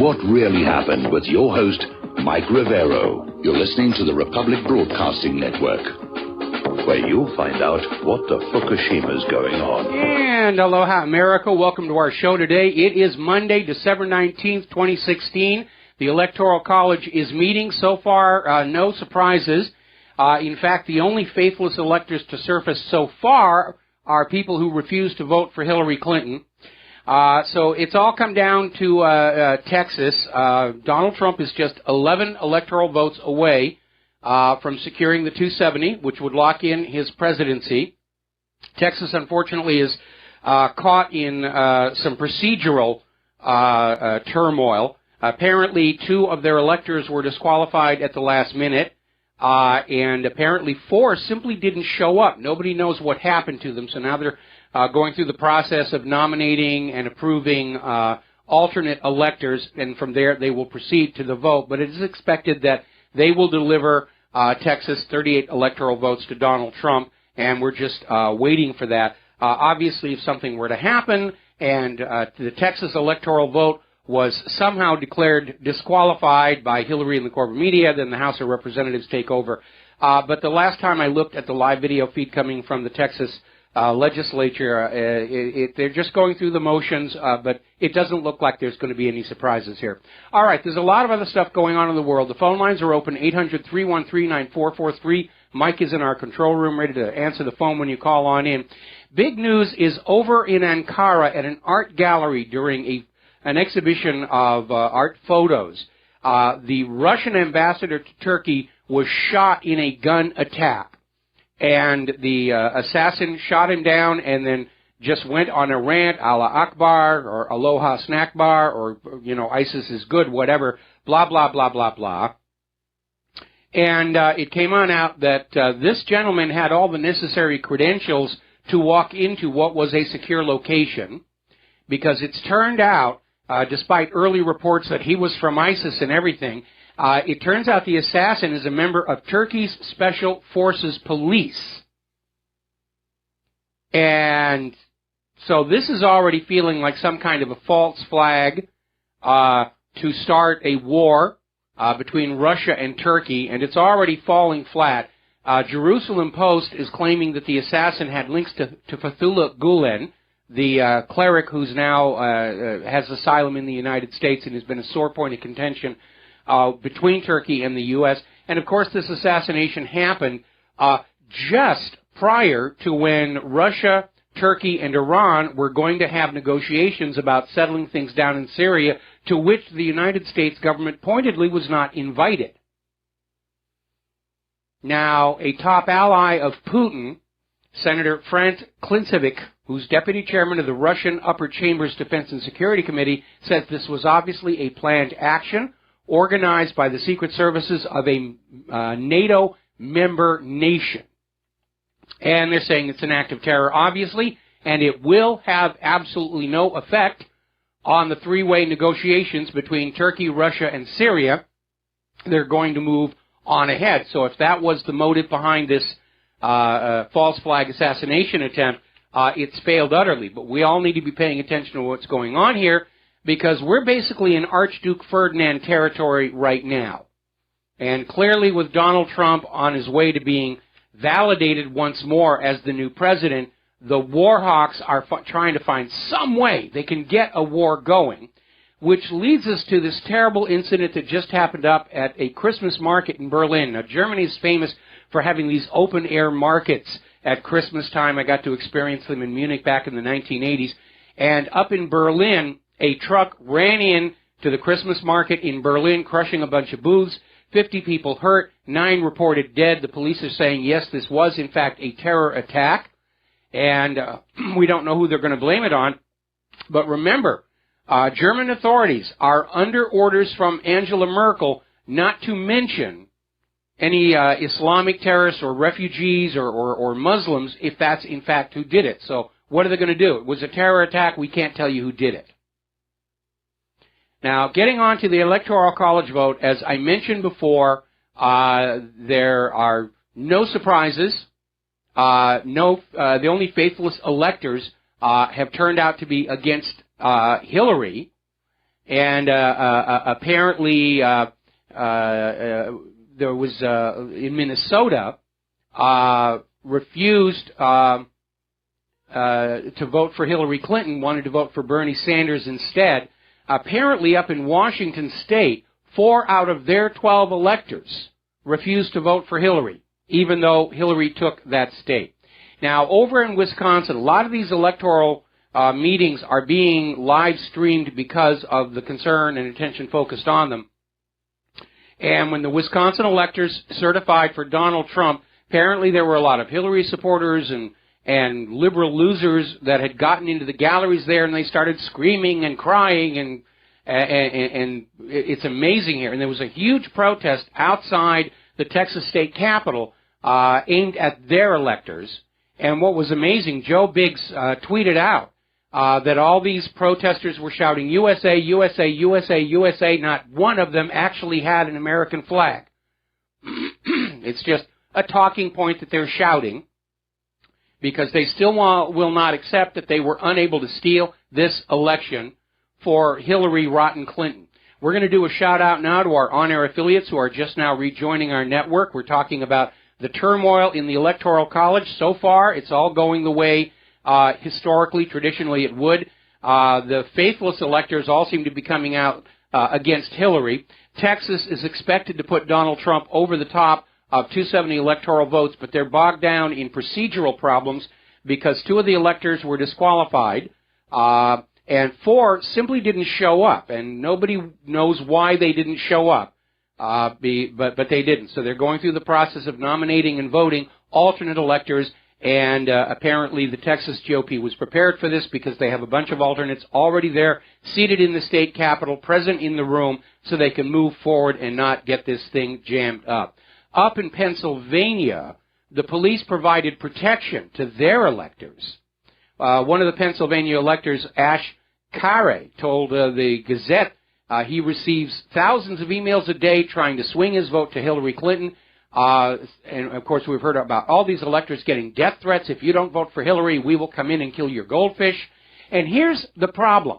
What Really Happened with your host, Mike Rivero. You're listening to the Republic Broadcasting Network, where you'll find out what the Fukushima's going on. And aloha, America. Welcome to our show today. It is Monday, December 19th, 2016. The Electoral College is meeting. So far, no surprises. In fact, the only faithless electors to surface so far are people who refuse to vote for Hillary Clinton. So it's all come down to Texas. Donald Trump is just 11 electoral votes away from securing the 270, which would lock in his presidency. Texas, unfortunately, is caught in some procedural turmoil. Apparently, 2 of their electors were disqualified at the last minute, and apparently 4 simply didn't show up. Nobody knows what happened to them, so now they're going through the process of nominating and approving alternate electors, and from there they will proceed to the vote. But it is expected that they will deliver Texas 38 electoral votes to Donald Trump, and we're just waiting for that. Obviously, if something were to happen and the Texas electoral vote was somehow declared disqualified by Hillary and the corporate media, then the House of Representatives take over. But the last time I looked at the live video feed coming from the Texas legislature, they're just going through the motions, but it doesn't look like there's going to be any surprises here. All right, there's a lot of other stuff going on in the world. The phone lines are open, 800-313-9443. Mike is in our control room ready to answer the phone when you call on in. Big news is over in Ankara at an art gallery during an exhibition of art photos. The Russian ambassador to Turkey was shot in a gun attack. And the assassin shot him down and then just went on a rant, Allah Akbar, or Aloha Snack Bar, or, ISIS is good, whatever, blah, blah, blah, blah, blah. And it came on out that this gentleman had all the necessary credentials to walk into what was a secure location, because it's turned out, despite early reports that he was from ISIS and everything, it turns out the assassin is a member of Turkey's Special Forces Police. And so this is already feeling like some kind of a false flag to start a war between Russia and Turkey, and it's already falling flat. Jerusalem Post is claiming that the assassin had links to Fethullah Gulen, the cleric who's now has asylum in the United States and has been a sore point of contention between Turkey and the U.S. And, of course, this assassination happened just prior to when Russia, Turkey, and Iran were going to have negotiations about settling things down in Syria, to which the United States government pointedly was not invited. Now, a top ally of Putin, Senator Franz Klintsevich, who's deputy chairman of the Russian Upper Chamber's Defense and Security Committee, says this was obviously a planned action organized by the secret services of a NATO member nation. And they're saying it's an act of terror, obviously, and it will have absolutely no effect on the three-way negotiations between Turkey, Russia, and Syria. They're going to move on ahead. So if that was the motive behind this false flag assassination attempt, it's failed utterly. But we all need to be paying attention to what's going on here, because we're basically in Archduke Ferdinand territory right now. And clearly with Donald Trump on his way to being validated once more as the new president, the war hawks are trying to find some way they can get a war going, which leads us to this terrible incident that just happened up at a Christmas market in Berlin. Now, Germany is famous for having these open-air markets at Christmas time. I got to experience them in Munich back in the 1980s. And up in Berlin, a truck ran in to the Christmas market in Berlin, crushing a bunch of booths. 50 people hurt, 9 reported dead. The police are saying, yes, this was, in fact, a terror attack. And we don't know who they're going to blame it on. But remember, German authorities are under orders from Angela Merkel not to mention any Islamic terrorists or refugees or Muslims, if that's, in fact, who did it. So what are they going to do? It was a terror attack. We can't tell you who did it. Now, getting on to the Electoral College vote, as I mentioned before, there are no surprises. The only faithless electors have turned out to be against Hillary. And apparently there was in Minnesota refused to vote for Hillary Clinton, wanted to vote for Bernie Sanders instead. Apparently up in Washington State, 4 out of their 12 electors refused to vote for Hillary, even though Hillary took that state. Now, over in Wisconsin, a lot of these electoral meetings are being live streamed because of the concern and attention focused on them. And when the Wisconsin electors certified for Donald Trump, apparently there were a lot of Hillary supporters and liberal losers that had gotten into the galleries there, and they started screaming and crying, and it's amazing here. And there was a huge protest outside the Texas state capitol aimed at their electors. And what was amazing, Joe Biggs tweeted out that all these protesters were shouting, USA, USA, USA, USA. Not one of them actually had an American flag. It's just a talking point that they're shouting, because they still will not accept that they were unable to steal this election for Hillary Rotten Clinton. We're going to do a shout-out now to our on-air affiliates who are just now rejoining our network. We're talking about the turmoil in the Electoral College. So far, it's all going the way historically, traditionally it would. The faithless electors all seem to be coming out against Hillary. Texas is expected to put Donald Trump over the top of 270 electoral votes, but they're bogged down in procedural problems because 2 of the electors were disqualified, and 4 simply didn't show up, and nobody knows why they didn't show up, but they didn't. So they're going through the process of nominating and voting alternate electors, and apparently the Texas GOP was prepared for this because they have a bunch of alternates already there, seated in the state capitol, present in the room, so they can move forward and not get this thing jammed up. Up in Pennsylvania, the police provided protection to their electors. One of the Pennsylvania electors, Ash Kare, told the Gazette he receives thousands of emails a day trying to swing his vote to Hillary Clinton. And, of course, we've heard about all these electors getting death threats. If you don't vote for Hillary, we will come in and kill your goldfish. And here's the problem.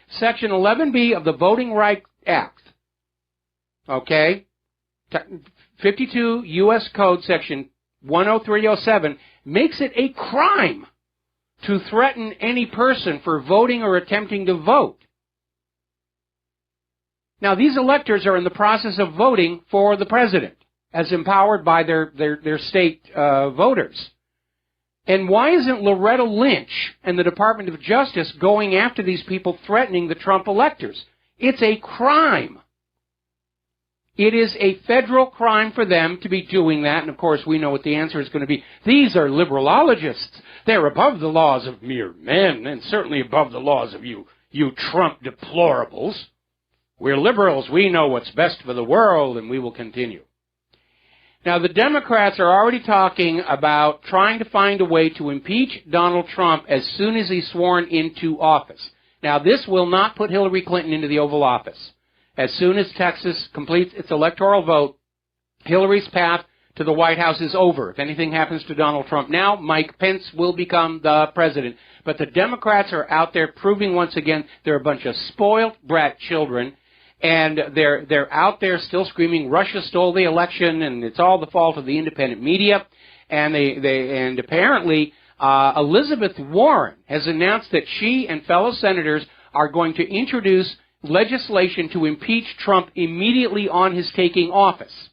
Section 11B of the Voting Rights Act, okay, 52 U.S. Code Section 10307 makes it a crime to threaten any person for voting or attempting to vote. Now, these electors are in the process of voting for the president, as empowered by their state voters. And why isn't Loretta Lynch and the Department of Justice going after these people threatening the Trump electors? It's a crime. It is a federal crime for them to be doing that, and of course we know what the answer is going to be. These are liberalologists. They're above the laws of mere men, and certainly above the laws of you Trump deplorables. We're liberals. We know what's best for the world, and we will continue. Now, the Democrats are already talking about trying to find a way to impeach Donald Trump as soon as he's sworn into office. Now, this will not put Hillary Clinton into the Oval Office. As soon as Texas completes its electoral vote, Hillary's path to the White House is over. If anything happens to Donald Trump now, Mike Pence will become the president. But the Democrats are out there proving once again they're a bunch of spoiled brat children, and they're out there still screaming Russia stole the election and it's all the fault of the independent media. And apparently Elizabeth Warren has announced that she and fellow senators are going to introduce legislation to impeach Trump immediately on his taking office.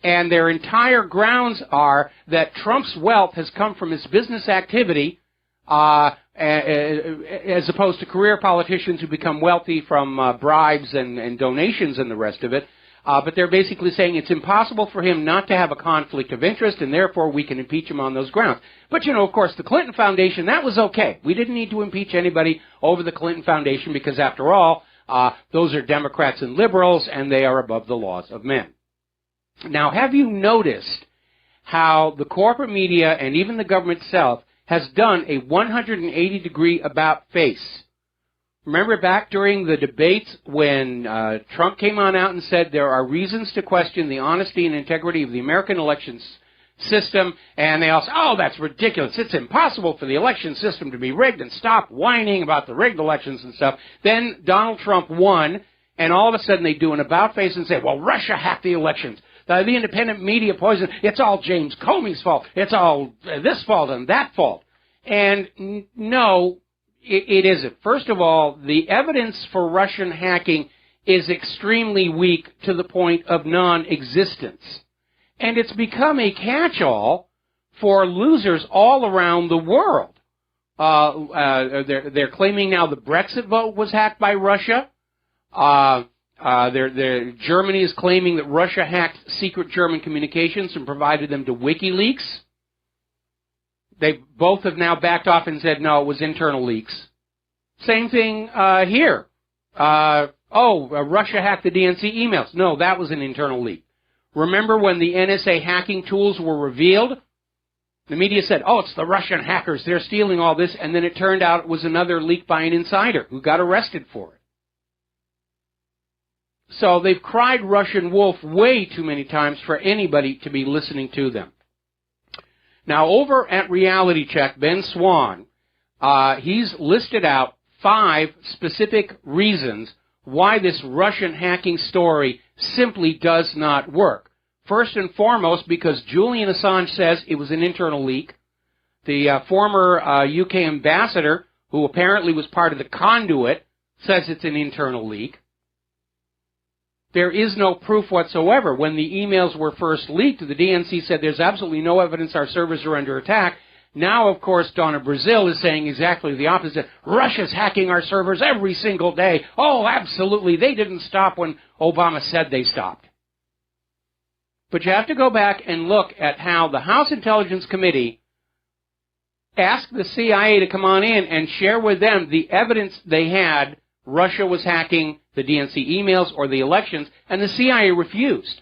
And their entire grounds are that Trump's wealth has come from his business activity, as opposed to career politicians who become wealthy from bribes and donations and the rest of it. But they're basically saying it's impossible for him not to have a conflict of interest, and therefore we can impeach him on those grounds. But, of course, the Clinton Foundation, that was okay. We didn't need to impeach anybody over the Clinton Foundation because, after all, those are Democrats and liberals, and they are above the laws of men. Now, have you noticed how the corporate media and even the government itself has done a 180-degree about-face? Remember back during the debates when Trump came on out and said there are reasons to question the honesty and integrity of the American elections system, and they all say, oh, that's ridiculous. It's impossible for the election system to be rigged, and stop whining about the rigged elections and stuff. Then Donald Trump won, and all of a sudden they do an about-face and say, well, Russia hacked the elections. The independent media poison, it's all James Comey's fault. It's all this fault and that fault. And no, it isn't. First of all, the evidence for Russian hacking is extremely weak to the point of non-existence. And it's become a catch-all for losers all around the world. They're claiming now the Brexit vote was hacked by Russia. Germany is claiming that Russia hacked secret German communications and provided them to WikiLeaks. They both have now backed off and said, no, it was internal leaks. Same thing here. Russia hacked the DNC emails. No, that was an internal leak. Remember when the NSA hacking tools were revealed? The media said, oh, it's the Russian hackers. They're stealing all this. And then it turned out it was another leak by an insider who got arrested for it. So they've cried Russian wolf way too many times for anybody to be listening to them. Now, over at Reality Check, Ben Swan, he's listed out 5 specific reasons why this Russian hacking story simply does not work. First and foremost, because Julian Assange says it was an internal leak. The former UK ambassador, who apparently was part of the conduit, says it's an internal leak. There is no proof whatsoever. When the emails were first leaked, the DNC said there's absolutely no evidence our servers are under attack. Now, of course, Donna Brazil is saying exactly the opposite. Russia's hacking our servers every single day. Oh, absolutely. They didn't stop when Obama said they stopped. But you have to go back and look at how the House Intelligence Committee asked the CIA to come on in and share with them the evidence they had Russia was hacking the DNC emails or the elections, and the CIA refused.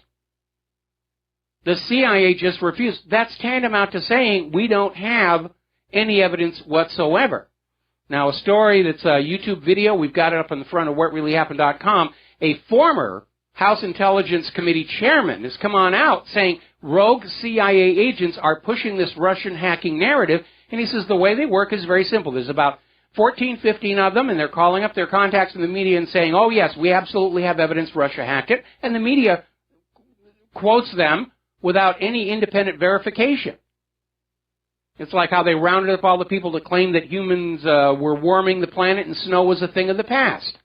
The CIA just refused. That's tantamount to saying we don't have any evidence whatsoever. Now, a story that's a YouTube video, we've got it up on the front of WhatReallyHappened.com, a former House Intelligence Committee chairman has come on out saying rogue CIA agents are pushing this Russian hacking narrative, and he says the way they work is very simple. There's about 14, 15 of them, and they're calling up their contacts in the media and saying, oh, yes, we absolutely have evidence Russia hacked it, and the media quotes them without any independent verification. It's like how they rounded up all the people that claimed that humans were warming the planet and snow was a thing of the past.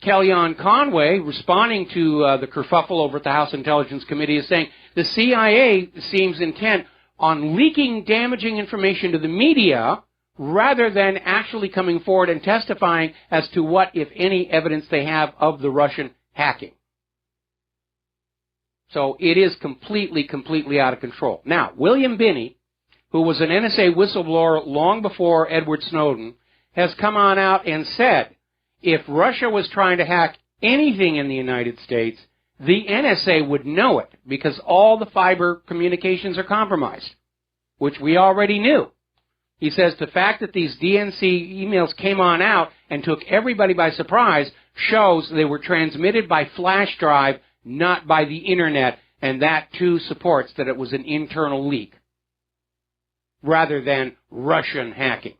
Kellyanne Conway, responding to the kerfuffle over at the House Intelligence Committee, is saying the CIA seems intent on leaking damaging information to the media rather than actually coming forward and testifying as to what, if any, evidence they have of the Russian hacking. So it is completely out of control. Now, William Binney, who was an NSA whistleblower long before Edward Snowden, has come on out and said if Russia was trying to hack anything in the United States, the NSA would know it because all the fiber communications are compromised, which we already knew. He says the fact that these DNC emails came on out and took everybody by surprise shows they were transmitted by flash drive, not by the Internet, and that, too, supports that it was an internal leak rather than Russian hacking.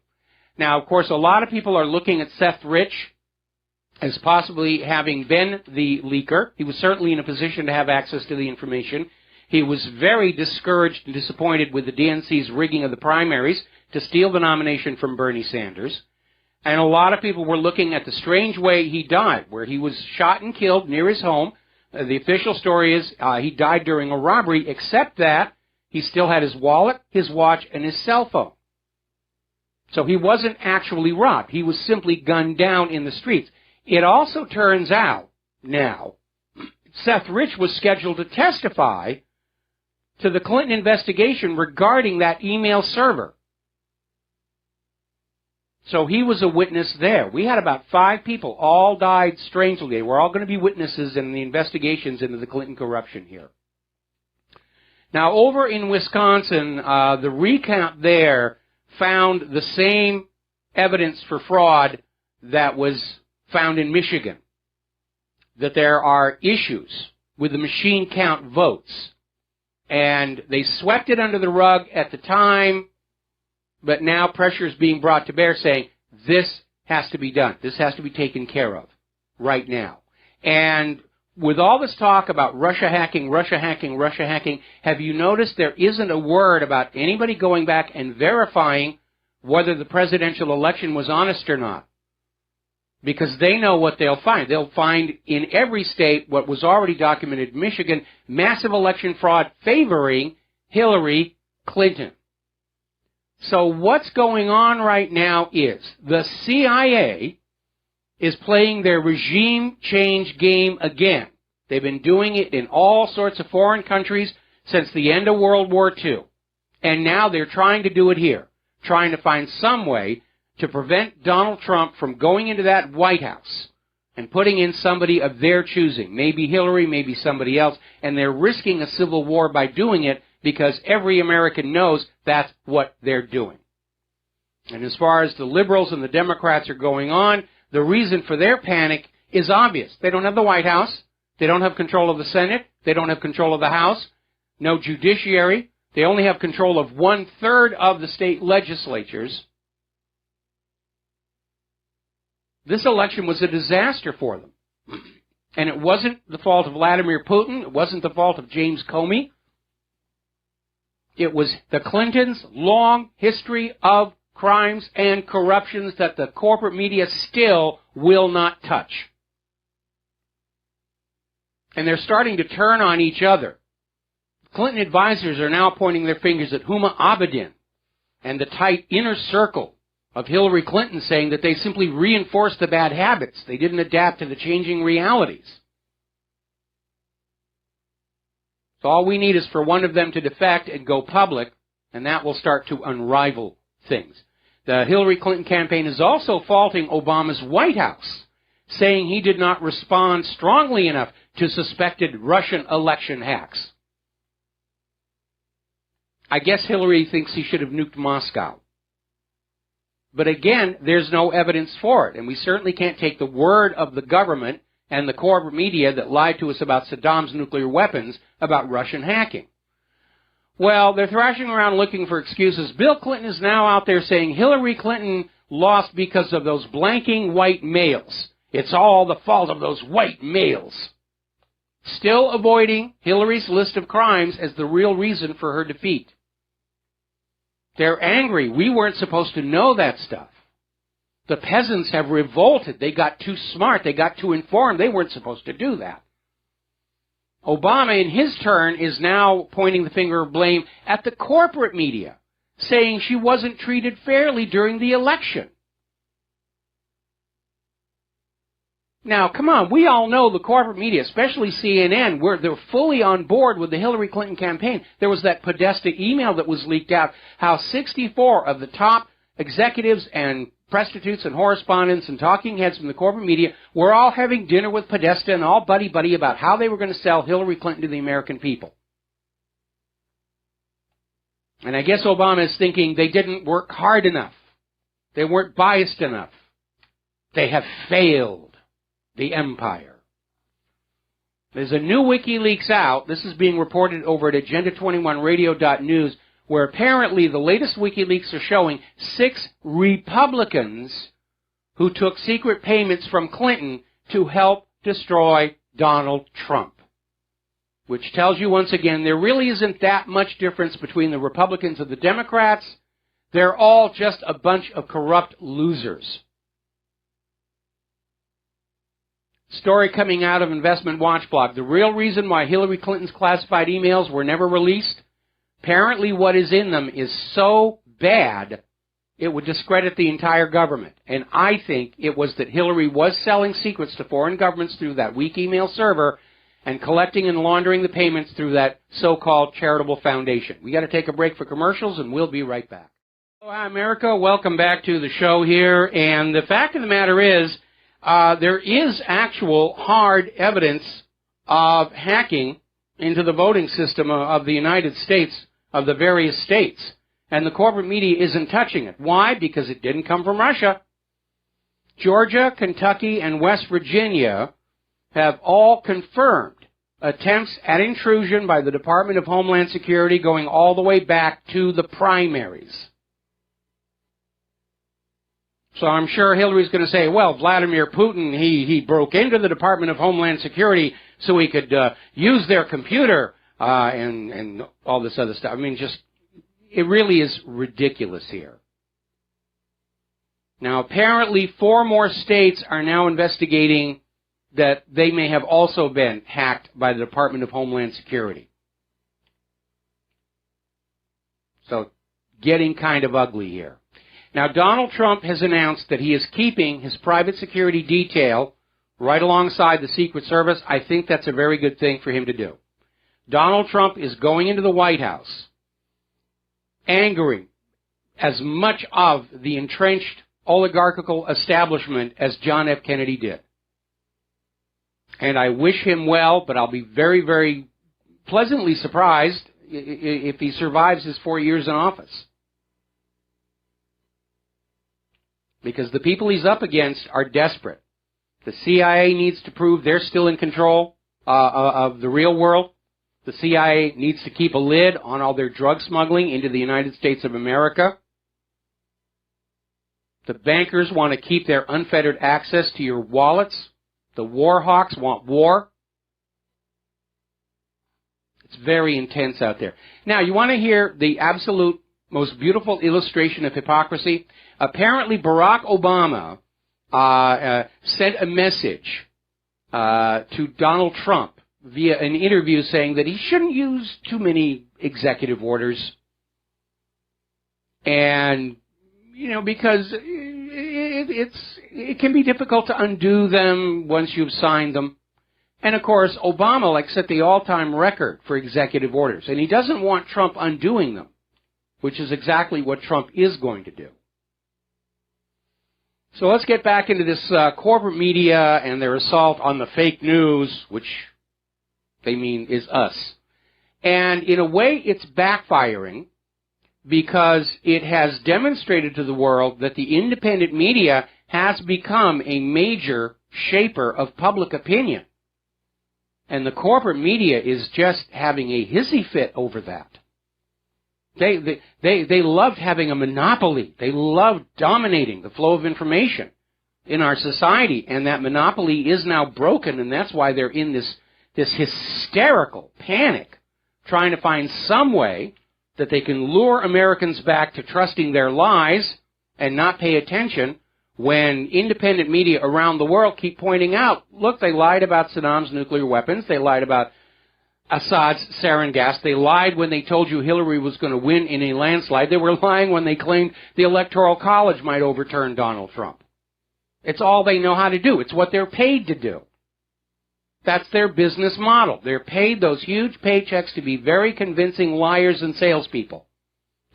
Now, of course, a lot of people are looking at Seth Rich as possibly having been the leaker. He was certainly in a position to have access to the information. He was very discouraged and disappointed with the DNC's rigging of the primaries to steal the nomination from Bernie Sanders. And a lot of people were looking at the strange way he died, where he was shot and killed near his home. The official story is he died during a robbery, except that he still had his wallet, his watch, and his cell phone. So he wasn't actually robbed. He was simply gunned down in the streets. It also turns out now Seth Rich was scheduled to testify to the Clinton investigation regarding that email server. So he was a witness there. We had about 5 people, all died strangely. They were all going to be witnesses in the investigations into the Clinton corruption here. Now, over in Wisconsin, the recount there found the same evidence for fraud that was found in Michigan, that there are issues with the machine count votes. And they swept it under the rug at the time, but now pressure is being brought to bear saying this has to be done. This has to be taken care of right now. And with all this talk about Russia hacking, have you noticed there isn't a word about anybody going back and verifying whether the presidential election was honest or not? Because they know what they'll find. They'll find in every state what was already documented in Michigan, massive election fraud favoring Hillary Clinton. So what's going on right now is the CIA is playing their regime change game again. They've been doing it in all sorts of foreign countries since the end of World War II. And now they're trying to do it here, trying to find some way to prevent Donald Trump from going into that White House and putting in somebody of their choosing, maybe Hillary, maybe somebody else, and they're risking a civil war by doing it because every American knows that's what they're doing. And as far as the liberals and the Democrats are going on, the reason for their panic is obvious. They don't have the White House. They don't have control of the Senate. They don't have control of the House. No judiciary. They only have control of 1/3 of the state legislatures. This election was a disaster for them. And it wasn't the fault of Vladimir Putin. It wasn't the fault of James Comey. It was the Clintons' long history of crimes and corruptions that the corporate media still will not touch. And they're starting to turn on each other. Clinton advisors are now pointing their fingers at Huma Abedin and the tight inner circle of Hillary Clinton, saying that they simply reinforced the bad habits. They didn't adapt to the changing realities. So all we need is for one of them to defect and go public, and that will start to unravel things. The Hillary Clinton campaign is also faulting Obama's White House, saying he did not respond strongly enough to suspected Russian election hacks. I guess Hillary thinks he should have nuked Moscow. But again, there's no evidence for it, and we certainly can't take the word of the government and the corporate media that lied to us about Saddam's nuclear weapons about Russian hacking. Well, they're thrashing around looking for excuses. Bill Clinton is now out there saying Hillary Clinton lost because of those blanking white males. It's all the fault of those white males. Still avoiding Hillary's list of crimes as the real reason for her defeat. They're angry. We weren't supposed to know that stuff. The peasants have revolted. They got too smart. They got too informed. They weren't supposed to do that. Obama, in his turn, is now pointing the finger of blame at the corporate media, saying she wasn't treated fairly during the election. Now, come on, we all know the corporate media, especially CNN, they're fully on board with the Hillary Clinton campaign. There was that Podesta email that was leaked out, how 64 of the top executives and prostitutes and correspondents and talking heads from the corporate media were all having dinner with Podesta and all buddy-buddy about how they were going to sell Hillary Clinton to the American people. And I guess Obama is thinking they didn't work hard enough. They weren't biased enough. They have failed the empire. There's a new WikiLeaks out. This is being reported over at Agenda21Radio.news, where apparently the latest WikiLeaks are showing 6 Republicans who took secret payments from Clinton to help destroy Donald Trump. Which tells you once again there really isn't that much difference between the Republicans and the Democrats. They're all just a bunch of corrupt losers. Story coming out of Investment Watch blog. The real reason why Hillary Clinton's classified emails were never released, apparently what is in them is so bad it would discredit the entire government. And I think it was that Hillary was selling secrets to foreign governments through that weak email server and collecting and laundering the payments through that so-called charitable foundation. We got to take a break for commercials, and we'll be right back. Hi, America. Welcome back to the show here. And the fact of the matter is, there is actual hard evidence of hacking into the voting system of the United States, of the various states. And the corporate media isn't touching it. Why? Because it didn't come from Russia. Georgia, Kentucky, and West Virginia have all confirmed attempts at intrusion by the Department of Homeland Security going all the way back to the primaries. So I'm sure Hillary's going to say, well, Vladimir Putin, he broke into the Department of Homeland Security so he could use their computer and all this other stuff. I mean, just, it really is ridiculous here. Now, apparently 4 more states are now investigating that they may have also been hacked by the Department of Homeland Security. So, getting kind of ugly here. Now, Donald Trump has announced that he is keeping his private security detail right alongside the Secret Service. I think that's a very good thing for him to do. Donald Trump is going into the White House angering as much of the entrenched oligarchical establishment as John F. Kennedy did. And I wish him well, but I'll be very, very pleasantly surprised if he survives his 4 years in office. Because the people he's up against are desperate. The CIA needs to prove they're still in control of the real world. The CIA needs to keep a lid on all their drug smuggling into the United States of America. The bankers want to keep their unfettered access to your wallets. The war hawks want war. It's very intense out there. Now, you want to hear the absolute most beautiful illustration of hypocrisy? Apparently, Barack Obama sent a message to Donald Trump via an interview saying that he shouldn't use too many executive orders. And, you know, because it can be difficult to undo them once you've signed them. And, of course, Obama, set the all-time record for executive orders. And he doesn't want Trump undoing them, which is exactly what Trump is going to do. So let's get back into this corporate media and their assault on the fake news, which they mean is us. And in a way, it's backfiring because it has demonstrated to the world that the independent media has become a major shaper of public opinion. And the corporate media is just having a hissy fit over that. They loved having a monopoly. They loved dominating the flow of information in our society, and that monopoly is now broken, and that's why they're in this hysterical panic, trying to find some way that they can lure Americans back to trusting their lies and not pay attention when independent media around the world keep pointing out, look, they lied about Saddam's nuclear weapons, they lied about Assad's sarin gas. They lied when they told you Hillary was going to win in a landslide. They were lying when they claimed the Electoral College might overturn Donald Trump. It's all they know how to do. It's what they're paid to do. That's their business model. They're paid those huge paychecks to be very convincing liars and salespeople,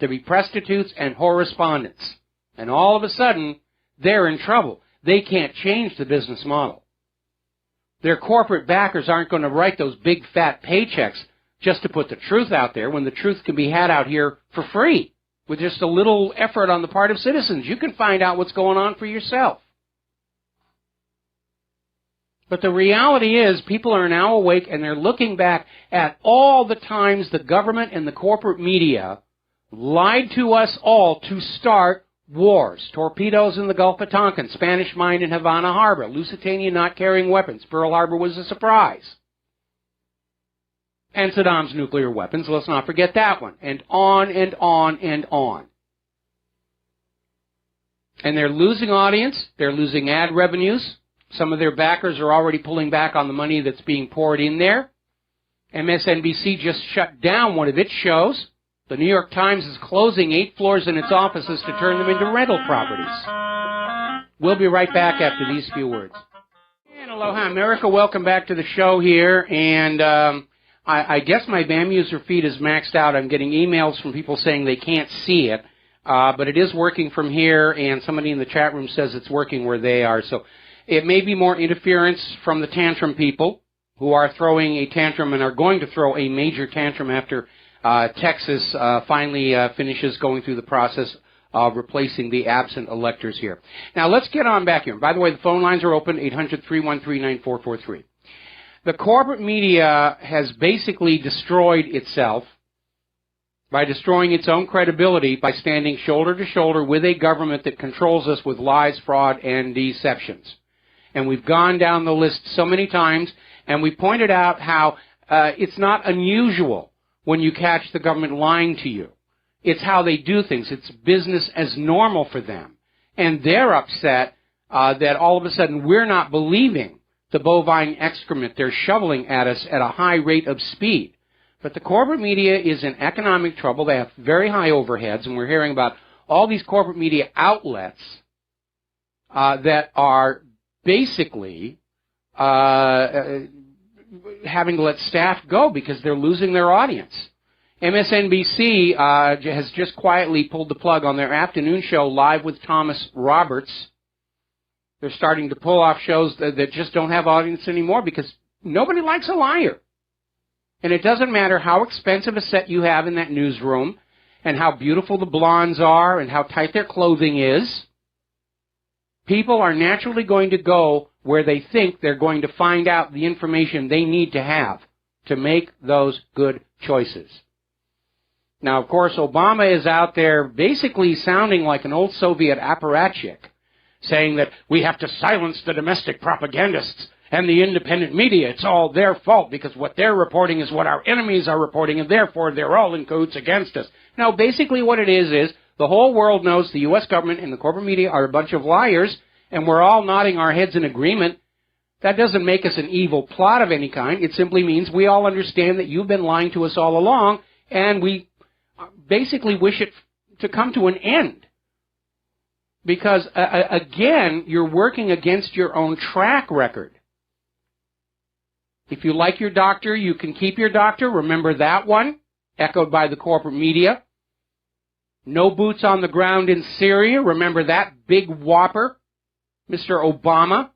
to be prostitutes and correspondents. And all of a sudden, they're in trouble. They can't change the business model. Their corporate backers aren't going to write those big fat paychecks just to put the truth out there when the truth can be had out here for free with just a little effort on the part of citizens. You can find out what's going on for yourself. But the reality is people are now awake and they're looking back at all the times the government and the corporate media lied to us all to start wars. Torpedoes in the Gulf of Tonkin, Spanish mine in Havana Harbor, Lusitania not carrying weapons, Pearl Harbor was a surprise. And Saddam's nuclear weapons, let's not forget that one. And on and on and on. And they're losing audience, they're losing ad revenues. Some of their backers are already pulling back on the money that's being poured in there. MSNBC just shut down one of its shows. The New York Times is closing 8 floors in its offices to turn them into rental properties. We'll be right back after these few words. And aloha, America. Welcome back to the show here. And I guess my BAM user feed is maxed out. I'm getting emails from people saying they can't see it. But it is working from here, and somebody in the chat room says it's working where they are. So it may be more interference from the tantrum people who are throwing a tantrum and are going to throw a major tantrum after Texas finally finishes going through the process of replacing the absent electors here. Now, let's get on back here. By the way, the phone lines are open, 800-313-9443. The corporate media has basically destroyed itself by destroying its own credibility by standing shoulder to shoulder with a government that controls us with lies, fraud, and deceptions. And we've gone down the list so many times, and we pointed out how it's not unusual when you catch the government lying to you. It's how they do things. It's business as normal for them. And they're upset that all of a sudden we're not believing the bovine excrement they're shoveling at us at a high rate of speed. But the corporate media is in economic trouble. They have very high overheads, and we're hearing about all these corporate media outlets that are basically having to let staff go because they're losing their audience. MSNBC has just quietly pulled the plug on their afternoon show, Live with Thomas Roberts. They're starting to pull off shows that just don't have audience anymore because nobody likes a liar. And it doesn't matter how expensive a set you have in that newsroom and how beautiful the blondes are and how tight their clothing is. People are naturally going to go where they think they're going to find out the information they need to have to make those good choices. Now, of course, Obama is out there basically sounding like an old Soviet apparatchik, saying that we have to silence the domestic propagandists and the independent media. It's all their fault because what they're reporting is what our enemies are reporting, and therefore they're all in cahoots against us. Now, basically what it is the whole world knows the U.S. government and the corporate media are a bunch of liars, and we're all nodding our heads in agreement. That doesn't make us an evil plot of any kind. It simply means we all understand that you've been lying to us all along, and we basically wish it to come to an end. Because, again, you're working against your own track record. If you like your doctor, you can keep your doctor. Remember that one, echoed by the corporate media. No boots on the ground in Syria. Remember that big whopper, Mr. Obama.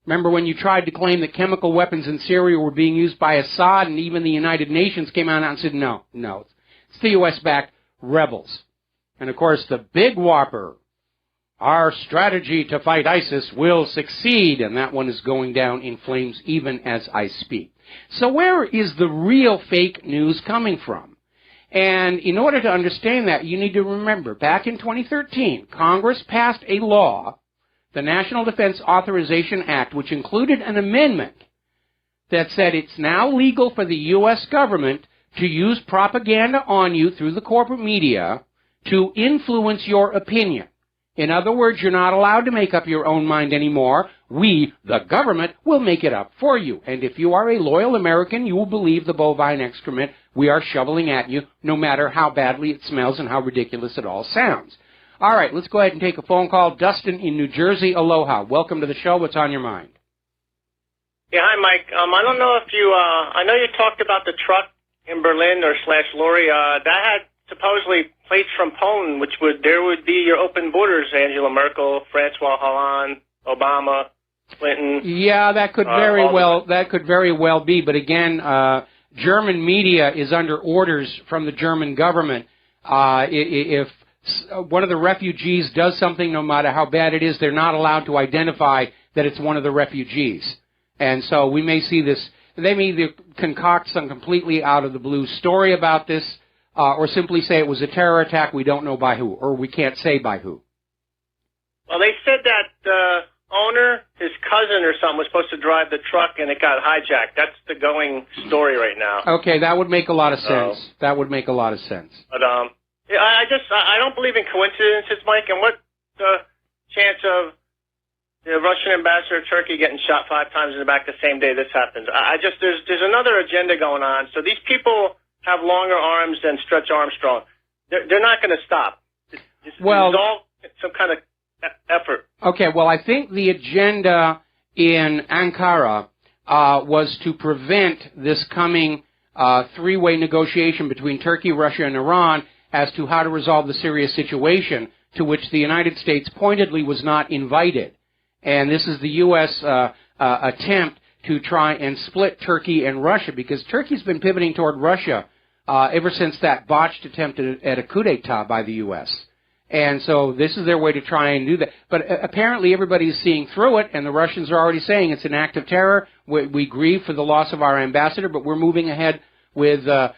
Remember when you tried to claim that chemical weapons in Syria were being used by Assad, and even the United Nations came out and said, no, it's the U.S.-backed rebels. And, of course, the big whopper, our strategy to fight ISIS will succeed, and that one is going down in flames even as I speak. So where is the real fake news coming from? And in order to understand that, you need to remember, back in 2013, Congress passed a law, the National Defense Authorization Act, which included an amendment that said it's now legal for the U.S. government to use propaganda on you through the corporate media to influence your opinion. In other words, you're not allowed to make up your own mind anymore. We, the government, will make it up for you. And if you are a loyal American, you will believe the bovine excrement we are shoveling at you, no matter how badly it smells and how ridiculous it all sounds. All right, let's go ahead and take a phone call. Dustin in New Jersey, aloha. Welcome to the show. What's on your mind? Yeah, hi, Mike. I don't know if you, I know you talked about the truck in Berlin or / lorry. That had supposedly plates from Poland, there would be your open borders, Angela Merkel, Francois Hollande, Obama, Clinton. Yeah, that could very well be. But again, German media is under orders from the German government. If one of the refugees does something, no matter how bad it is, they're not allowed to identify that it's one of the refugees. And so we may see this. They may either concoct some completely out of the blue story about this, or simply say it was a terror attack, we don't know by who, or we can't say by who. Well, they said that the owner, his cousin or something, was supposed to drive the truck and it got hijacked. That's the going story right now. Okay, that would make a lot of sense. That would make a lot of sense. But I don't believe in coincidences, Mike, and what the chance of the Russian ambassador to Turkey getting shot 5 times in the back the same day this happens? There's another agenda going on. So these people have longer arms than Stretch Armstrong. They're not going to stop. It's all some kind of effort. Okay, well, I think the agenda in Ankara was to prevent this coming three-way negotiation between Turkey, Russia, and Iran as to how to resolve the Syria situation, to which the United States pointedly was not invited. And this is the U.S. Attempt to try and split Turkey and Russia, because Turkey's been pivoting toward Russia ever since that botched attempt at a coup d'etat by the U.S. And so this is their way to try and do that. But apparently everybody is seeing through it, and the Russians are already saying it's an act of terror. We grieve for the loss of our ambassador, but we're moving ahead with the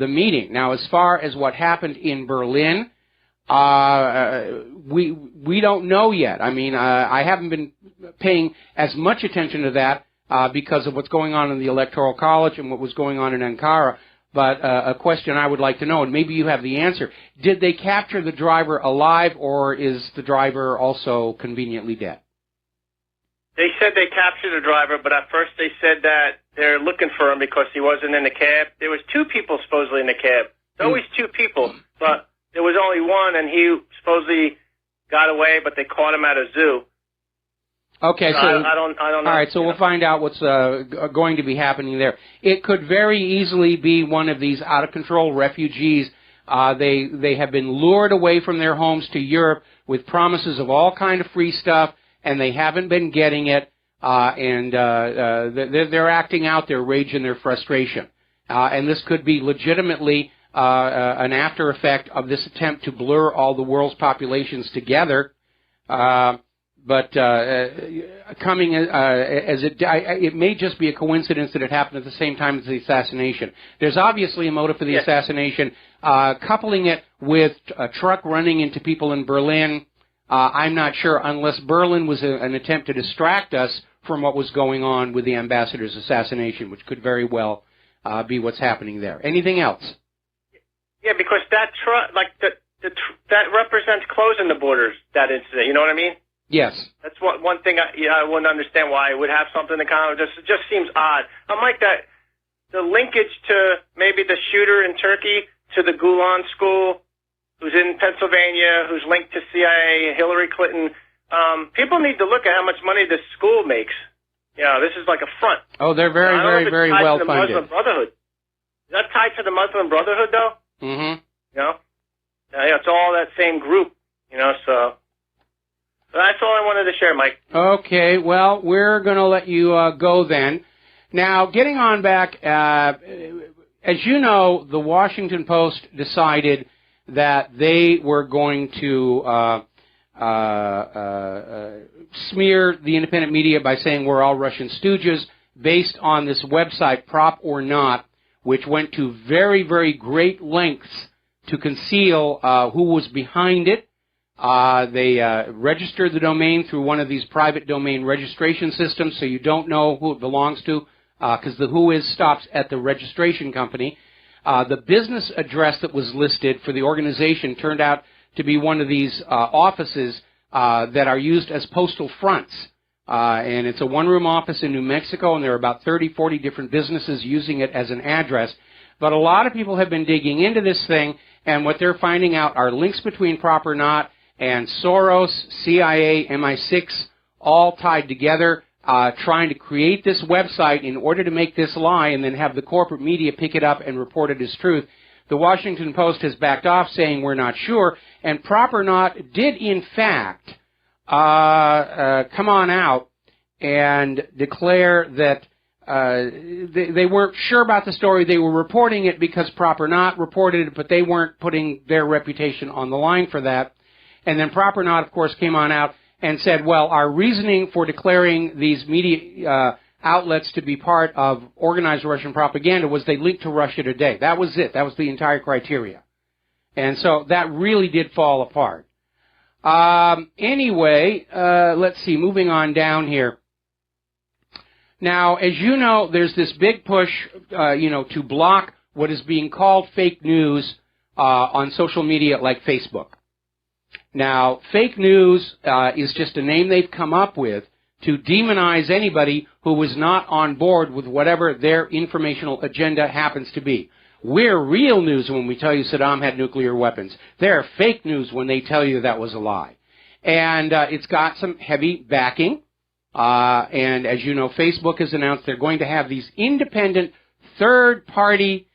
meeting. Now, as far as what happened in Berlin, we don't know yet. I mean, I haven't been paying as much attention to that because of what's going on in the Electoral College and what was going on in Ankara. But a question I would like to know, and maybe you have the answer: did they capture the driver alive, or is the driver also conveniently dead? They said they captured the driver, but at first they said that they're looking for him because he wasn't in the cab. There was two people supposedly in the cab. There's always two people, but there was only one, and he supposedly got away, but they caught him at a zoo. Okay, so I don't know. All right, so we'll find out what's going to be happening there. It could very easily be one of these out-of-control refugees. They have been lured away from their homes to Europe with promises of all kind of free stuff, and they haven't been getting it, and they're acting out their rage and their frustration. And this could be legitimately an after effect of this attempt to blur all the world's populations together. But coming as it may just be a coincidence that it happened at the same time as the assassination. There's obviously a motive for the assassination. Coupling it with a truck running into people in Berlin, I'm not sure, unless Berlin was an attempt to distract us from what was going on with the ambassador's assassination, which could very well be what's happening there. Anything else? Yeah, because that truck, like that represents closing the borders. That incident, you know what I mean? Yes. That's one thing I wouldn't understand why it would have something to kind of just seems odd. I'm like that. The linkage to maybe the shooter in Turkey to the Gulen school, who's in Pennsylvania, who's linked to CIA, Hillary Clinton. People need to look at how much money this school makes. You know, this is like a front. Oh, they're very well funded. Muslim Brotherhood. Is that tied to the Muslim Brotherhood, though? Mm-hmm. You know? Yeah, it's all that same group, you know, so that's all I wanted to share, Mike. Okay, well, we're going to let you go then. Now, getting on back, as you know, the Washington Post decided that they were going to smear the independent media by saying we're all Russian stooges based on this website, Prop or Not, which went to very, very great lengths to conceal who was behind it. They registered the domain through one of these private domain registration systems, so you don't know who it belongs to, because the who is stops at the registration company. The business address that was listed for the organization turned out to be one of these offices that are used as postal fronts. And it's a one-room office in New Mexico, and there are about 30, 40 different businesses using it as an address. But a lot of people have been digging into this thing, and what they're finding out are links between Prop or Not and Soros, CIA, MI6, all tied together, trying to create this website in order to make this lie and then have the corporate media pick it up and report it as truth. The Washington Post has backed off, saying we're not sure, and Prop or Not did, in fact, come on out and declare that they weren't sure about the story. They were reporting it because Prop or Not reported it, but they weren't putting their reputation on the line for that. And then Prop or Not, of course, came on out and said, well, our reasoning for declaring these media outlets to be part of organized Russian propaganda was they linked to Russia Today. That was it. That was the entire criteria. And so that really did fall apart. Anyway, let's see, moving on down here. Now, as you know, there's this big push, to block what is being called fake news on social media like Facebook. Now, fake news is just a name they've come up with to demonize anybody who is not on board with whatever their informational agenda happens to be. We're real news when we tell you Saddam had nuclear weapons. They're fake news when they tell you that was a lie. And it's got some heavy backing. And as you know, Facebook has announced they're going to have these independent third-party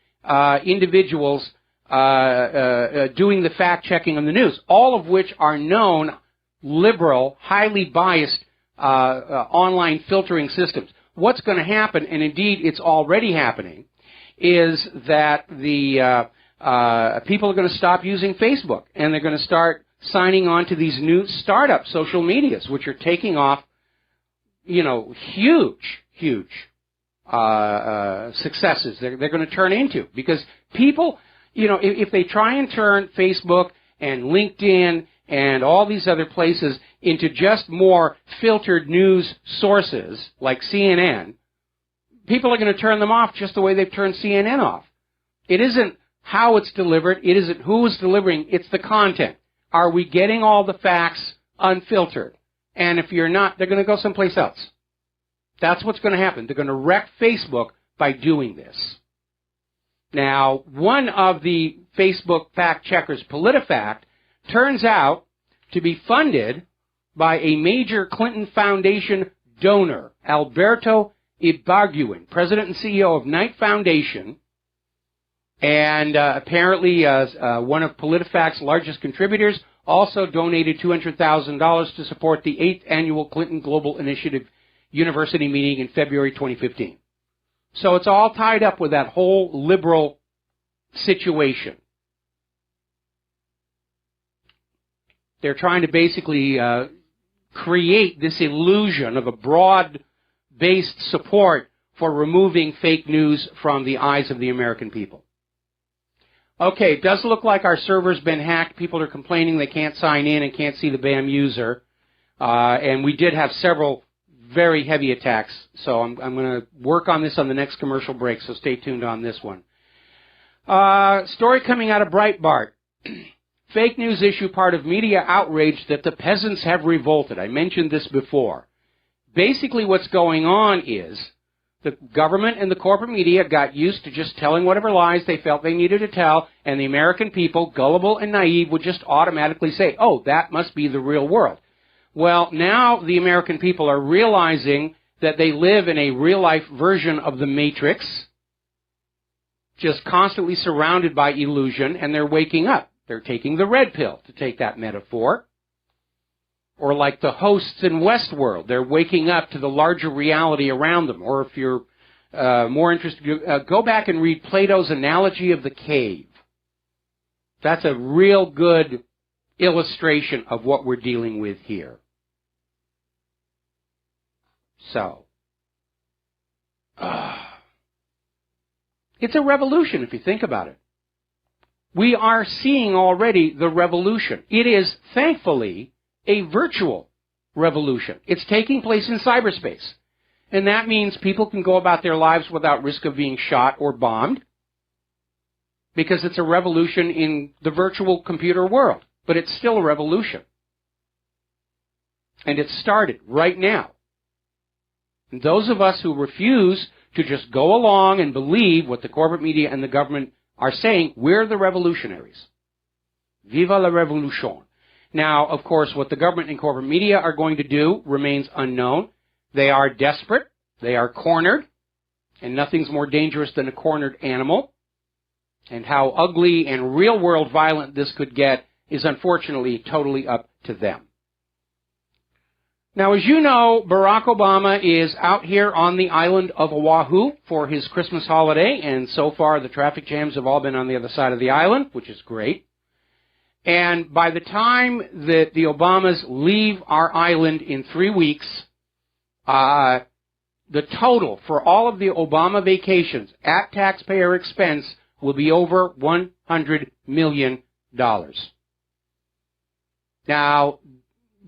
individuals doing the fact-checking on the news, all of which are known liberal, highly biased online filtering systems. What's going to happen, and indeed it's already happening, is that the people are going to stop using Facebook, and they're going to start signing on to these new startup social medias, which are taking off, huge successes they're going to turn into. Because people, if they try and turn Facebook and LinkedIn and all these other places into just more filtered news sources like CNN, people are going to turn them off just the way they've turned CNN off. It isn't how it's delivered. It isn't who is delivering. It's the content. Are we getting all the facts unfiltered? And if you're not, they're going to go someplace else. That's what's going to happen. They're going to wreck Facebook by doing this. Now, one of the Facebook fact checkers, PolitiFact, turns out to be funded by a major Clinton Foundation donor, Alberto Ibarguen, president and CEO of Knight Foundation, and apparently one of PolitiFact's largest contributors, also donated $200,000 to support the 8th annual Clinton Global Initiative University meeting in February 2015. So it's all tied up with that whole liberal situation. They're trying to basically create this illusion of a broad-based support for removing fake news from the eyes of the American people. Okay, it does look like our server's been hacked. People are complaining they can't sign in and can't see the BAM user. And we did have several very heavy attacks. So I'm going to work on this on the next commercial break, so stay tuned on this one. Story coming out of Breitbart. Fake news issue part of media outrage that the peasants have revolted. I mentioned this before. Basically what's going on is the government and the corporate media got used to just telling whatever lies they felt they needed to tell, and the American people, gullible and naive, would just automatically say, oh, that must be the real world. Well, now the American people are realizing that they live in a real-life version of the Matrix, just constantly surrounded by illusion, and they're waking up. They're taking the red pill, to take that metaphor. Or like the hosts in Westworld, they're waking up to the larger reality around them. Or if you're more interested, go back and read Plato's Analogy of the Cave. That's a real good illustration of what we're dealing with here. So, it's a revolution if you think about it. We are seeing already the revolution. It is, thankfully, a virtual revolution. It's taking place in cyberspace. And that means people can go about their lives without risk of being shot or bombed, because it's a revolution in the virtual computer world. But it's still a revolution. And it started right now. And those of us who refuse to just go along and believe what the corporate media and the government are saying, we're the revolutionaries. Viva la revolution. Now, of course, what the government and corporate media are going to do remains unknown. They are desperate. They are cornered. And nothing's more dangerous than a cornered animal. And how ugly and real-world violent this could get is unfortunately totally up to them. Now, as you know, Barack Obama is out here on the island of Oahu for his Christmas holiday, and so far the traffic jams have all been on the other side of the island, which is great. And by the time that the Obamas leave our island in 3 weeks, the total for all of the Obama vacations at taxpayer expense will be over $100 million. Now,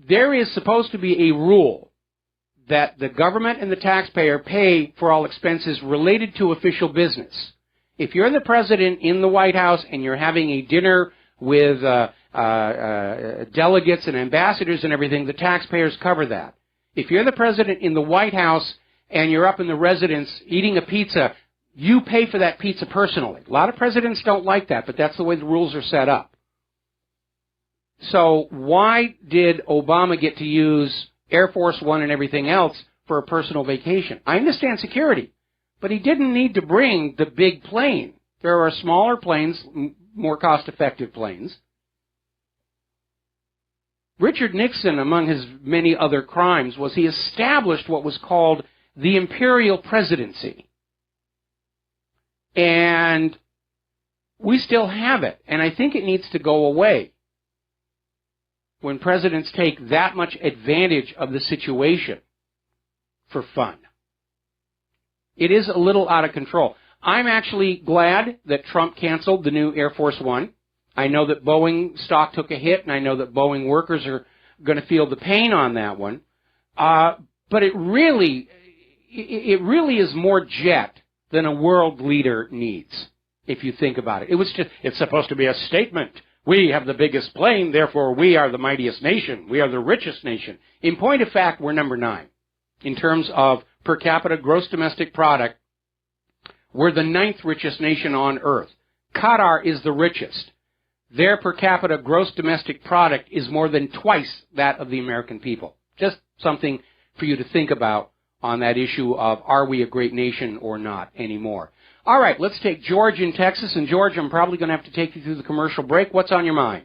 there is supposed to be a rule that the government and the taxpayer pay for all expenses related to official business. If you're the president in the White House and you're having a dinner with delegates and ambassadors and everything, the taxpayers cover that. If you're the president in the White House and you're up in the residence eating a pizza, you pay for that pizza personally. A lot of presidents don't like that, but that's the way the rules are set up. So why did Obama get to use Air Force One and everything else for a personal vacation? I understand security, but he didn't need to bring the big plane. There are smaller planes, more cost-effective planes. Richard Nixon, among his many other crimes, was he established what was called the imperial presidency. And we still have it, and I think it needs to go away when presidents take that much advantage of the situation for fun. It is a little out of control. I'm actually glad that Trump canceled the new Air Force One. I know that Boeing stock took a hit, and I know that Boeing workers are going to feel the pain on that one. But it really is more jet than a world leader needs, if you think about it. It's supposed to be a statement. We have the biggest plane, therefore we are the mightiest nation. We are the richest nation. In point of fact, we're number 9. In terms of per capita gross domestic product, we're the 9th richest nation on earth. Qatar is the richest. Their per capita gross domestic product is more than twice that of the American people. Just something for you to think about on that issue of are we a great nation or not anymore. All right, let's take George in Texas. And George, I'm probably going to have to take you through the commercial break. What's on your mind?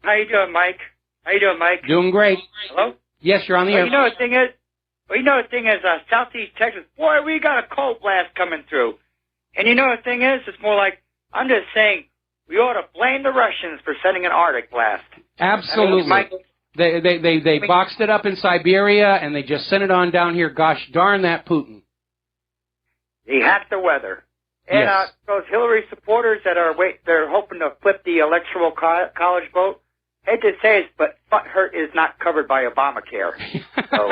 How you doing, Mike? How you doing, Mike? Doing great. Hello? Yes, you're on the air. You know the thing is, Southeast Texas, boy, we got a cold blast coming through. And you know the thing is, it's more like, I'm just saying, we ought to blame the Russians for sending an Arctic blast. Absolutely. Mike, They boxed it up in Siberia, and they just sent it on down here. Gosh darn that Putin. he hacked the weather. And yes. Those Hillary supporters that they're hoping to flip the electoral college vote, hate to say it, but butt hurt is not covered by Obamacare. So.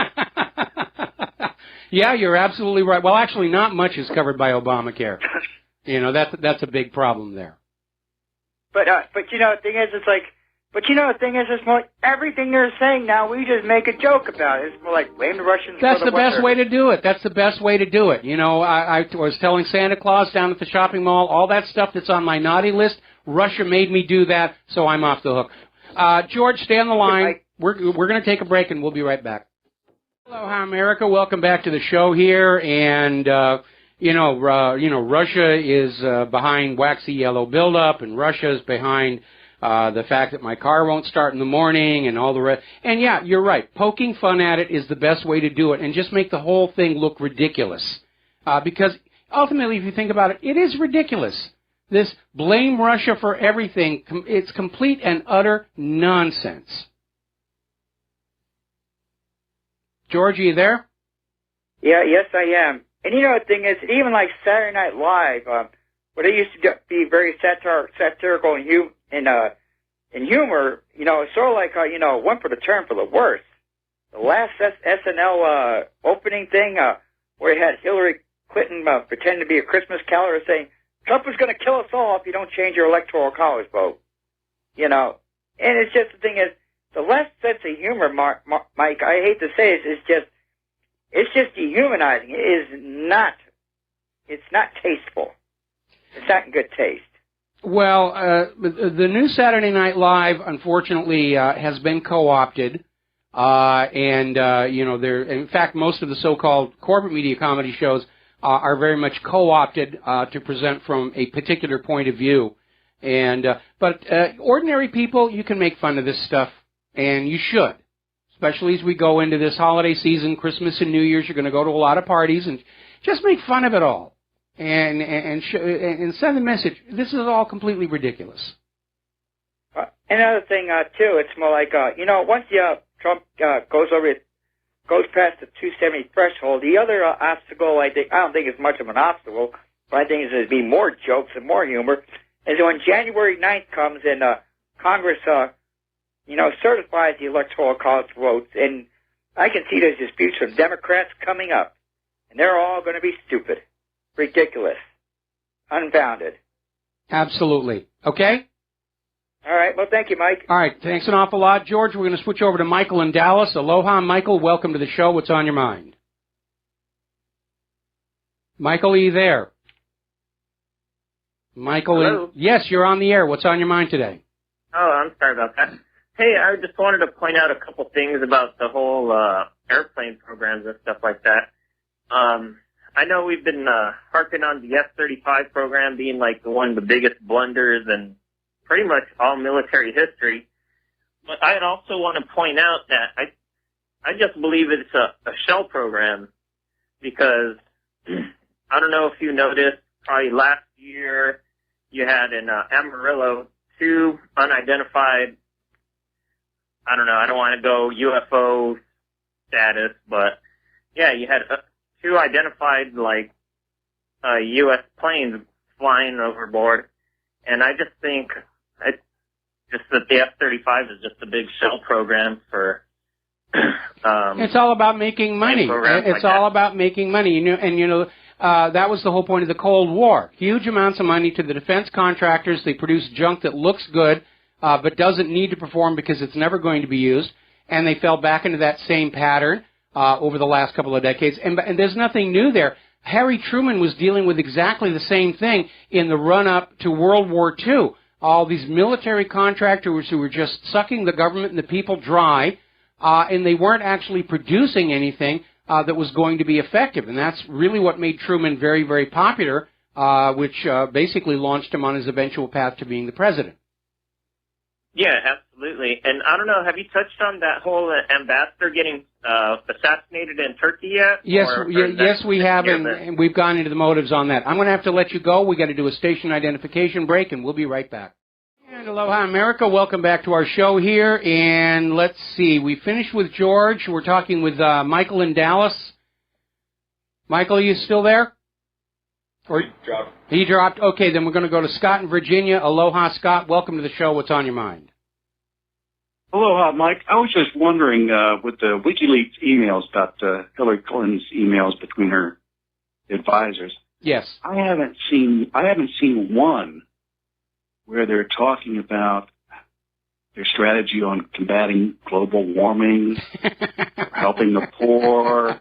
Yeah, you're absolutely right. Well, actually, not much is covered by Obamacare. That's a big problem there. But you know, the thing is, it's more like everything they're saying now, we just make a joke about it. It's more like blame the Russians That's for the best way to do it. That's the best way to do it. You know, I was telling Santa Claus down at the shopping mall, all that stuff that's on my naughty list, Russia made me do that, so I'm off the hook. George, stay on the line. We're going to take a break, and we'll be right back. Aloha, America. Welcome back to the show here. And, Russia is behind waxy yellow buildup, and Russia is behind the fact that my car won't start in the morning and all the rest. And, yeah, you're right. Poking fun at it is the best way to do it and just make the whole thing look ridiculous. Because ultimately, if you think about it, it is ridiculous. This blame Russia for everything, it's complete and utter nonsense. George, are you there? Yeah, yes, I am. And you know the thing is, even like Saturday Night Live, where they used to be very satirical and humor, it's sort of like, one for the turn for the worse. The last SNL opening thing, where they had Hillary Clinton pretending to be a Christmas caroler saying, Trump is going to kill us all if you don't change your electoral college vote. And it's just the thing is, the less sense of humor, Mike, I hate to say it, it's just dehumanizing. It's not tasteful. It's not in good taste. Well, the new Saturday Night Live, unfortunately, has been co-opted. In fact, most of the so-called corporate media comedy shows are very much co-opted to present from a particular point of view. But ordinary people, you can make fun of this stuff. And you should, especially as we go into this holiday season, Christmas and New Year's. You're going to go to a lot of parties and just make fun of it all and send a message. This is all completely ridiculous. Another thing, too, it's more like, once Trump goes past the 270 threshold, the other obstacle, I don't think is much of an obstacle, but I think is there's be more jokes and more humor, is when January 9th comes and Congress certifies the electoral college votes, and I can see there's disputes from Democrats coming up, and they're all going to be stupid, ridiculous, unfounded. Absolutely. Okay? All right. Well, thank you, Mike. All right. Thanks an awful lot, George. We're going to switch over to Michael in Dallas. Aloha, Michael. Welcome to the show. What's on your mind? Michael, are you there? Michael? Hello? Yes, you're on the air. What's on your mind today? Oh, I'm sorry about that. Hey, I just wanted to point out a couple things about the whole airplane programs and stuff like that. I know we've been harping on the F-35 program being like one of the biggest blunders in pretty much all military history. But I'd also want to point out that I just believe it's a shell program because I don't know if you noticed, probably last year you had in Amarillo 2 unidentified, I don't know, I don't want to go UFO status, but yeah, you had 2 identified, like, U.S. planes flying overboard, and I just think just that the F-35 is just a big shell program for it's all about making money. It's all about making money. That was the whole point of the Cold War. Huge amounts of money to the defense contractors. They produce junk that looks good, but doesn't need to perform because it's never going to be used. And they fell back into that same pattern over the last couple of decades. And there's nothing new there. Harry Truman was dealing with exactly the same thing in the run-up to World War II. All these military contractors who were just sucking the government and the people dry, and they weren't actually producing anything that was going to be effective. And that's really what made Truman very, very popular, which basically launched him on his eventual path to being the president. Yeah, absolutely. And I don't know, have you touched on that whole ambassador getting assassinated in Turkey yet? Yes, we have, and we've gone into the motives on that. I'm going to have to let you go. We've got to do a station identification break, and we'll be right back. And aloha, America. Welcome back to our show here. And let's see. We finished with George. We're talking with Michael in Dallas. Michael, are you still there? Or he dropped. Okay, then we're going to go to Scott in Virginia. Aloha, Scott. Welcome to the show. What's on your mind? Aloha, Mike. I was just wondering, with the WikiLeaks emails about Hillary Clinton's emails between her advisors. Yes. I haven't seen one where they're talking about their strategy on combating global warming, helping the poor,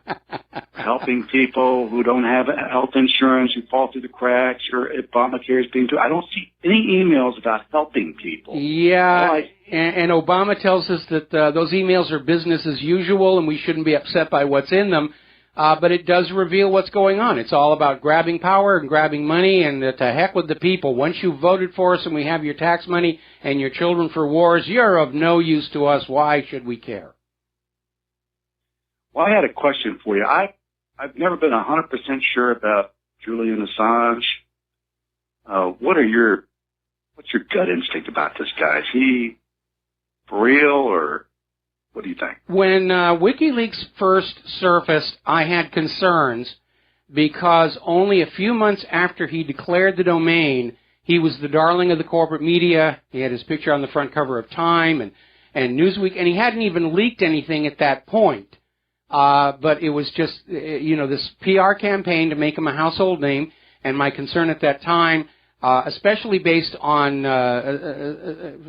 helping people who don't have health insurance, who fall through the cracks, or Obamacare is being done. I don't see any emails about helping people. Yeah, and Obama tells us that those emails are business as usual and we shouldn't be upset by what's in them. But it does reveal what's going on. It's all about grabbing power and grabbing money, and to heck with the people. Once you've voted for us and we have your tax money and your children for wars, you're of no use to us. Why should we care? Well, I had a question for you. I've never been 100% sure about Julian Assange. What's your gut instinct about this guy? Is he for real, or what do you think? When WikiLeaks first surfaced, I had concerns because only a few months after he declared the domain, he was the darling of the corporate media. He had his picture on the front cover of Time and Newsweek, and he hadn't even leaked anything at that point. But it was just, this PR campaign to make him a household name, and my concern at that time, especially based on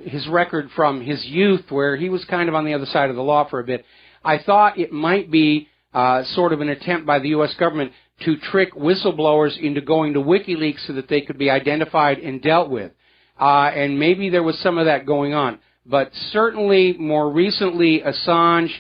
his record from his youth, where he was kind of on the other side of the law for a bit, I thought it might be sort of an attempt by the U.S. government to trick whistleblowers into going to WikiLeaks so that they could be identified and dealt with. And maybe there was some of that going on. But certainly, more recently, Assange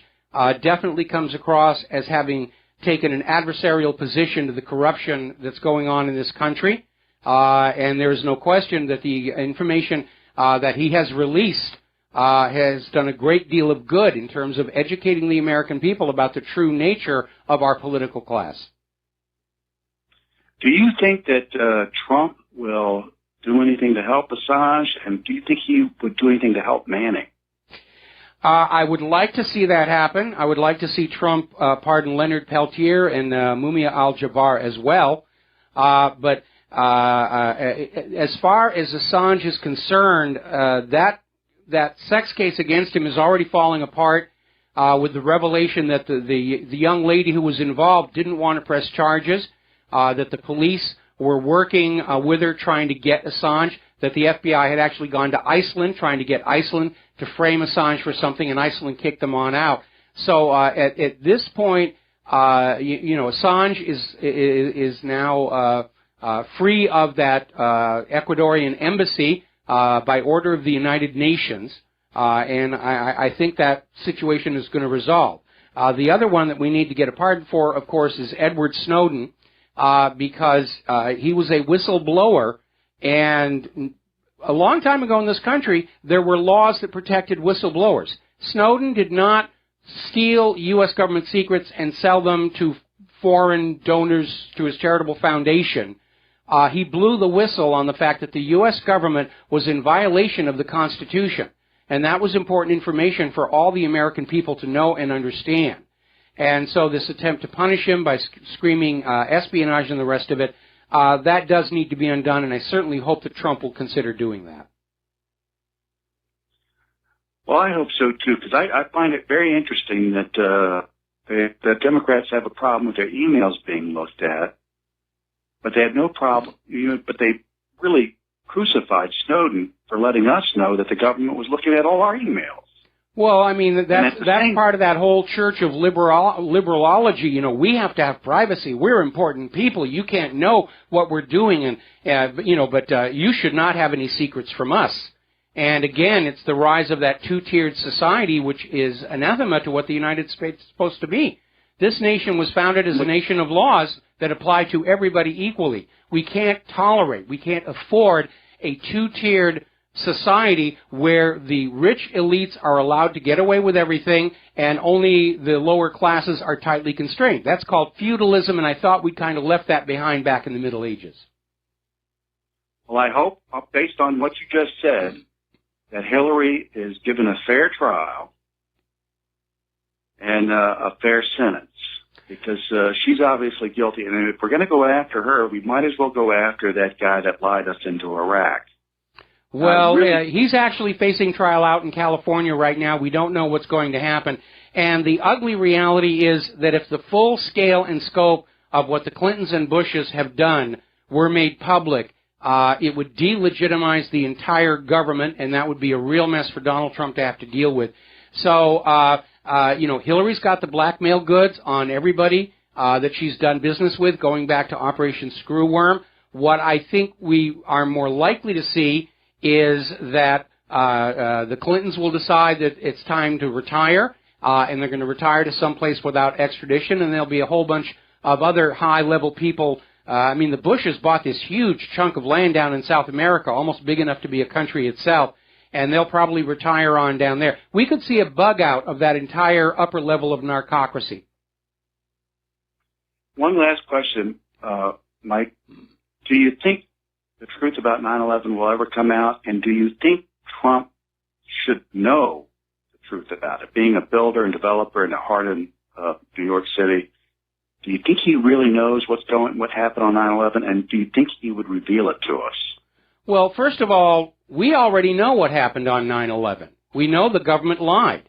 definitely comes across as having taken an adversarial position to the corruption that's going on in this country. And there is no question that the information that he has released has done a great deal of good in terms of educating the American people about the true nature of our political class. Do you think that Trump will do anything to help Assange, and do you think he would do anything to help Manning? I would like to see that happen. I would like to see Trump pardon Leonard Peltier and Mumia al-Jabbar as well. But as far as Assange is concerned, that sex case against him is already falling apart with the revelation that the young lady who was involved didn't want to press charges, that the police were working with her trying to get Assange, that the FBI had actually gone to Iceland trying to get Iceland to frame Assange for something, and Iceland kicked them on out. So at this point, Assange is now free of that Ecuadorian embassy by order of the United Nations, and I think that situation is going to resolve. The other one that we need to get a pardon for, of course, is Edward Snowden, because he was a whistleblower, and a long time ago in this country, there were laws that protected whistleblowers. Snowden did not steal U.S. government secrets and sell them to foreign donors to his charitable foundation. he blew the whistle on the fact that the U.S. government was in violation of the Constitution. And that was important information for all the American people to know and understand. And so this attempt to punish him by screaming espionage and the rest of it, that does need to be undone, and I certainly hope that Trump will consider doing that. Well, I hope so, too, because I find it very interesting that the Democrats have a problem with their emails being looked at, but they have no problem, but they really crucified Snowden for letting us know that the government was looking at all our emails. Well, I mean, that's part of that whole church of liberalology. We have to have privacy. We're important people. You can't know what we're doing, but you should not have any secrets from us. And again, it's the rise of that two-tiered society, which is anathema to what the United States is supposed to be. This nation was founded as a nation of laws that apply to everybody equally. We can't tolerate, we can't afford a two-tiered society where the rich elites are allowed to get away with everything and only the lower classes are tightly constrained. That's called feudalism, and I thought we'd kind of left that behind back in the Middle Ages. Well, I hope, based on what you just said, that Hillary is given a fair trial and a fair sentence, because she's obviously guilty. And if we're going to go after her, we might as well go after that guy that lied us into Iraq. Well, he's actually facing trial out in California right now. We don't know what's going to happen. And the ugly reality is that if the full scale and scope of what the Clintons and Bushes have done were made public, it would delegitimize the entire government, and that would be a real mess for Donald Trump to have to deal with. So, Hillary's got the blackmail goods on everybody that she's done business with, going back to Operation Screwworm. What I think we are more likely to see is that the Clintons will decide that it's time to retire, and they're going to retire to someplace without extradition, and there'll be a whole bunch of other high-level people. The Bushes bought this huge chunk of land down in South America, almost big enough to be a country itself, and they'll probably retire on down there. We could see a bug out of that entire upper level of narcocracy. One last question, Mike. Do you think the truth about 9/11 will ever come out, and do you think Trump should know the truth about it? Being a builder and developer in the heart of New York City, do you think he really knows what happened on 9/11, and do you think he would reveal it to us? Well, first of all, we already know what happened on 9/11. We know the government lied.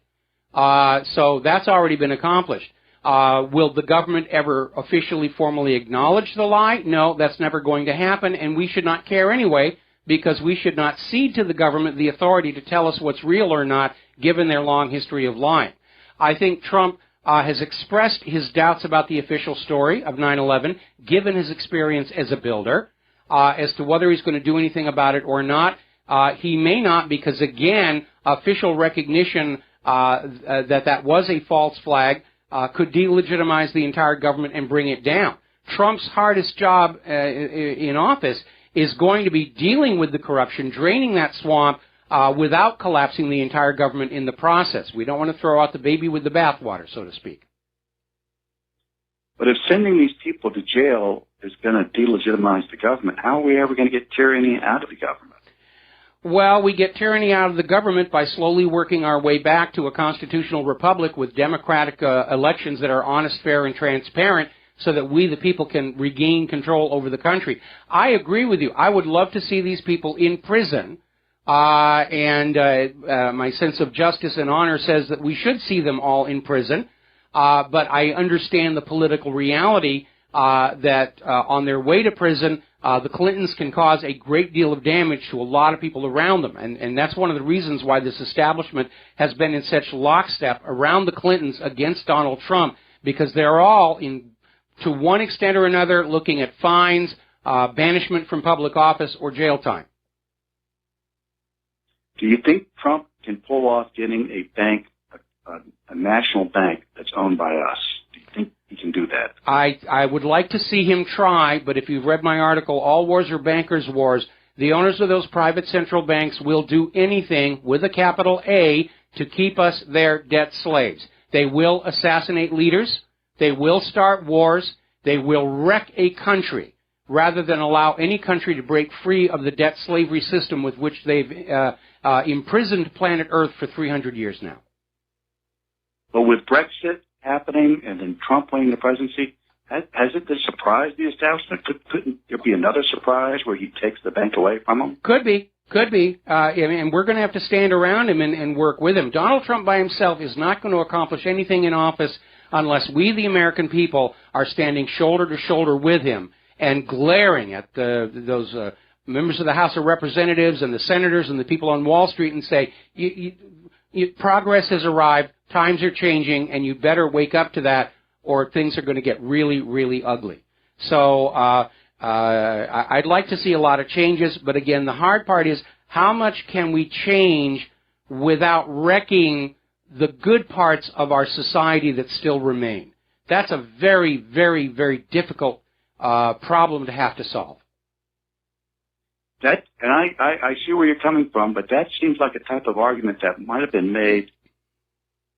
So that's already been accomplished. Will the government ever officially, formally acknowledge the lie? No, that's never going to happen, and we should not care anyway, because we should not cede to the government the authority to tell us what's real or not, given their long history of lying. I think Trump has expressed his doubts about the official story of 9/11, given his experience as a builder. As to whether he's going to do anything about it or not, he may not, because, again, official recognition that was a false flag could delegitimize the entire government and bring it down. Trump's hardest job in office is going to be dealing with the corruption, draining that swamp without collapsing the entire government in the process. We don't want to throw out the baby with the bathwater, so to speak. But if sending these people to jail is going to delegitimize the government, how are we ever going to get tyranny out of the government? Well, we get tyranny out of the government by slowly working our way back to a constitutional republic with democratic elections that are honest, fair, and transparent, so that we, the people, can regain control over the country. I agree with you. I would love to see these people in prison, and my sense of justice and honor says that we should see them all in prison, but I understand the political reality that on their way to prison, the Clintons can cause a great deal of damage to a lot of people around them. And that's one of the reasons why this establishment has been in such lockstep around the Clintons against Donald Trump, because they're all, to one extent or another, looking at fines, banishment from public office, or jail time. Do you think Trump can pull off getting a bank, a national bank that's owned by us? Do you think he can do that? I would like to see him try, but if you've read my article, All Wars Are Bankers' Wars, the owners of those private central banks will do anything, with a capital A, to keep us their debt slaves. They will assassinate leaders. They will start wars. They will wreck a country. rather than allow any country to break free of the debt slavery system with which they've imprisoned planet Earth for 300 years now. But with Brexit happening and then Trump winning the presidency, has it surprised the establishment? Couldn't there be another surprise where he takes the bank away from them? Could be. And we're going to have to stand around him and work with him. Donald Trump by himself is not going to accomplish anything in office unless we, the American people, are standing shoulder to shoulder with him and glaring at those members of the House of Representatives and the senators and the people on Wall Street and say, progress has arrived, times are changing, and you better wake up to that or things are going to get really, really ugly. So I'd like to see a lot of changes, but again, the hard part is how much can we change without wrecking the good parts of our society that still remain? That's a very, very, very difficult problem to have to solve. And I see where you're coming from, but that seems like a type of argument that might have been made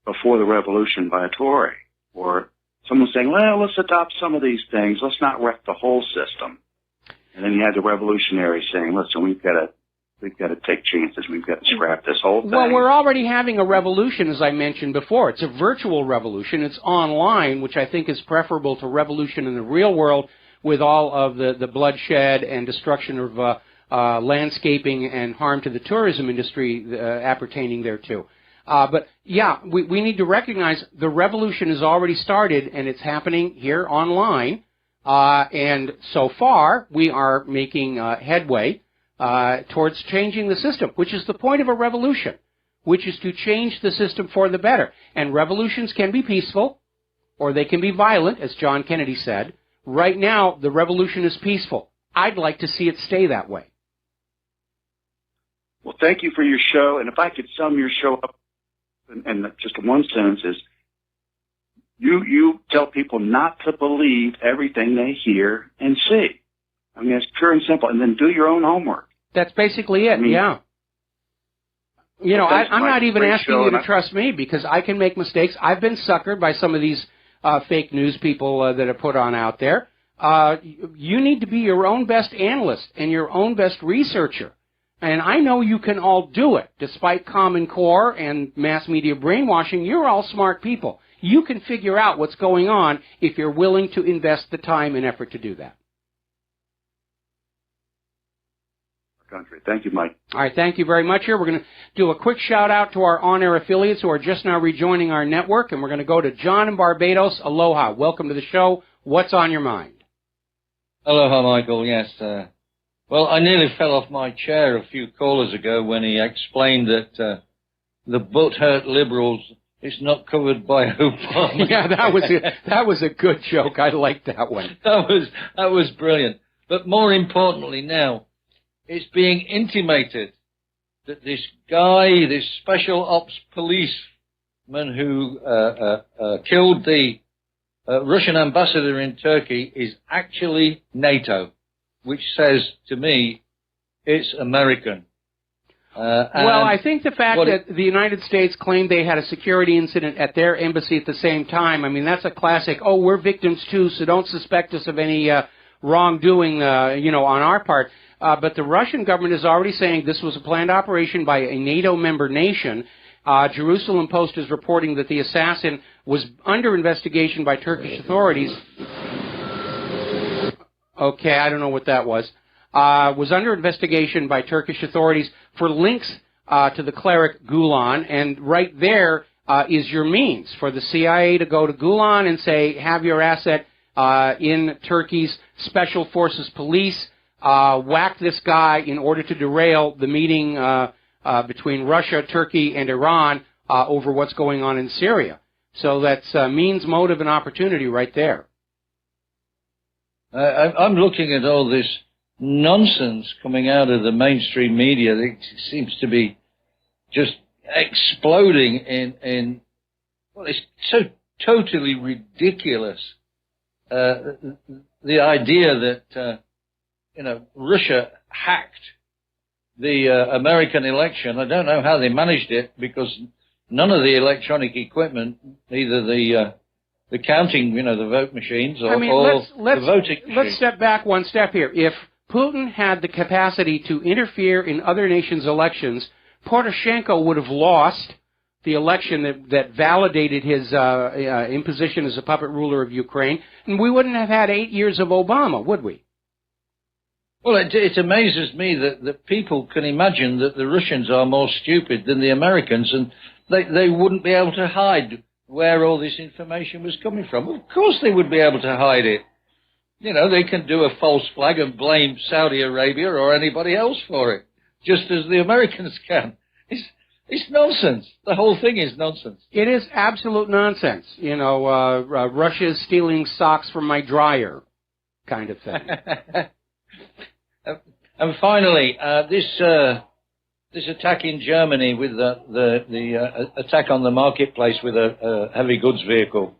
before the revolution by a Tory, or someone saying, well, let's adopt some of these things, let's not wreck the whole system. And then you had the revolutionaries saying, listen, we've got to take chances, we've got to scrap this whole thing. Well, we're already having a revolution, as I mentioned before. It's a virtual revolution. It's online, which I think is preferable to revolution in the real world with all of the bloodshed and destruction of landscaping and harm to the tourism industry appertaining thereto. But, yeah, we need to recognize the revolution has already started, and it's happening here online. And so far, we are making headway towards changing the system, which is the point of a revolution, which is to change the system for the better. And revolutions can be peaceful, or they can be violent, as John Kennedy said. Right now, the revolution is peaceful. I'd like to see it stay that way. Well, thank you for your show. And if I could sum your show up in just one sentence is, you tell people not to believe everything they hear and see. I mean, it's pure and simple. And then do your own homework. That's basically it, yeah. You know, I'm not even asking you to trust me because I can make mistakes. I've been suckered by some of these fake news people that are put on out there. You need to be your own best analyst and your own best researcher. And I know you can all do it. Despite Common Core and mass media brainwashing, you're all smart people. You can figure out what's going on if you're willing to invest the time and effort to do that. Country. Thank you, Mike. All right, thank you very much. Here, we're going to do a quick shout-out to our on-air affiliates who are just now rejoining our network, and we're going to go to John in Barbados. Aloha. Welcome to the show. What's on your mind? Aloha, Michael. Yes. Well, I nearly fell off my chair a few callers ago when he explained that the butt-hurt liberals is not covered by Obama. Yeah, that was a good joke. I liked that one. That was brilliant. But more importantly now, it's being intimated that this guy, this special ops policeman who killed the Russian ambassador in Turkey is actually NATO, which says to me it's American. Well, I think the fact that the United States claimed they had a security incident at their embassy at the same time, I mean, that's a classic, oh, we're victims too, so don't suspect us of any wrongdoing, on our part. But the Russian government is already saying this was a planned operation by a NATO member nation. Jerusalem Post is reporting that the assassin was under investigation by Turkish authorities. Okay, I don't know what that was. Was under investigation by Turkish authorities for links to the cleric Gulen, and right there is your means for the CIA to go to Gulen and say, have your asset in Turkey's Special Forces Police, whack this guy in order to derail the meeting between Russia, Turkey, and Iran over what's going on in Syria. So that's means, motive, and opportunity right there. I'm looking at all this nonsense coming out of the mainstream media. It seems to be just exploding in well, it's so totally ridiculous. The idea that, Russia hacked the American election. I don't know how they managed it because none of the electronic equipment, neither the the counting, the vote machines or, I mean, the voting machines. Let's step back one step here. If Putin had the capacity to interfere in other nations' elections, Poroshenko would have lost the election that validated his imposition as a puppet ruler of Ukraine, and we wouldn't have had 8 years of Obama, would we? Well, it amazes me that people can imagine that the Russians are more stupid than the Americans, and they wouldn't be able to hide where all this information was coming from. Of course they would be able to hide it. They can do a false flag and blame Saudi Arabia or anybody else for it, just as the Americans can. It's nonsense. The whole thing is nonsense. It is absolute nonsense. Russia is stealing socks from my dryer kind of thing. And finally, this attack in Germany with the attack on the marketplace with a heavy goods vehicle.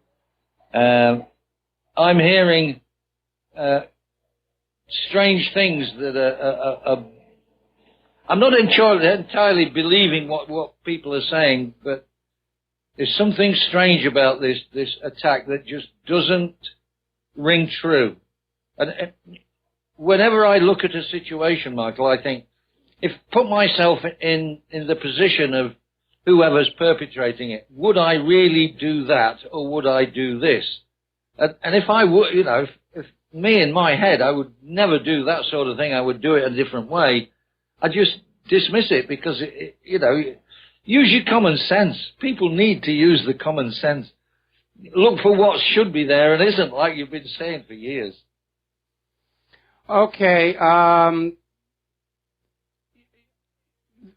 I'm hearing strange things that I'm not entirely believing what people are saying, but there's something strange about this attack that just doesn't ring true. And whenever I look at a situation, Michael, I think, put myself in the position of whoever's perpetrating it, would I really do that or would I do this? And if I would, if me in my head, I would never do that sort of thing. I would do it a different way. I just dismiss it because, use your common sense. People need to use the common sense. Look for what should be there and isn't, like you've been saying for years. Okay.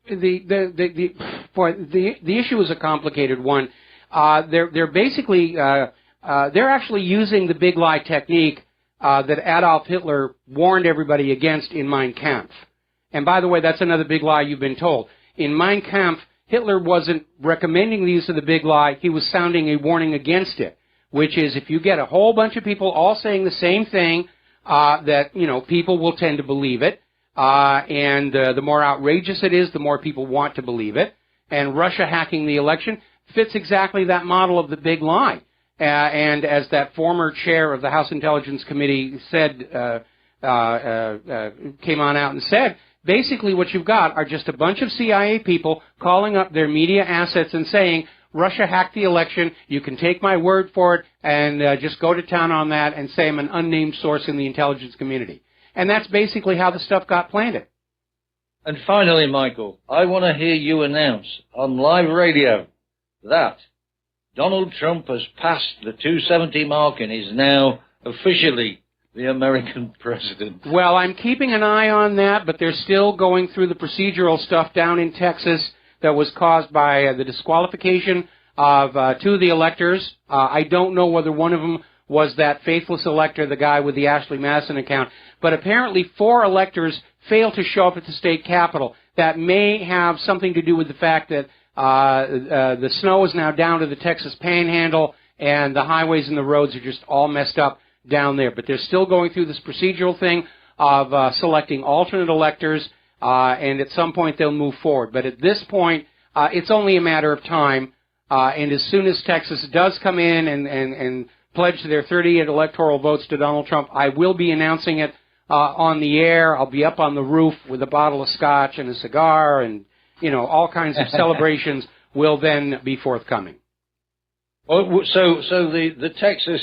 The issue is a complicated one. They're basically they're actually using the big lie technique that Adolf Hitler warned everybody against in Mein Kampf. And by the way, that's another big lie you've been told. In Mein Kampf, Hitler wasn't recommending the use of the big lie. He was sounding a warning against it, which is if you get a whole bunch of people all saying the same thing, that, people will tend to believe it. And the more outrageous it is, the more people want to believe it. And Russia hacking the election fits exactly that model of the big lie. And as that former chair of the House Intelligence Committee said, came on out and said, basically what you've got are just a bunch of CIA people calling up their media assets and saying, Russia hacked the election, you can take my word for it, and just go to town on that and say I'm an unnamed source in the intelligence community. And that's basically how the stuff got planted. And finally, Michael, I want to hear you announce on live radio that Donald Trump has passed the 270 mark and is now officially the American president. Well, I'm keeping an eye on that, but they're still going through the procedural stuff down in Texas that was caused by the disqualification of two of the electors. I don't know whether one of them was that faithless elector, the guy with the Ashley Madison account, but apparently 4 electors failed to show up at the state capitol. That may have something to do with the fact that the snow is now down to the Texas Panhandle, and the highways and the roads are just all messed up down there. But they're still going through this procedural thing of selecting alternate electors, and at some point they'll move forward. But at this point, it's only a matter of time, and as soon as Texas does come in and pledge their 38 electoral votes to Donald Trump, I will be announcing it on the air. I'll be up on the roof with a bottle of scotch and a cigar, and all kinds of celebrations will then be forthcoming. Well, so the Texas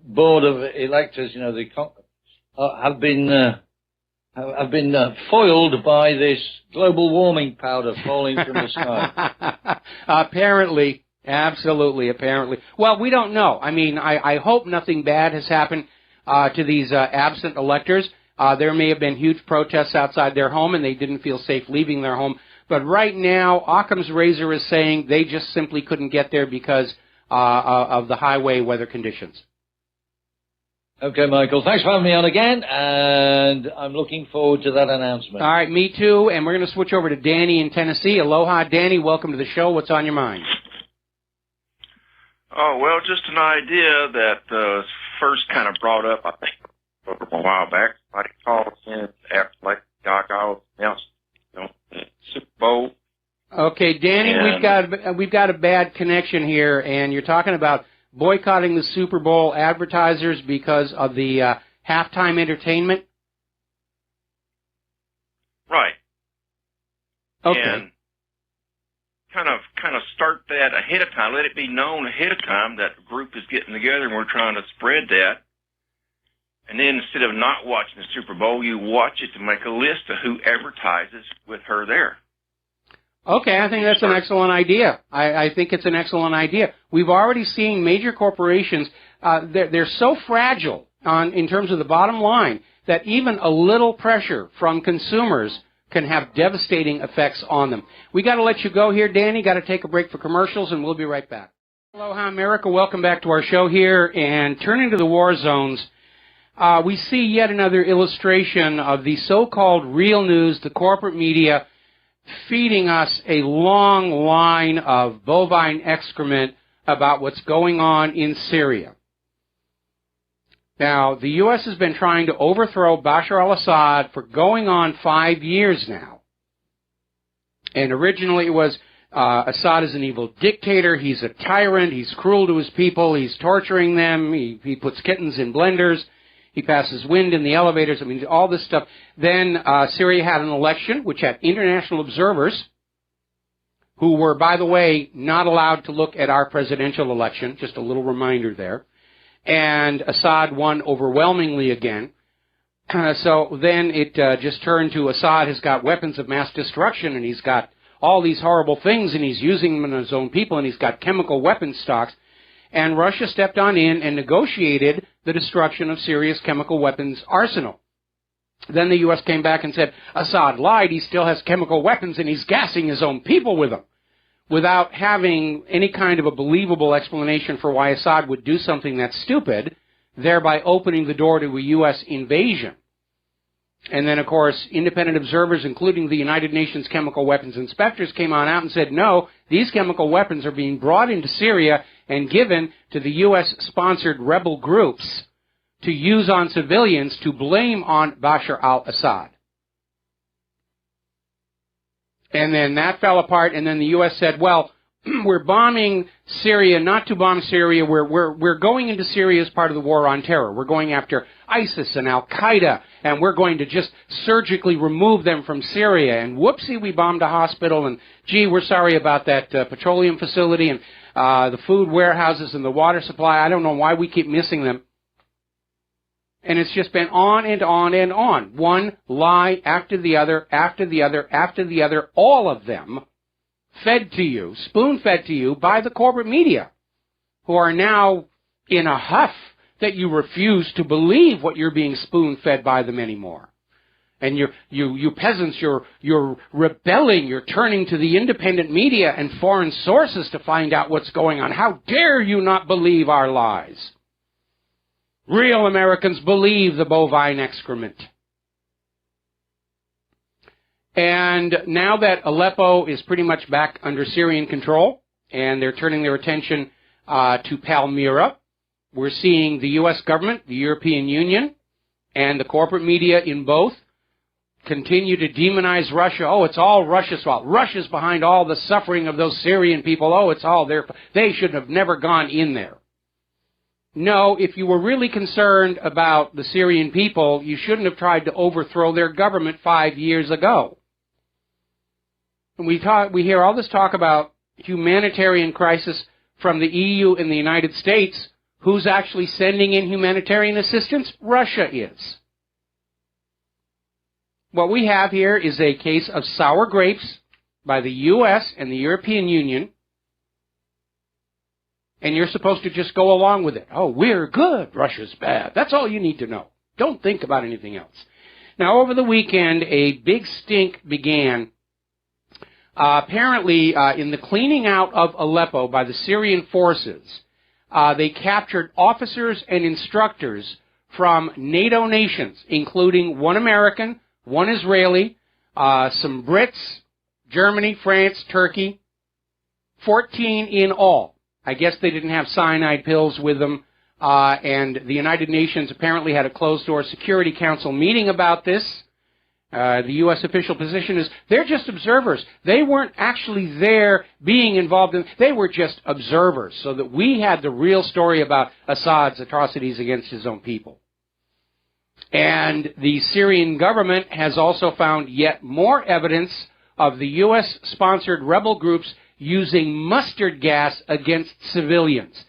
board of electors, have been foiled by this global warming powder falling from the sky. Apparently. Absolutely, apparently. Well, we don't know. I mean, I hope nothing bad has happened to these absent electors. There may have been huge protests outside their home, and they didn't feel safe leaving their home. But right now, Occam's razor is saying they just simply couldn't get there because of the highway weather conditions. Okay, Michael, thanks for having me on again, and I'm looking forward to that announcement. All right, me too, and we're going to switch over to Danny in Tennessee. Aloha, Danny. Welcome to the show. What's on your mind? Oh, well, just an idea that first kind of brought up, I think, a while back. Somebody called in after, like, Doc, I was announced, the Super Bowl. Okay, Danny, we've got a bad connection here, and you're talking about boycotting the Super Bowl advertisers because of the halftime entertainment? Right. Okay. And kind of start that ahead of time. Let it be known ahead of time that the group is getting together and we're trying to spread that. And then instead of not watching the Super Bowl, you watch it to make a list of who advertises with her there. Okay, I think that's an excellent idea. I think it's an excellent idea. We've already seen major corporations, they're so fragile in terms of the bottom line that even a little pressure from consumers can have devastating effects on them. We got to let you go here, Danny. Got to take a break for commercials, and we'll be right back. Aloha, America. Welcome back to our show here. And turning to the war zones, we see yet another illustration of the so-called real news, the corporate media, feeding us a long line of bovine excrement about what's going on in Syria. Now, the U.S. has been trying to overthrow Bashar al-Assad for going on 5 years now. And originally it was Assad is an evil dictator, he's a tyrant, he's cruel to his people, he's torturing them, he puts kittens in blenders, he passes wind in the elevators, I mean, all this stuff. Then Syria had an election which had international observers who were, by the way, not allowed to look at our presidential election, just a little reminder there. And Assad won overwhelmingly again. So then it just turned to Assad has got weapons of mass destruction, and he's got all these horrible things, and he's using them on his own people, and he's got chemical weapons stocks. And Russia stepped on in and negotiated the destruction of Syria's chemical weapons arsenal. Then the U.S. came back and said, Assad lied, he still has chemical weapons, and he's gassing his own people with them, without having any kind of a believable explanation for why Assad would do something that's stupid, thereby opening the door to a U.S. invasion. And then, of course, independent observers, including the United Nations Chemical Weapons Inspectors, came on out and said, no, these chemical weapons are being brought into Syria and given to the U.S.-sponsored rebel groups to use on civilians to blame on Bashar al-Assad. And then that fell apart, and then the U.S. said, well, we're bombing Syria, not to bomb Syria. We're going into Syria as part of the war on terror. We're going after ISIS and Al-Qaeda, and we're going to just surgically remove them from Syria. And whoopsie, we bombed a hospital, and gee, we're sorry about that petroleum facility and the food warehouses and the water supply. I don't know why we keep missing them. And it's just been on and on and on. One lie after the other, after the other, after the other, all of them fed to you, spoon-fed to you by the corporate media, who are now in a huff that you refuse to believe what you're being spoon-fed by them anymore. And you peasants, you're rebelling, you're turning to the independent media and foreign sources to find out what's going on. How dare you not believe our lies? Real Americans believe the bovine excrement. And now that Aleppo is pretty much back under Syrian control, and they're turning their attention to Palmyra, we're seeing the U.S. government, the European Union, and the corporate media in both continue to demonize Russia. Oh, it's all Russia's fault. Russia's behind all the suffering of those Syrian people. Oh, it's all their fault. They should have never gone in there. No, if you were really concerned about the Syrian people, you shouldn't have tried to overthrow their government 5 years ago. And we hear all this talk about humanitarian crisis from the EU and the United States. Who's actually sending in humanitarian assistance? Russia is. What we have here is a case of sour grapes by the U.S. and the European Union, and you're supposed to just go along with it. Oh, we're good, Russia's bad. That's all you need to know. Don't think about anything else. Now, over the weekend, a big stink began. Apparently, in the cleaning out of Aleppo by the Syrian forces, they captured officers and instructors from NATO nations, including one American, one Israeli, some Brits, Germany, France, Turkey, 14 in all. I guess they didn't have cyanide pills with them, and the United Nations apparently had a closed-door Security Council meeting about this, The U.S. official position is they're just observers. They weren't actually there being involved in, they were just observers, so that we had the real story about Assad's atrocities against his own people. And the Syrian government has also found yet more evidence of the U.S.-sponsored rebel groups using mustard gas against civilians.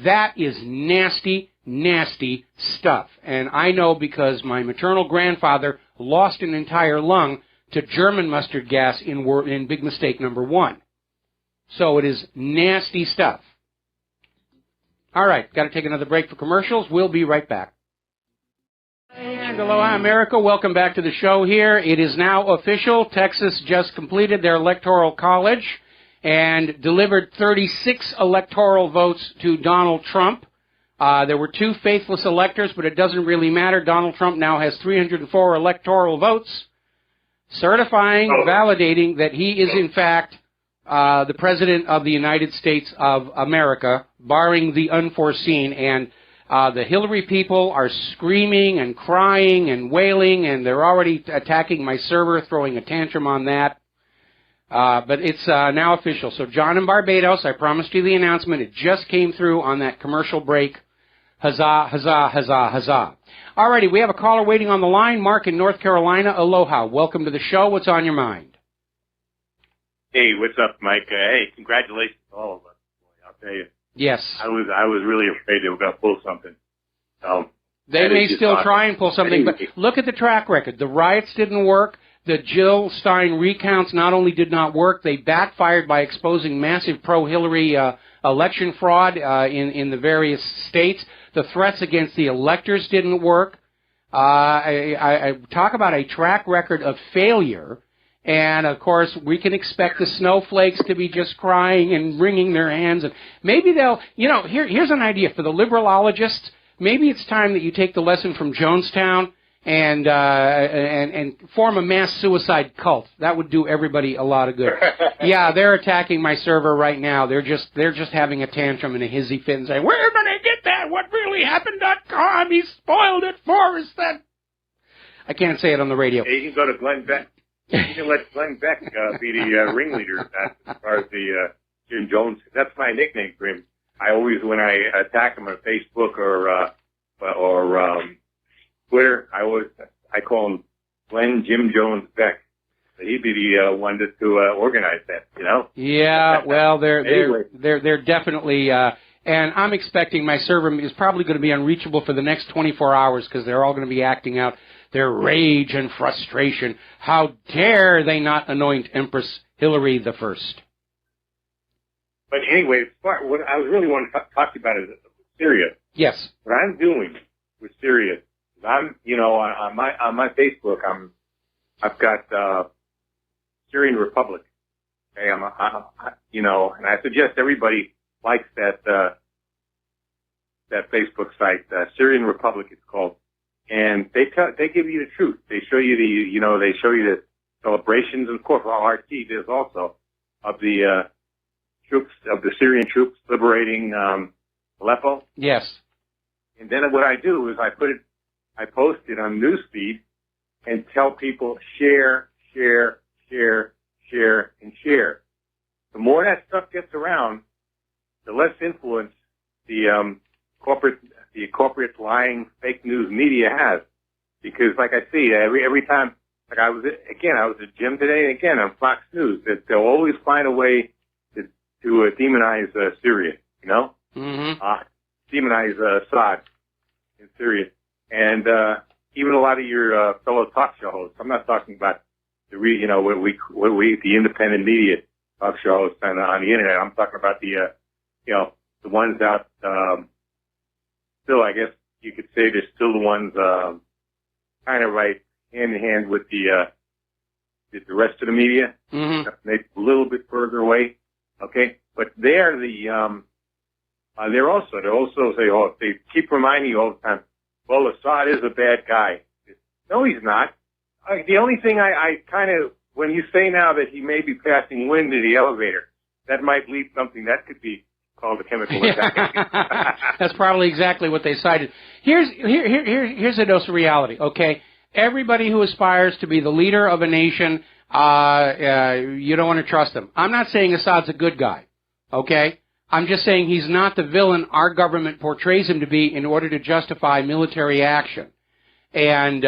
That is nasty, nasty stuff. And I know because my maternal grandfather lost an entire lung to German mustard gas in big mistake number 1. So it is nasty stuff. All right, got to take another break for commercials. We'll be right back. And aloha, America. Welcome back to the show here. It is now official. Texas just completed their electoral college and delivered 36 electoral votes to Donald Trump. There were 2 faithless electors, but it doesn't really matter. Donald Trump now has 304 electoral votes, certifying, validating that he is, in fact, the President of the United States of America, barring the unforeseen. And the Hillary people are screaming and crying and wailing, and they're already attacking my server, throwing a tantrum on that. But it's now official. So John in Barbados, I promised you the announcement. It just came through on that commercial break. Huzzah, huzzah, huzzah, huzzah. All righty, we have a caller waiting on the line. Mark in North Carolina. Aloha. Welcome to the show. What's on your mind? Hey, what's up, Mike? Hey, congratulations to all of us. Boy, I'll tell you. Yes. I was really afraid they were going to pull something. They may still try and pull something, but look at the track record. The riots didn't work. The Jill Stein recounts not only did not work, they backfired by exposing massive pro-Hillary election fraud in the various states. The threats against the electors didn't work. I talk about a track record of failure. And, of course, we can expect the snowflakes to be just crying and wringing their hands. And maybe they'll, here's an idea for the liberologists. Maybe it's time that you take the lesson from Jonestown and form a mass suicide cult. That would do everybody a lot of good. Yeah, they're attacking my server right now. They're just having a tantrum and a hissy fit and saying, "Where did I get that? WhatReallyHappened.com? He spoiled it for us." Then I can't say it on the radio. Hey, you can go to Glenn Beck. You can let Glenn Beck be the ringleader as far as the Jim Jones. That's my nickname for him. I always, when I attack him on Facebook or Twitter, I call him Glenn Jim Jones Beck. So he'd be the one to organize that, Yeah, well, they're definitely. And I'm expecting my server is probably going to be unreachable for the next 24 hours because they're all going to be acting out their rage and frustration. How dare they not anoint Empress Hillary the First? But anyway, what I really want to talk to you about is Syria. Yes. What I'm doing with Syria is I'm, on my Facebook, I've got Syrian Republic. Okay, and I suggest everybody likes that Facebook site, Syrian Republic. It's called. And they give you the truth. They show you the celebrations, and of course, RT there's also of the Syrian troops liberating Aleppo. Yes. And then what I do is I post it on Newsfeed and tell people share, share, share, share, and share. The more that stuff gets around, the less influence the corporate lying fake news media has. Because like I see every time, like I was at gym today, and again on Fox News, that they'll always find a way to demonize Syria, demonize Assad in Syria. And even a lot of your fellow talk show hosts, I'm not talking about the independent media talk show hosts on the internet. I'm talking about the ones out, still, I guess you could say they're still the ones kind of right hand in hand with the rest of the media. Mm-hmm. Maybe a little bit further away, okay? But they're also they keep reminding you all the time, well, Assad is a bad guy. No, he's not. The only thing I kind of, when you say now that he may be passing wind in the elevator, that might lead something that could be called a chemical attack. That's probably exactly what they cited. Here's a dose of reality, okay? Everybody who aspires to be the leader of a nation, you don't want to trust them. I'm not saying Assad's a good guy, okay? I'm just saying he's not the villain our government portrays him to be in order to justify military action. And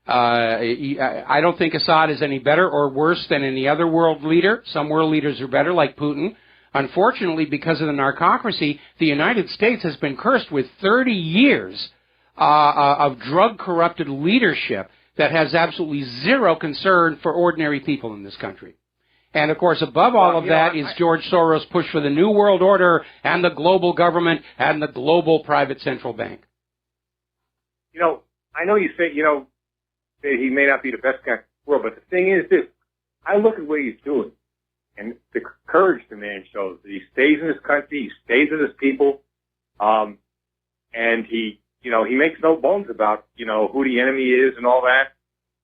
I don't think Assad is any better or worse than any other world leader. Some world leaders are better, like Putin. Unfortunately, because of the narcocracy, the United States has been cursed with 30 years of drug-corrupted leadership that has absolutely zero concern for ordinary people in this country. And, of course, above all of that is George Soros' push for the New World Order and the global government and the global private central bank. You know, I know you say, that he may not be the best guy in the world, but the thing is this. I look at what he's doing, and the courage the man shows. That he stays in his country, he stays with his people, and he makes no bones about, who the enemy is and all that.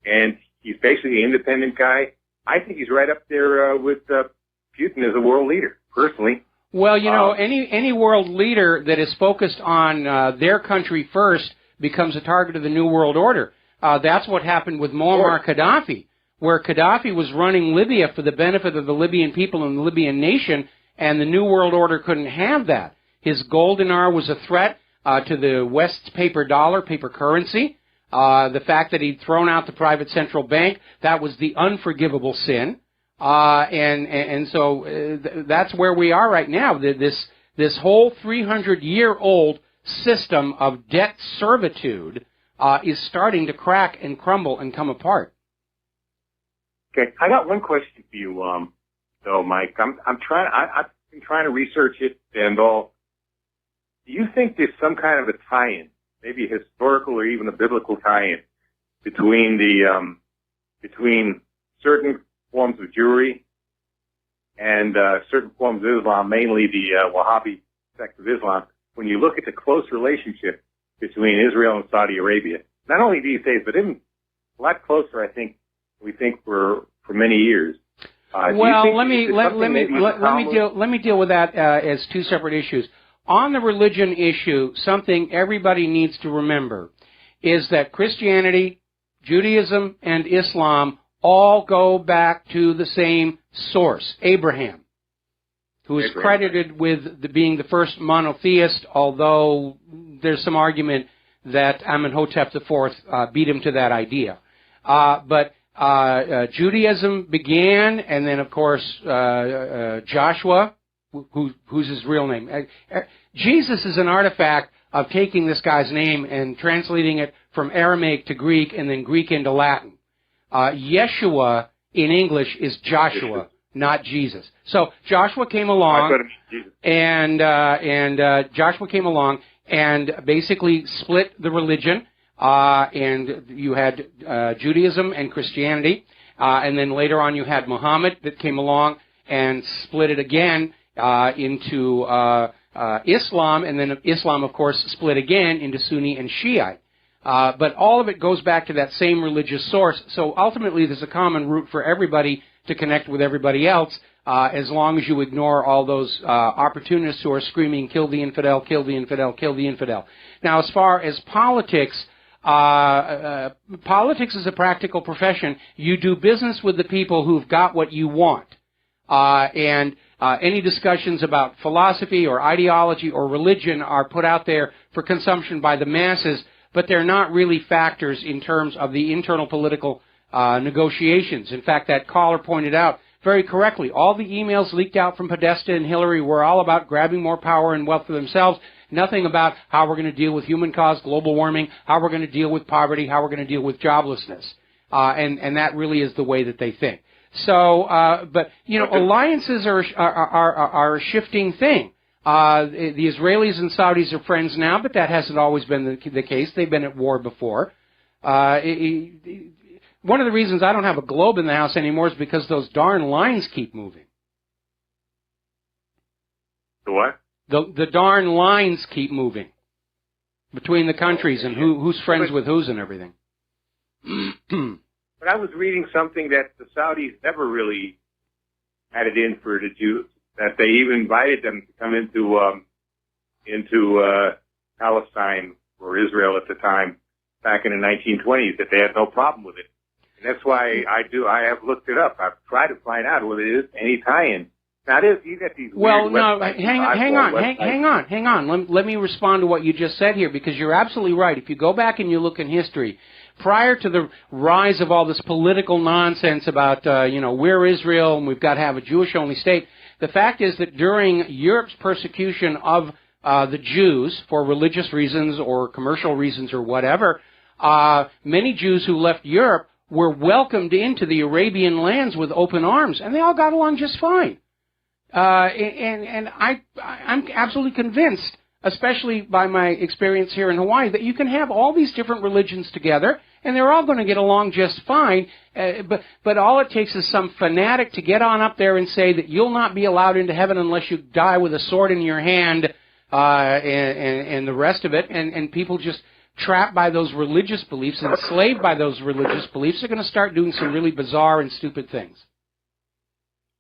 And he's basically an independent guy. I think he's right up there with Putin as a world leader, personally. Well, any world leader that is focused on their country first becomes a target of the New World Order. That's what happened with Muammar Gaddafi, where Gaddafi was running Libya for the benefit of the Libyan people and the Libyan nation, and the New World Order couldn't have that. His gold dinar was a threat to the West's paper dollar, paper currency. The fact that he'd thrown out the private central bank, that was the unforgivable sin. So that's where we are right now. This whole 300-year-old system of debt servitude is starting to crack and crumble and come apart. Okay, I got one question for you, though, Mike. I've been trying to research it and all. Do you think there's some kind of a tie-in, maybe a historical or even a biblical tie-in, between certain forms of Jewry and certain forms of Islam, mainly the Wahhabi sect of Islam, when you look at the close relationship between Israel and Saudi Arabia? Not only these days, but even a lot closer, I think, we think for many years. Well, let me deal with that as two separate issues. On the religion issue, something everybody needs to remember is that Christianity, Judaism, and Islam all go back to the same source, Abraham, who is credited with being the first monotheist, although there's some argument that Amenhotep IV beat him to that idea. But Judaism began, and then, of course, Joshua, who's his real name. Jesus is an artifact of taking this guy's name and translating it from Aramaic to Greek and then Greek into Latin. Yeshua in English is Joshua, not Jesus. So Joshua came along, and Joshua came along and basically split the religion, and you had Judaism and Christianity, and then later on you had Muhammad that came along and split it again into Islam, and then Islam, of course, split again into Sunni and Shiite. But all of it goes back to that same religious source. So ultimately, there's a common root for everybody to connect with everybody else, as long as you ignore all those opportunists who are screaming, kill the infidel, kill the infidel, kill the infidel. Now, as far as politics, politics is a practical profession. You do business with the people who've got what you want. Any discussions about philosophy or ideology or religion are put out there for consumption by the masses, but they're not really factors in terms of the internal political negotiations. In fact, that caller pointed out very correctly, all the emails leaked out from Podesta and Hillary were all about grabbing more power and wealth for themselves, nothing about how we're going to deal with human-caused global warming, how we're going to deal with poverty, how we're going to deal with joblessness. And that really is the way that they think. So, but, alliances are a shifting thing. The Israelis and Saudis are friends now, but that hasn't always been the case. They've been at war before. One of the reasons I don't have a globe in the house anymore is because those darn lines keep moving. The what? The darn lines keep moving between the countries and who's friends with who's and everything. But I was reading something that the Saudis never really had it in for the Jews, that they even invited them to come into Palestine or Israel at the time, back in the 1920s that they had no problem with it. And that's why I have looked it up. I've tried to find out what it is, any tie-in. Now, you get these well, weird no, websites, hang on. Let me respond to what you just said here, because you're absolutely right. If you go back and you look in history, prior to the rise of all this political nonsense about, we're Israel and we've got to have a Jewish-only state, the fact is that during Europe's persecution of the Jews for religious reasons or commercial reasons or whatever, many Jews who left Europe were welcomed into the Arabian lands with open arms, and they all got along just fine. And I'm absolutely convinced, especially by my experience here in Hawaii, that you can have all these different religions together, and they're all going to get along just fine. But all it takes is some fanatic to get on up there and say that you'll not be allowed into heaven unless you die with a sword in your hand, and the rest of it. And people just trapped by those religious beliefs, enslaved by those religious beliefs, are going to start doing some really bizarre and stupid things.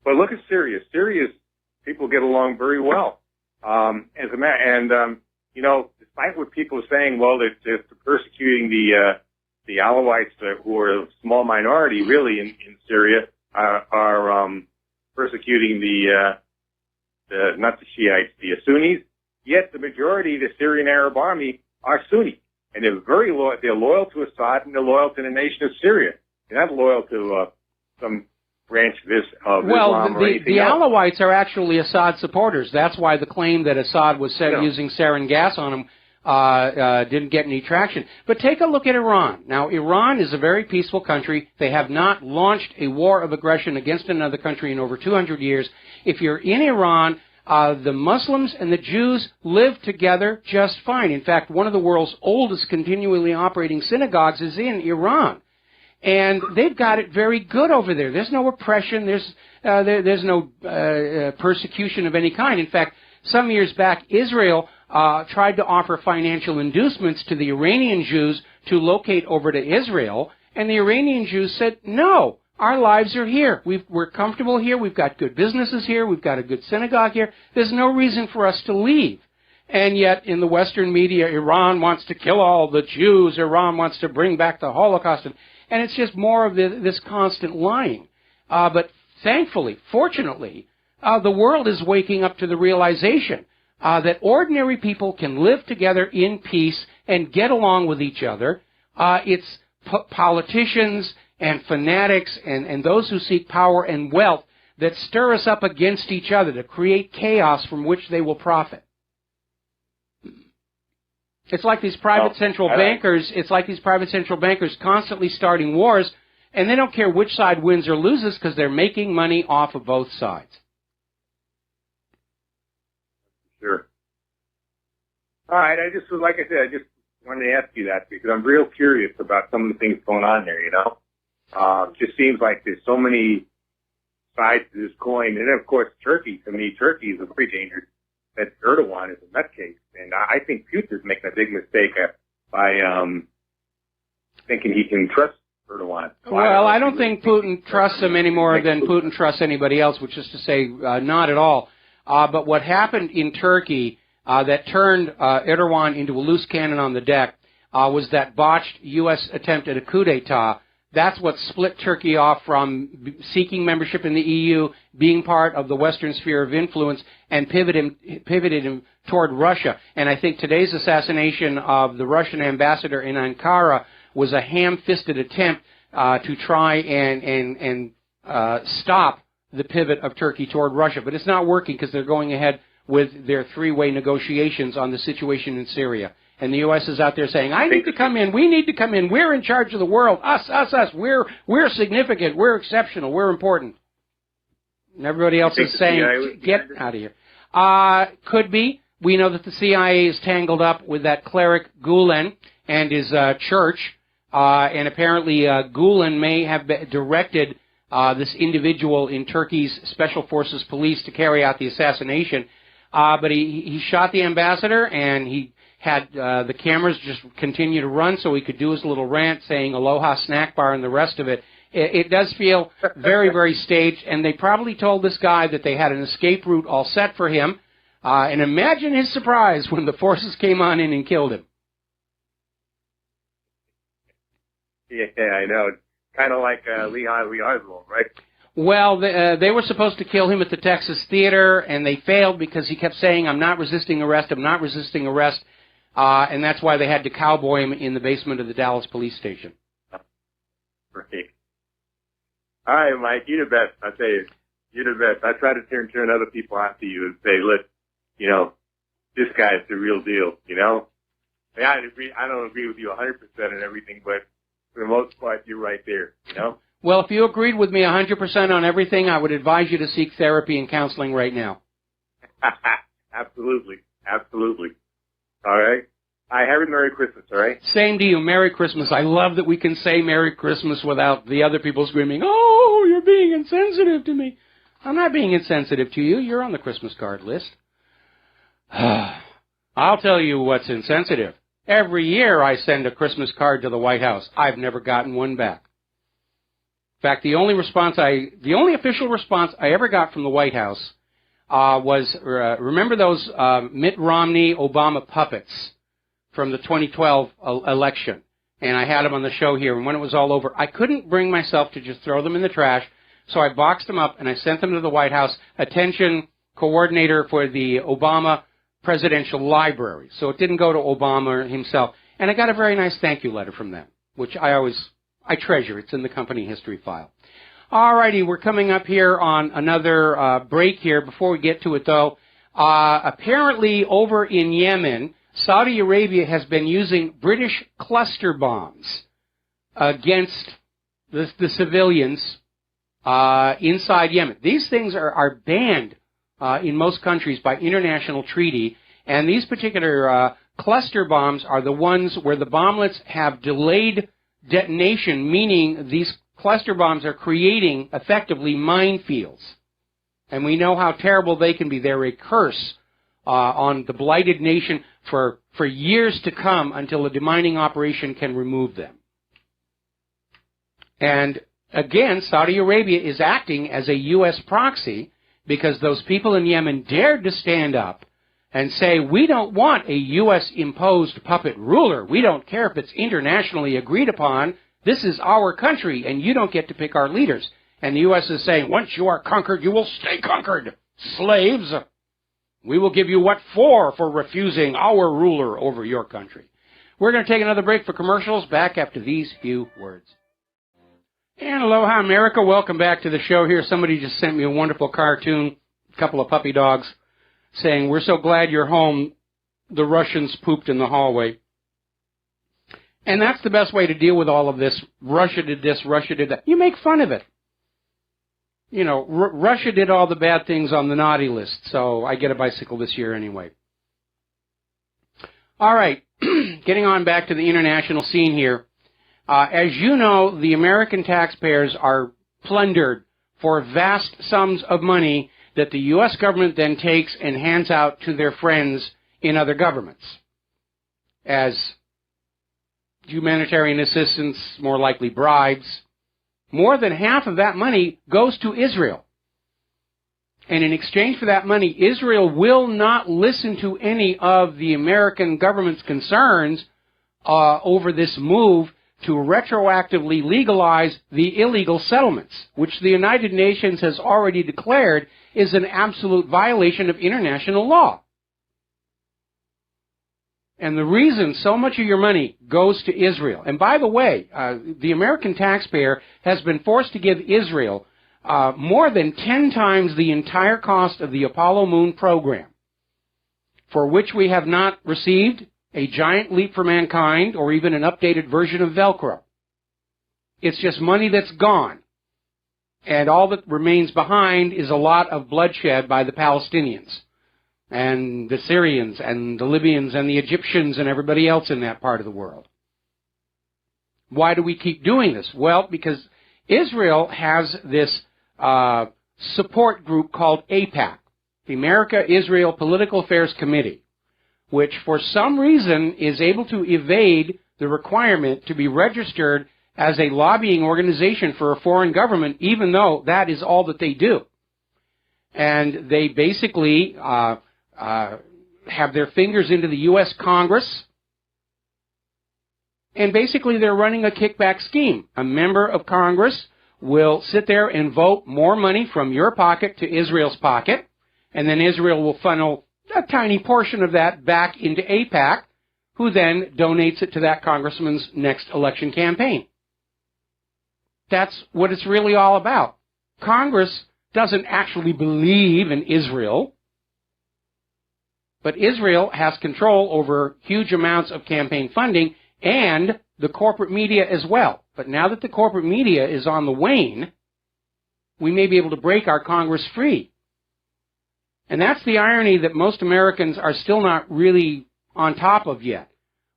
Well, look at Syria. Syria's people get along very well. Despite what people are saying, well, they're persecuting the Alawites, who are a small minority, really, in Syria, are persecuting not the Shiites, the Sunnis. Yet the majority of the Syrian Arab army are Sunni, and they're very loyal. They're loyal to Assad, and they're loyal to the nation of Syria. They're not loyal to some branch of Islam or anything the else. Alawites are actually Assad supporters. That's why the claim that Assad was using sarin gas on them didn't get any traction. But take a look at Iran. Now, Iran is a very peaceful country. They have not launched a war of aggression against another country in over 200 years. If you're in Iran, the Muslims and the Jews live together just fine. In fact, one of the world's oldest continually operating synagogues is in Iran. And they've got it very good over there. There's no oppression. There's no persecution of any kind. In fact, some years back, Israel tried to offer financial inducements to the Iranian Jews to locate over to Israel, and the Iranian Jews said, no, our lives are here. We're comfortable here. We've got good businesses here. We've got a good synagogue here. There's no reason for us to leave. And yet, in the Western media, Iran wants to kill all the Jews. Iran wants to bring back the Holocaust. And it's just more of this constant lying. But thankfully, fortunately, the world is waking up to the realization that ordinary people can live together in peace and get along with each other. It's politicians and fanatics and those who seek power and wealth that stir us up against each other to create chaos from which they will profit. It's like these private central bankers. It's like these private central bankers constantly starting wars, and they don't care which side wins or loses because they're making money off of both sides. Sure. All right. I just wanted to ask you that because I'm real curious about some of the things going on there. Just seems like there's so many sides to this coin, and then of course Turkey. To me, Turkey is a very dangerous. That Erdogan is a nutcase, and I think Putin's making a big mistake by thinking he can trust Erdogan. Well, I don't think Putin trusts him any more than Putin trusts anybody else, which is to say, not at all. But what happened in Turkey that turned Erdogan into a loose cannon on the deck was that botched U.S. attempt at a coup d'etat. That's what split Turkey off from seeking membership in the EU, being part of the Western sphere of influence, and pivoted him toward Russia. And I think today's assassination of the Russian ambassador in Ankara was a ham-fisted attempt to try and stop the pivot of Turkey toward Russia. But it's not working because they're going ahead with their three-way negotiations on the situation in Syria. And the U.S. is out there saying, I need to come in, we need to come in, we're in charge of the world, us, we're significant, we're exceptional, we're important. And everybody else is saying, get out of here. Could be. We know that the CIA is tangled up with that cleric Gulen and his church, and apparently Gulen may have directed this individual in Turkey's Special Forces Police to carry out the assassination. But he shot the ambassador, and he had the cameras just continue to run so he could do his little rant saying Aloha Snack Bar and the rest of it. It does feel very, very staged, and they probably told this guy that they had an escape route all set for him. And imagine his surprise when the forces came on in and killed him. Yeah, I know. Kind of like Lee Oswald, right? Well, they were supposed to kill him at the Texas Theater, and they failed because he kept saying, I'm not resisting arrest, I'm not resisting arrest, and that's why they had to cowboy him in the basement of the Dallas police station. Right. All right, Mike, you're the best. I tell you, you're the best. I try to turn other people out to you and say, look, you know, this guy's the real deal, you know? I don't agree with you 100% on everything, but for the most part, you're right there, you know? Well, if you agreed with me 100% on everything, I would advise you to seek therapy and counseling right now. Absolutely. Absolutely. All right? Have a Merry Christmas, all right? Same to you. Merry Christmas. I love that we can say Merry Christmas without the other people screaming, oh, you're being insensitive to me. I'm not being insensitive to you. You're on the Christmas card list. I'll tell you what's insensitive. Every year I send a Christmas card to the White House. I've never gotten one back. In fact, the only official response I ever got from the White House was, remember those Mitt Romney Obama puppets from the 2012 election? And I had them on the show here, and when it was all over, I couldn't bring myself to just throw them in the trash, so I boxed them up and I sent them to the White House, attention coordinator for the Obama Presidential Library. So it didn't go to Obama himself. And I got a very nice thank you letter from them, which I treasure. It's in the company history file. All righty, we're coming up here on another break here. Before we get to it, though, apparently over in Yemen, Saudi Arabia has been using British cluster bombs against the civilians inside Yemen. These things are banned in most countries by international treaty, and these particular cluster bombs are the ones where the bomblets have delayed detonation, meaning these cluster bombs are creating, effectively, minefields. And we know how terrible they can be. They're a curse on the blighted nation for years to come until a demining operation can remove them. And again, Saudi Arabia is acting as a U.S. proxy because those people in Yemen dared to stand up and say, we don't want a U.S.-imposed puppet ruler. We don't care if it's internationally agreed upon. This is our country, and you don't get to pick our leaders. And the U.S. is saying, once you are conquered, you will stay conquered. Slaves, we will give you what for refusing our ruler over your country. We're going to take another break for commercials. Back after these few words. And aloha, America. Welcome back to the show here. Somebody just sent me a wonderful cartoon, a couple of puppy dogs, saying, we're so glad you're home. The Russians pooped in the hallway. And that's the best way to deal with all of this. Russia did this, Russia did that. You make fun of it. You know, Russia did all the bad things on the naughty list, so I get a bicycle this year anyway. All right, getting on back to the international scene here. As you know, the American taxpayers are plundered for vast sums of money that the U.S. government then takes and hands out to their friends in other governments as humanitarian assistance, more likely bribes. More than half of that money goes to Israel. And in exchange for that money, Israel will not listen to any of the American government's concerns over this move to retroactively legalize the illegal settlements, which the United Nations has already declared is an absolute violation of international law. And the reason so much of your money goes to Israel, and by the way, the American taxpayer has been forced to give Israel more than 10 times the entire cost of the Apollo Moon program, for which we have not received a giant leap for mankind or even an updated version of Velcro. It's just money that's gone. And all that remains behind is a lot of bloodshed by the Palestinians and the Syrians and the Libyans and the Egyptians and everybody else in that part of the world. Why do we keep doing this? Well, because Israel has this support group called AIPAC, the America-Israel Political Affairs Committee, which for some reason is able to evade the requirement to be registered as a lobbying organization for a foreign government, even though that is all that they do. And they basically have their fingers into the U.S. Congress And basically they're running a kickback scheme. A member of Congress will sit there and vote more money from your pocket to Israel's pocket, and then Israel will funnel a tiny portion of that back into AIPAC, who then donates it to that congressman's next election campaign. That's what it's really all about. Congress doesn't actually believe in Israel, but Israel has control over huge amounts of campaign funding and the corporate media as well. But now that the corporate media is on the wane, we may be able to break our Congress free. And that's the irony that most Americans are still not really on top of yet.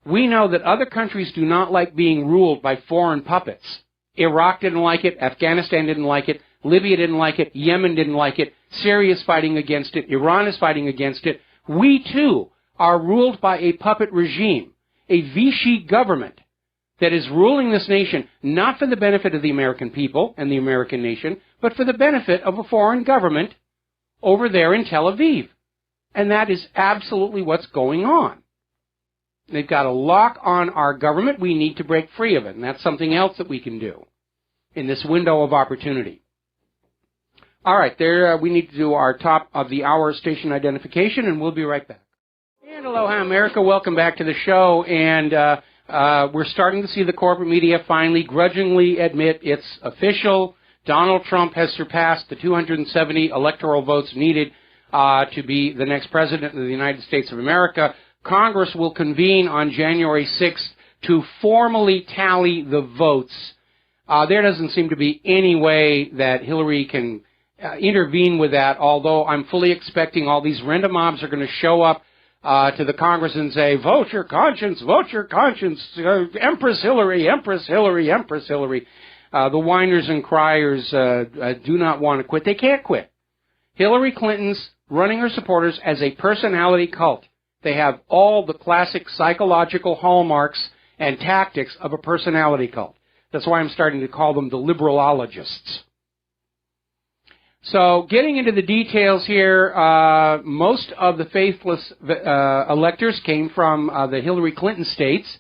We know that other countries do not like being ruled by foreign puppets. Iraq didn't like it, Afghanistan didn't like it, Libya didn't like it, Yemen didn't like it, Syria is fighting against it, Iran is fighting against it. We too are ruled by a puppet regime, a Vichy government that is ruling this nation not for the benefit of the American people and the American nation, but for the benefit of a foreign government over there in Tel Aviv. And that is absolutely what's going on. They've got a lock on our government. We need to break free of it, and that's something else that we can do in this window of opportunity. All right, there we need to do our top of the hour station identification, and we'll be right back. And aloha, America. Welcome back to the show. And we're starting to see the corporate media finally grudgingly admit it's official. Donald Trump has surpassed the 270 electoral votes needed to be the next president of the United States of America. Congress will convene on January 6th to formally tally the votes. There doesn't seem to be any way that Hillary can intervene with that, although I'm fully expecting all these random mobs are going to show up to the Congress and say, vote your conscience, Empress Hillary, Empress Hillary, Empress Hillary. The whiners and criers do not want to quit. They can't quit. Hillary Clinton's running her supporters as a personality cult. They have all the classic psychological hallmarks and tactics of a personality cult. That's why I'm starting to call them the liberalologists. So, getting into the details here, most of the faithless electors came from the Hillary Clinton states.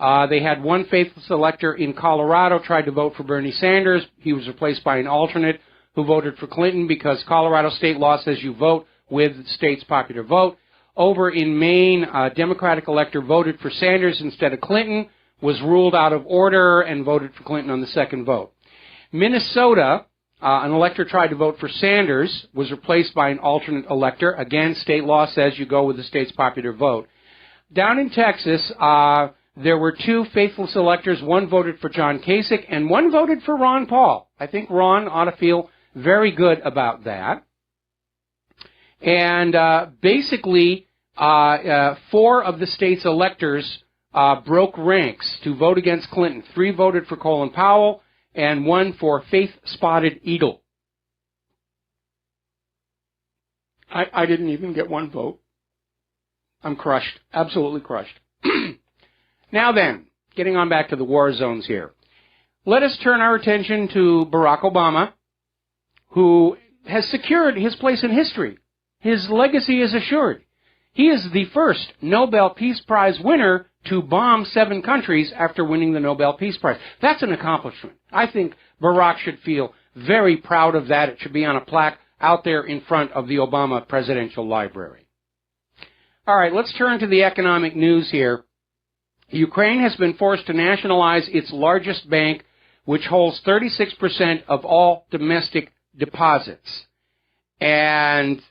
They had one faithless elector in Colorado tried to vote for Bernie Sanders. He was replaced by an alternate who voted for Clinton because Colorado state law says you vote with the state's popular vote. Over in Maine, a Democratic elector voted for Sanders instead of Clinton, was ruled out of order, and voted for Clinton on the second vote. Minnesota, an elector tried to vote for Sanders, was replaced by an alternate elector. Again, state law says you go with the state's popular vote. Down in Texas, there were two faithless electors. One voted for John Kasich, and one voted for Ron Paul. I think Ron ought to feel very good about that. And basically, 4 of the state's electors broke ranks to vote against Clinton. 3 voted for Colin Powell, and 1 for Faith-Spotted Eagle. I didn't even get 1 vote. I'm crushed, absolutely crushed. Now then, getting on back to the war zones here. Let us turn our attention to Barack Obama, who has secured his place in history. His legacy is assured. He is the first Nobel Peace Prize winner to bomb 7 countries after winning the Nobel Peace Prize. That's an accomplishment. I think Barack should feel very proud of that. It should be on a plaque out there in front of the Obama Presidential Library. All right, let's turn to the economic news here. Ukraine has been forced to nationalize its largest bank, which holds 36% of all domestic deposits. And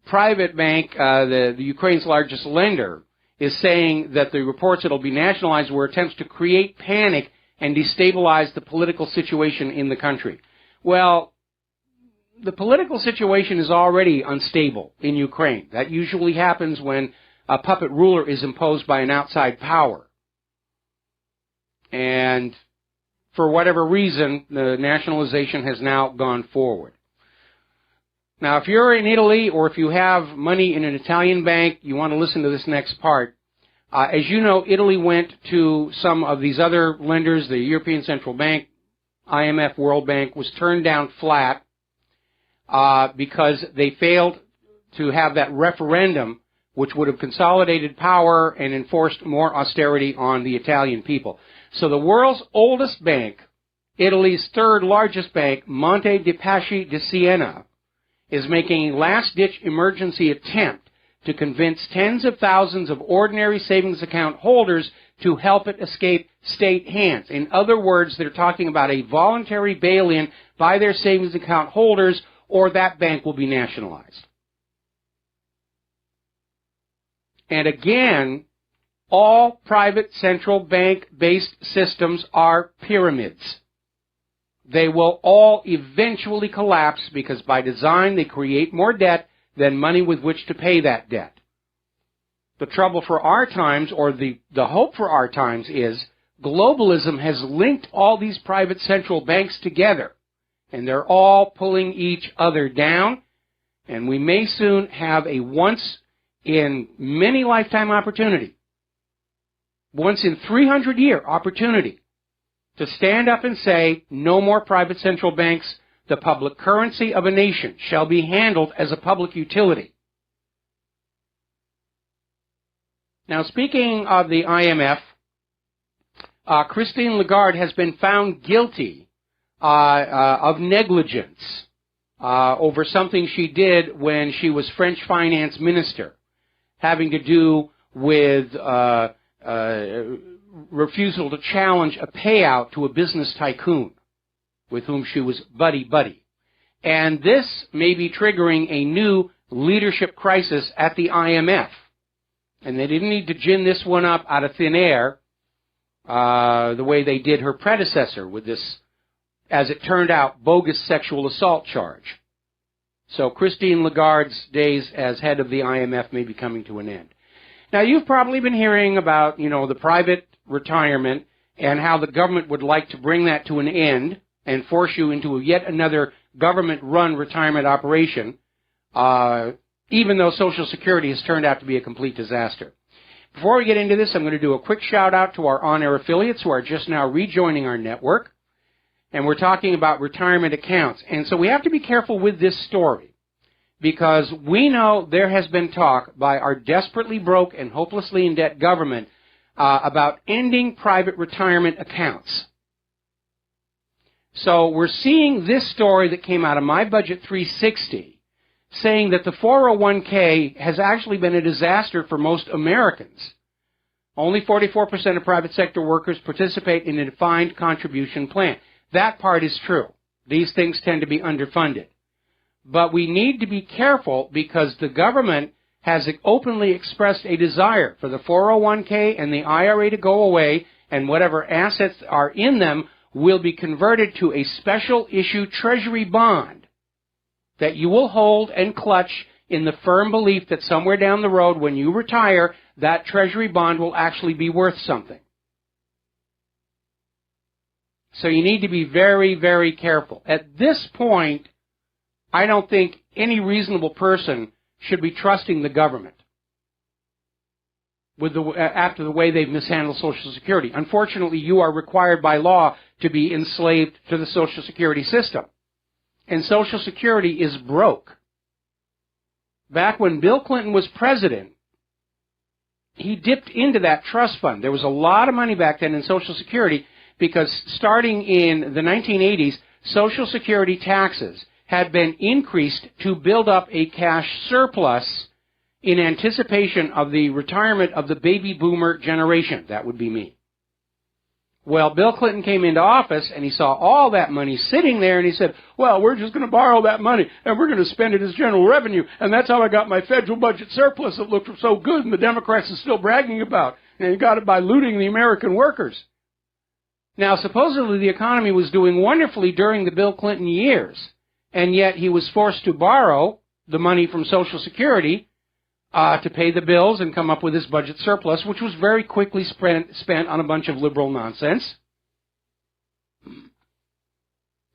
private bank, the Ukraine's largest lender, is saying that the reports that will be nationalized were attempts to create panic and destabilize the political situation in the country. Well, the political situation is already unstable in Ukraine. That usually happens when a puppet ruler is imposed by an outside power. And for whatever reason, the nationalization has now gone forward. Now, if you're in Italy or if you have money in an Italian bank, you want to listen to this next part. As you know, Italy went to some of these other lenders, the European Central Bank, IMF, World Bank, was turned down flat because they failed to have that referendum which would have consolidated power and enforced more austerity on the Italian people. So the world's oldest bank, Italy's third largest bank, Monte dei Paschi di Siena, is making a last-ditch emergency attempt to convince tens of thousands of ordinary savings account holders to help it escape state hands. In other words, they're talking about a voluntary bail-in by their savings account holders, or that bank will be nationalized. And again, all private central bank-based systems are pyramids. They will all eventually collapse because by design they create more debt than money with which to pay that debt. The trouble for our times, or the hope for our times, is globalism has linked all these private central banks together, and they're all pulling each other down, and we may soon have a once-in-many-lifetime opportunity, once-in-300-year opportunity, to stand up and say, no more private central banks. The public currency of a nation shall be handled as a public utility. Now, speaking of the IMF, Christine Lagarde has been found guilty of negligence over something she did when she was French finance minister, having to do with refusal to challenge a payout to a business tycoon with whom she was buddy-buddy. And this may be triggering a new leadership crisis at the IMF. And they didn't need to gin this one up out of thin air the way they did her predecessor with this, as it turned out, bogus sexual assault charge. So Christine Lagarde's days as head of the IMF may be coming to an end. Now, you've probably been hearing about, the private retirement and how the government would like to bring that to an end and force you into yet another government-run retirement operation, even though Social Security has turned out to be a complete disaster. Before we get into this, I'm going to do a quick shout-out to our on-air affiliates who are just now rejoining our network, and we're talking about retirement accounts. And so we have to be careful with this story, because we know there has been talk by our desperately broke and hopelessly in debt government about ending private retirement accounts. So we're seeing this story that came out of My Budget 360 saying that the 401k has actually been a disaster for most Americans. Only 44% of private sector workers participate in a defined contribution plan. That part is true. These things tend to be underfunded. But we need to be careful because the government has openly expressed a desire for the 401k and the IRA to go away, and whatever assets are in them will be converted to a special issue treasury bond that you will hold and clutch in the firm belief that somewhere down the road when you retire, that treasury bond will actually be worth something. So you need to be very, very careful. At this point, I don't think any reasonable person should be trusting the government after the way they've mishandled Social Security. Unfortunately, you are required by law to be enslaved to the Social Security system. And Social Security is broke. Back when Bill Clinton was president, he dipped into that trust fund. There was a lot of money back then in Social Security because starting in the 1980s, Social Security taxes had been increased to build up a cash surplus in anticipation of the retirement of the baby boomer generation. That would be me. Well, Bill Clinton came into office and he saw all that money sitting there and he said, well, we're just going to borrow that money and we're going to spend it as general revenue. And that's how I got my federal budget surplus that looked so good and the Democrats are still bragging about. And he got it by looting the American workers. Now, supposedly the economy was doing wonderfully during the Bill Clinton years. And yet he was forced to borrow the money from Social Security to pay the bills and come up with his budget surplus, which was very quickly spent on a bunch of liberal nonsense.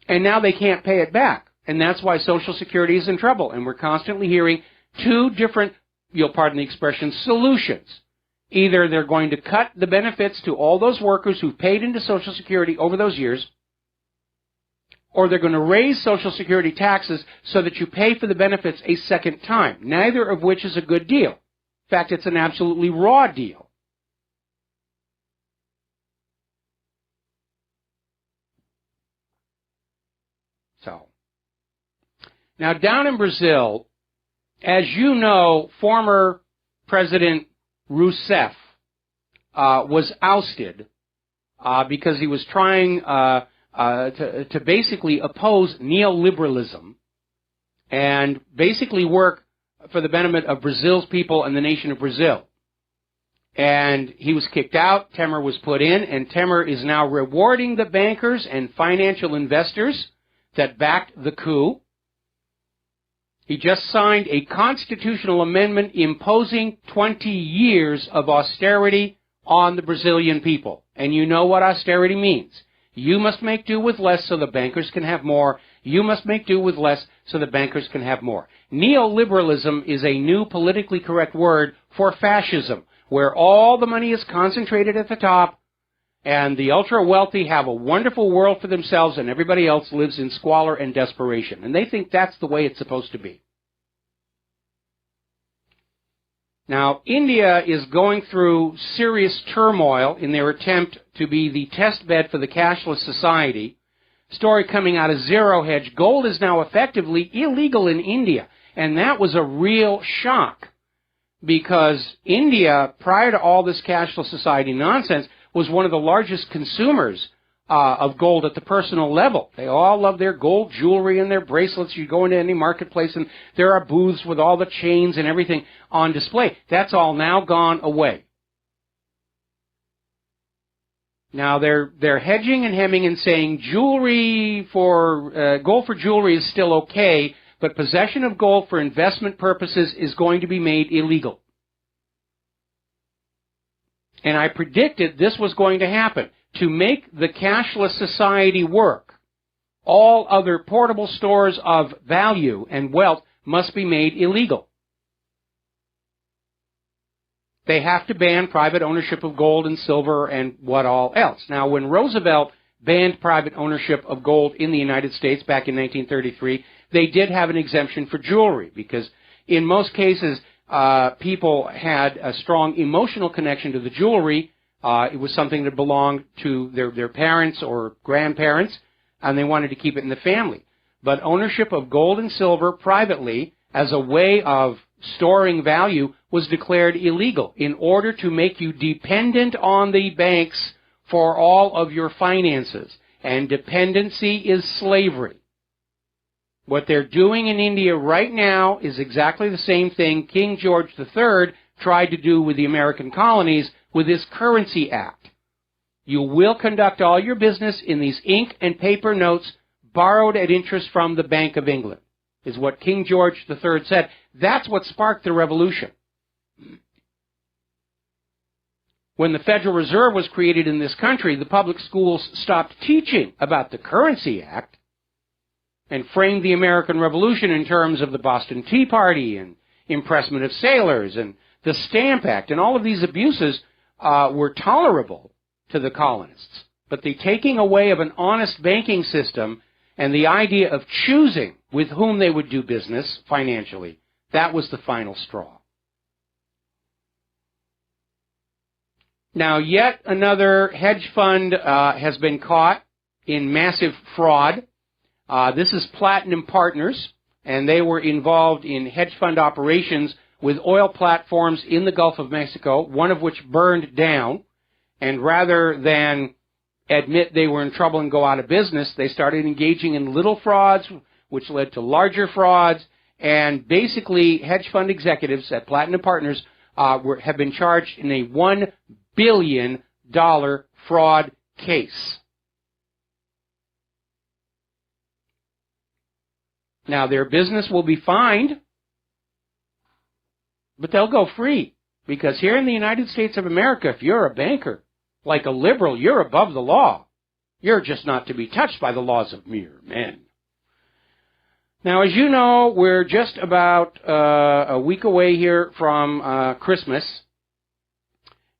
And now they can't pay it back. And that's why Social Security is in trouble. And we're constantly hearing two different, you'll pardon the expression, solutions. Either they're going to cut the benefits to all those workers who've paid into Social Security over those years, or they're going to raise Social Security taxes so that you pay for the benefits a second time, neither of which is a good deal. In fact, it's an absolutely raw deal. So, now down in Brazil, as you know, former President Rousseff was ousted because he was trying to basically oppose neoliberalism and basically work for the benefit of Brazil's people and the nation of Brazil. And he was kicked out, Temer was put in, and Temer is now rewarding the bankers and financial investors that backed the coup. He just signed a constitutional amendment imposing 20 years of austerity on the Brazilian people. And you know what austerity means. You must make do with less so the bankers can have more. You must make do with less so the bankers can have more. Neoliberalism is a new politically correct word for fascism, where all the money is concentrated at the top and the ultra-wealthy have a wonderful world for themselves and everybody else lives in squalor and desperation. And they think that's the way it's supposed to be. Now, India is going through serious turmoil in their attempt to be the test bed for the cashless society. Story coming out of Zero Hedge. Gold is now effectively illegal in India. And that was a real shock because India, prior to all this cashless society nonsense, was one of the largest consumers of gold at the personal level. They all love their gold jewelry and their bracelets. You go into any marketplace and there are booths with all the chains and everything on display. That's all now gone away. Now they're hedging and hemming and saying jewelry for gold for jewelry is still okay, but possession of gold for investment purposes is going to be made illegal. And I predicted this was going to happen. To make the cashless society work, all other portable stores of value and wealth must be made illegal. They have to ban private ownership of gold and silver and what all else. Now, when Roosevelt banned private ownership of gold in the United States back in 1933, they did have an exemption for jewelry because in most cases, people had a strong emotional connection to the jewelry. It was something that belonged to their parents or grandparents, and they wanted to keep it in the family. But ownership of gold and silver privately as a way of storing value was declared illegal in order to make you dependent on the banks for all of your finances. And dependency is slavery. What they're doing in India right now is exactly the same thing King George III tried to do with the American colonies with his Currency Act. You will conduct all your business in these ink and paper notes borrowed at interest from the Bank of England, is what King George III said. That's what sparked the revolution. When the Federal Reserve was created in this country, the public schools stopped teaching about the Currency Act and framed the American Revolution in terms of the Boston Tea Party and impressment of sailors and the Stamp Act, and all of these abuses were tolerable to the colonists. But the taking away of an honest banking system and the idea of choosing with whom they would do business financially, that was the final straw. Now, yet another hedge fund has been caught in massive fraud. This is Platinum Partners, and they were involved in hedge fund operations with oil platforms in the Gulf of Mexico, one of which burned down. And rather than admit they were in trouble and go out of business, they started engaging in little frauds, which led to larger frauds. And basically, hedge fund executives at Platinum Partners have been charged in a $1 billion fraud case. Now, their business will be fined, but they'll go free. Because here in the United States of America, if you're a banker, like a liberal, you're above the law. You're just not to be touched by the laws of mere men. Now, as you know, we're just about a week away here from Christmas.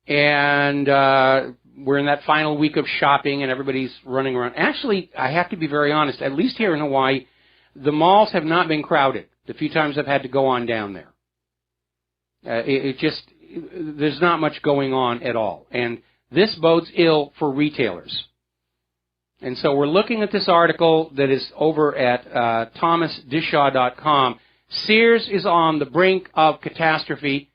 And we're in that final week of shopping and everybody's running around. Actually, I have to be very honest, at least here in Hawaii, the malls have not been crowded the few times I've had to go on down there. There's not much going on at all. And this bodes ill for retailers. And so we're looking at this article that is over at thomasdishaw.com. Sears is on the brink of catastrophe.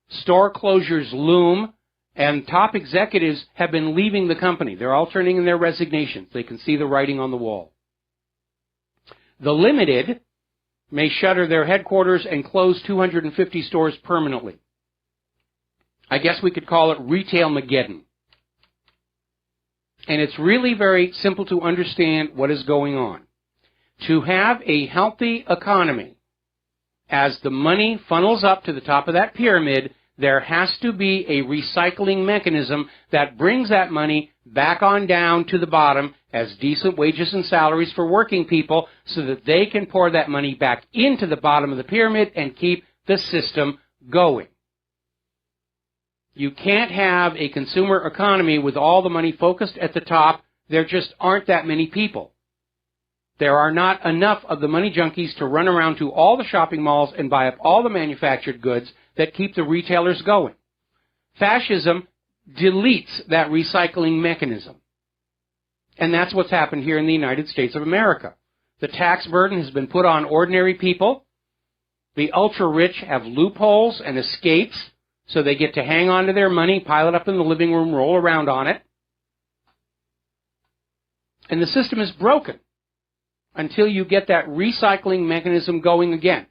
Store closures loom, and top executives have been leaving the company. They're all turning in their resignations. They can see the writing on the wall. The Limited may shutter their headquarters and close 250 stores permanently. I guess we could call it Retail-mageddon. And it's really very simple to understand what is going on. To have a healthy economy, as the money funnels up to the top of that pyramid, there has to be a recycling mechanism that brings that money back on down to the bottom as decent wages and salaries for working people so that they can pour that money back into the bottom of the pyramid and keep the system going. You can't have a consumer economy with all the money focused at the top. There just aren't that many people. There are not enough of the money junkies to run around to all the shopping malls and buy up all the manufactured goods that keep the retailers going. Fascism deletes that recycling mechanism. And that's what's happened here in the United States of America. The tax burden has been put on ordinary people. The ultra-rich have loopholes and escapes, so they get to hang on to their money, pile it up in the living room, roll around on it. And the system is broken until you get that recycling mechanism going again.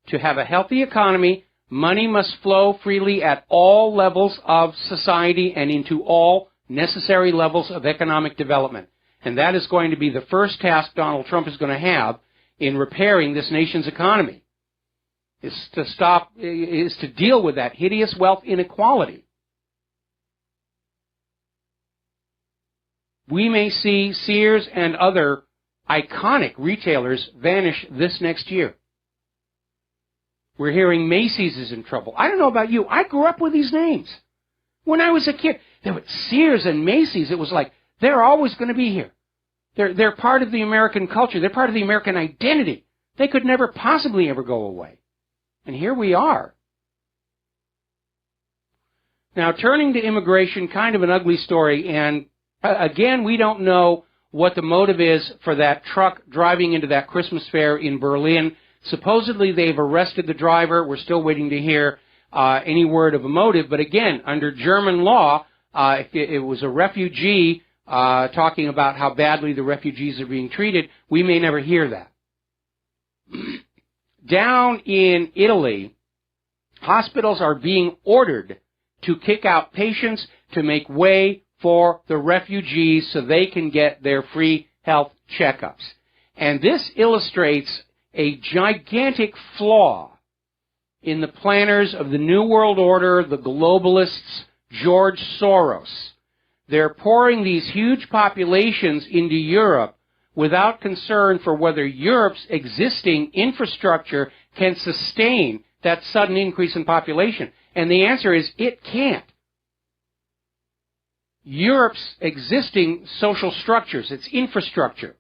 To have a healthy economy, money must flow freely at all levels of society and into all necessary levels of economic development. And that is going to be the first task Donald Trump is going to have in repairing this nation's economy, is to deal with that hideous wealth inequality. We may see Sears and other iconic retailers vanish this next year. We're hearing Macy's is in trouble. I don't know about you. I grew up with these names. When I was a kid, there were Sears and Macy's. It was like, they're always going to be here. They're part of the American culture. They're part of the American identity. They could never possibly ever go away. And here we are. Now, turning to immigration, kind of an ugly story. And again, we don't know what the motive is for that truck driving into that Christmas fair in Berlin. Supposedly, they've arrested the driver. We're still waiting to hear any word of a motive. But again, under German law, if it was a refugee talking about how badly the refugees are being treated, we may never hear that. Down in Italy, hospitals are being ordered to kick out patients to make way for the refugees so they can get their free health checkups. And this illustrates a gigantic flaw in the planners of the New World Order, the globalists, George Soros. They're pouring these huge populations into Europe without concern for whether Europe's existing infrastructure can sustain that sudden increase in population. And the answer is it can't. Europe's existing social structures, its infrastructure,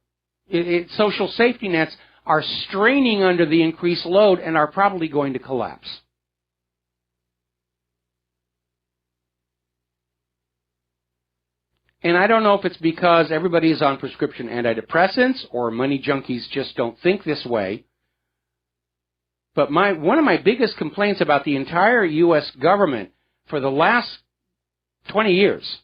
its social safety nets are straining under the increased load and are probably going to collapse. And I don't know if it's because everybody is on prescription antidepressants or money junkies just don't think this way. But one of my biggest complaints about the entire U.S. government for the last 20 years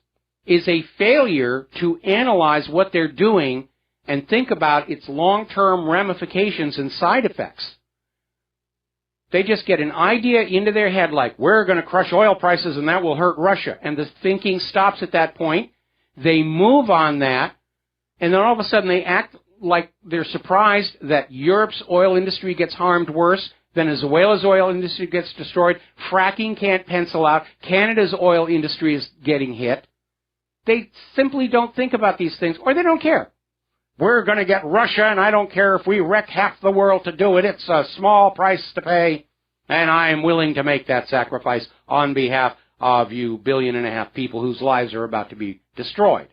is a failure to analyze what they're doing and think about its long-term ramifications and side effects. They just get an idea into their head like, we're going to crush oil prices and that will hurt Russia. And the thinking stops at that point. They move on that, and then all of a sudden they act like they're surprised that Europe's oil industry gets harmed worse, Venezuela's oil industry gets destroyed, fracking can't pencil out, Canada's oil industry is getting hit. They simply don't think about these things, or they don't care. We're going to get Russia, and I don't care if we wreck half the world to do it. It's a small price to pay, and I am willing to make that sacrifice on behalf of you 1.5 billion people whose lives are about to be destroyed.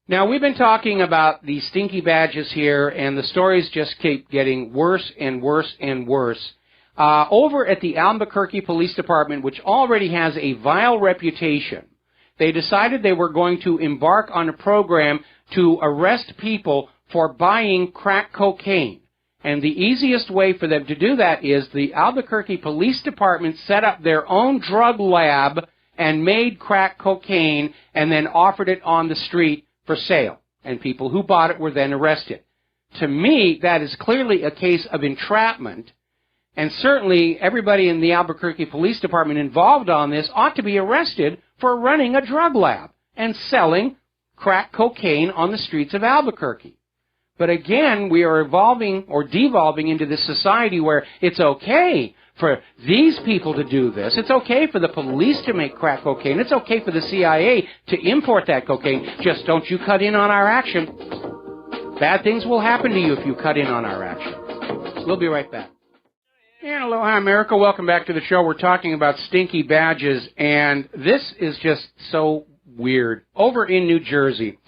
Now, we've been talking about these stinky badges here, and the stories just keep getting worse and worse and worse. Over at the Albuquerque Police Department, which already has a vile reputation, they decided they were going to embark on a program to arrest people for buying crack cocaine. And the easiest way for them to do that is the Albuquerque Police Department set up their own drug lab and made crack cocaine and then offered it on the street for sale. And people who bought it were then arrested. To me, that is clearly a case of entrapment. And certainly everybody in the Albuquerque Police Department involved on this ought to be arrested for running a drug lab and selling crack cocaine on the streets of Albuquerque. But again, we are evolving or devolving into this society where it's okay for these people to do this. It's okay for the police to make crack cocaine. It's okay for the CIA to import that cocaine. Just don't you cut in on our action. Bad things will happen to you if you cut in on our action. We'll be right back. And aloha, America. Welcome back to the show. We're talking about stinky badges, and this is just so weird. Over in New Jersey,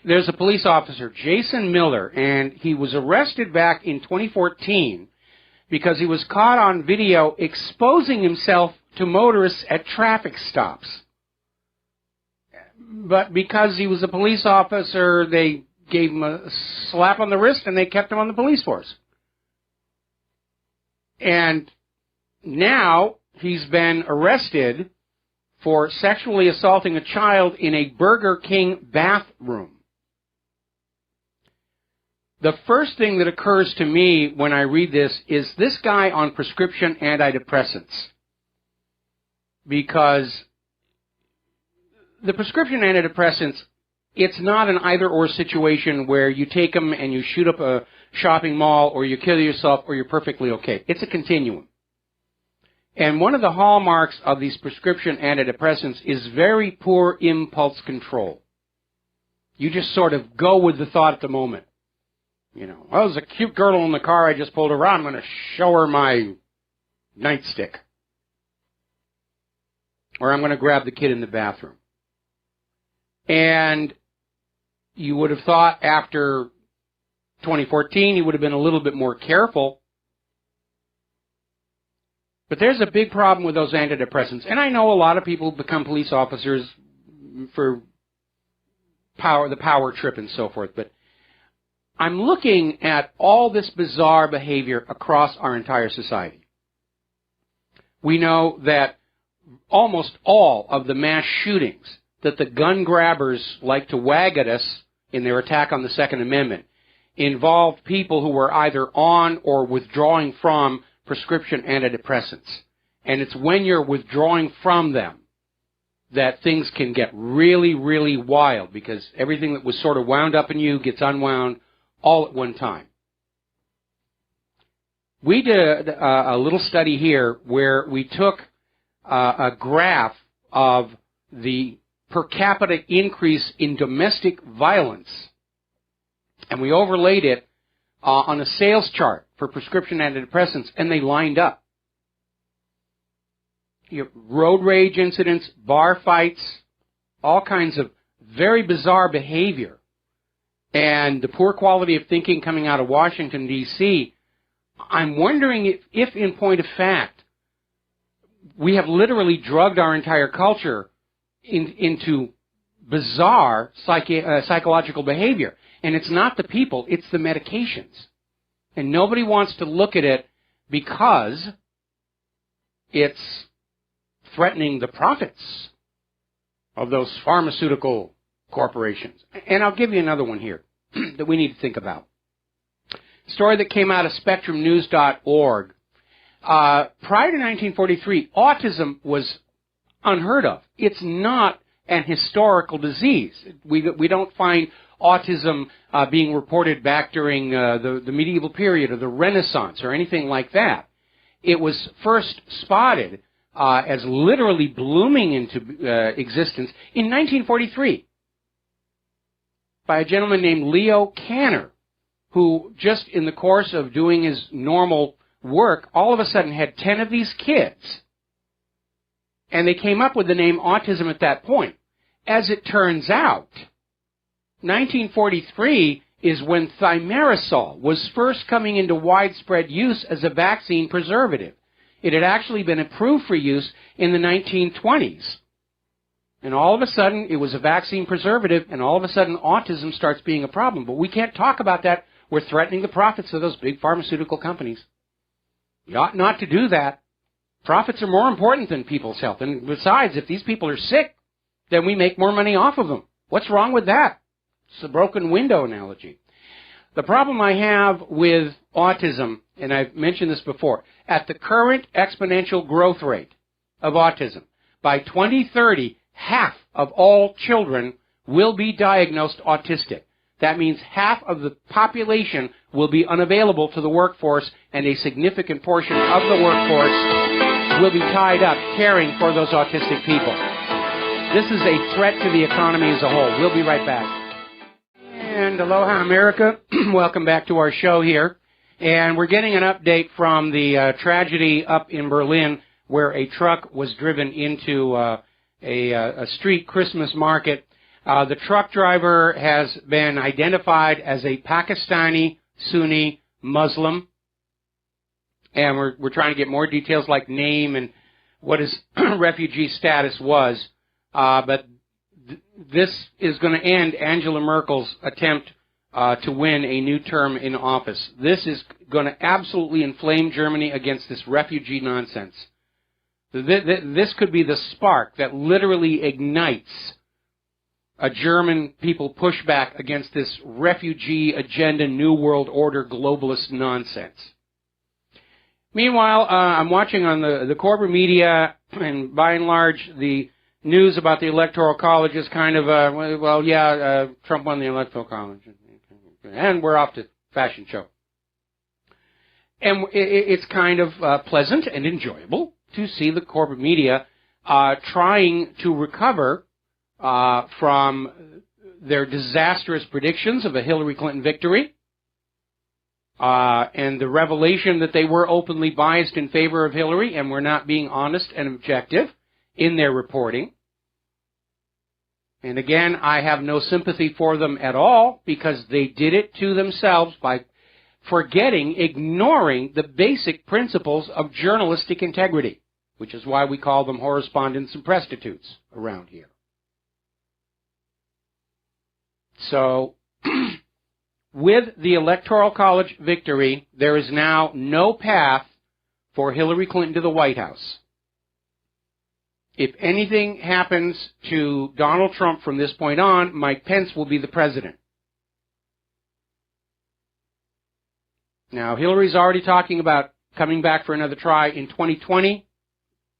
there's a police officer, Jason Miller, and he was arrested back in 2014 because he was caught on video exposing himself to motorists at traffic stops. But because he was a police officer, they gave him a slap on the wrist and they kept him on the police force. And now he's been arrested for sexually assaulting a child in a Burger King bathroom. The first thing that occurs to me when I read this is this guy on prescription antidepressants. Because the prescription antidepressants, it's not an either-or situation where you take them and you shoot up a shopping mall or you kill yourself or you're perfectly okay. It's a continuum. And one of the hallmarks of these prescription antidepressants is very poor impulse control. You just sort of go with the thought at the moment. You know, oh, there's a cute girl in the car, I just pulled her around, I'm going to show her my nightstick. Or I'm going to grab the kid in the bathroom. And you would have thought after 2014 he would have been a little bit more careful. But there's a big problem with those antidepressants. And I know a lot of people become police officers for the power trip and so forth. But I'm looking at all this bizarre behavior across our entire society. We know that almost all of the mass shootings that the gun grabbers like to wag at us in their attack on the Second Amendment involved people who were either on or withdrawing from prescription antidepressants. And it's when you're withdrawing from them that things can get really, really wild, because everything that was sort of wound up in you gets unwound all at one time. We did a little study here where we took a graph of the per capita increase in domestic violence, and we overlaid it on a sales chart for prescription antidepressants, and they lined up. You have road rage incidents, bar fights, all kinds of very bizarre behavior. And the poor quality of thinking coming out of Washington, D.C., I'm wondering if in point of fact, we have literally drugged our entire culture into bizarre psychological behavior. And it's not the people, it's the medications. And nobody wants to look at it because it's threatening the profits of those pharmaceutical corporations. And I'll give you another one here that we need to think about. A story that came out of SpectrumNews.org. Prior to 1943, autism was unheard of. It's not an historical disease. We don't find autism being reported back during the medieval period or the Renaissance or anything like that. It was first spotted as literally blooming into existence in 1943 by a gentleman named Leo Kanner, who just in the course of doing his normal work, all of a sudden had 10 of these kids. And they came up with the name autism at that point. As it turns out, 1943 is when thimerosal was first coming into widespread use as a vaccine preservative. It had actually been approved for use in the 1920s. And all of a sudden, it was a vaccine preservative, and all of a sudden, autism starts being a problem. But we can't talk about that. We're threatening the profits of those big pharmaceutical companies. We ought not to do that. Profits are more important than people's health. And besides, if these people are sick, then we make more money off of them. What's wrong with that? It's a broken window analogy. The problem I have with autism, and I've mentioned this before, at the current exponential growth rate of autism, by 2030, half of all children will be diagnosed autistic. That means half of the population will be unavailable to the workforce, and a significant portion of the workforce will be tied up caring for those autistic people. This is a threat to the economy as a whole. We'll be right back. And aloha, America. Welcome back to our show here. And we're getting an update from the tragedy up in Berlin where a truck was driven into a street Christmas market. The truck driver has been identified as a Pakistani Sunni Muslim. And we're trying to get more details like name and what his refugee status was. But this is going to end Angela Merkel's attempt to win a new term in office. This is going to absolutely inflame Germany against this refugee nonsense. This could be the spark that literally ignites a German people pushback against this refugee agenda, New World Order, globalist nonsense. Meanwhile, I'm watching on the corporate media, and by and large, the news about the Electoral College is kind of, Trump won the Electoral College. And we're off to fashion show. And it's kind of pleasant and enjoyable to see the corporate media trying to recover from their disastrous predictions of a Hillary Clinton victory and the revelation that they were openly biased in favor of Hillary and were not being honest and objective in their reporting. And again, I have no sympathy for them at all because they did it to themselves by ignoring the basic principles of journalistic integrity, which is why we call them correspondents and prostitutes around here. So, with the Electoral College victory, there is now no path for Hillary Clinton to the White House. If anything happens to Donald Trump from this point on, Mike Pence will be the president. Now, Hillary's already talking about coming back for another try in 2020.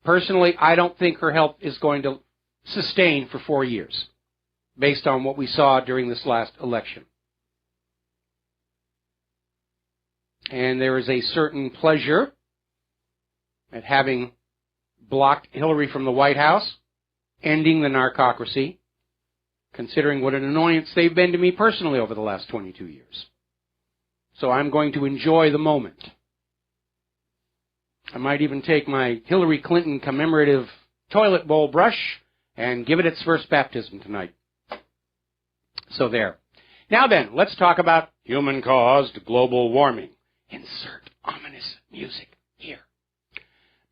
Personally, I don't think her health is going to sustain for 4 years, based on what we saw during this last election. And there is a certain pleasure at having blocked Hillary from the White House, ending the narcocracy, considering what an annoyance they've been to me personally over the last 22 years. So I'm going to enjoy the moment. I might even take my Hillary Clinton commemorative toilet bowl brush and give it its first baptism tonight. So there. Now then, let's talk about human-caused global warming. Insert ominous music here.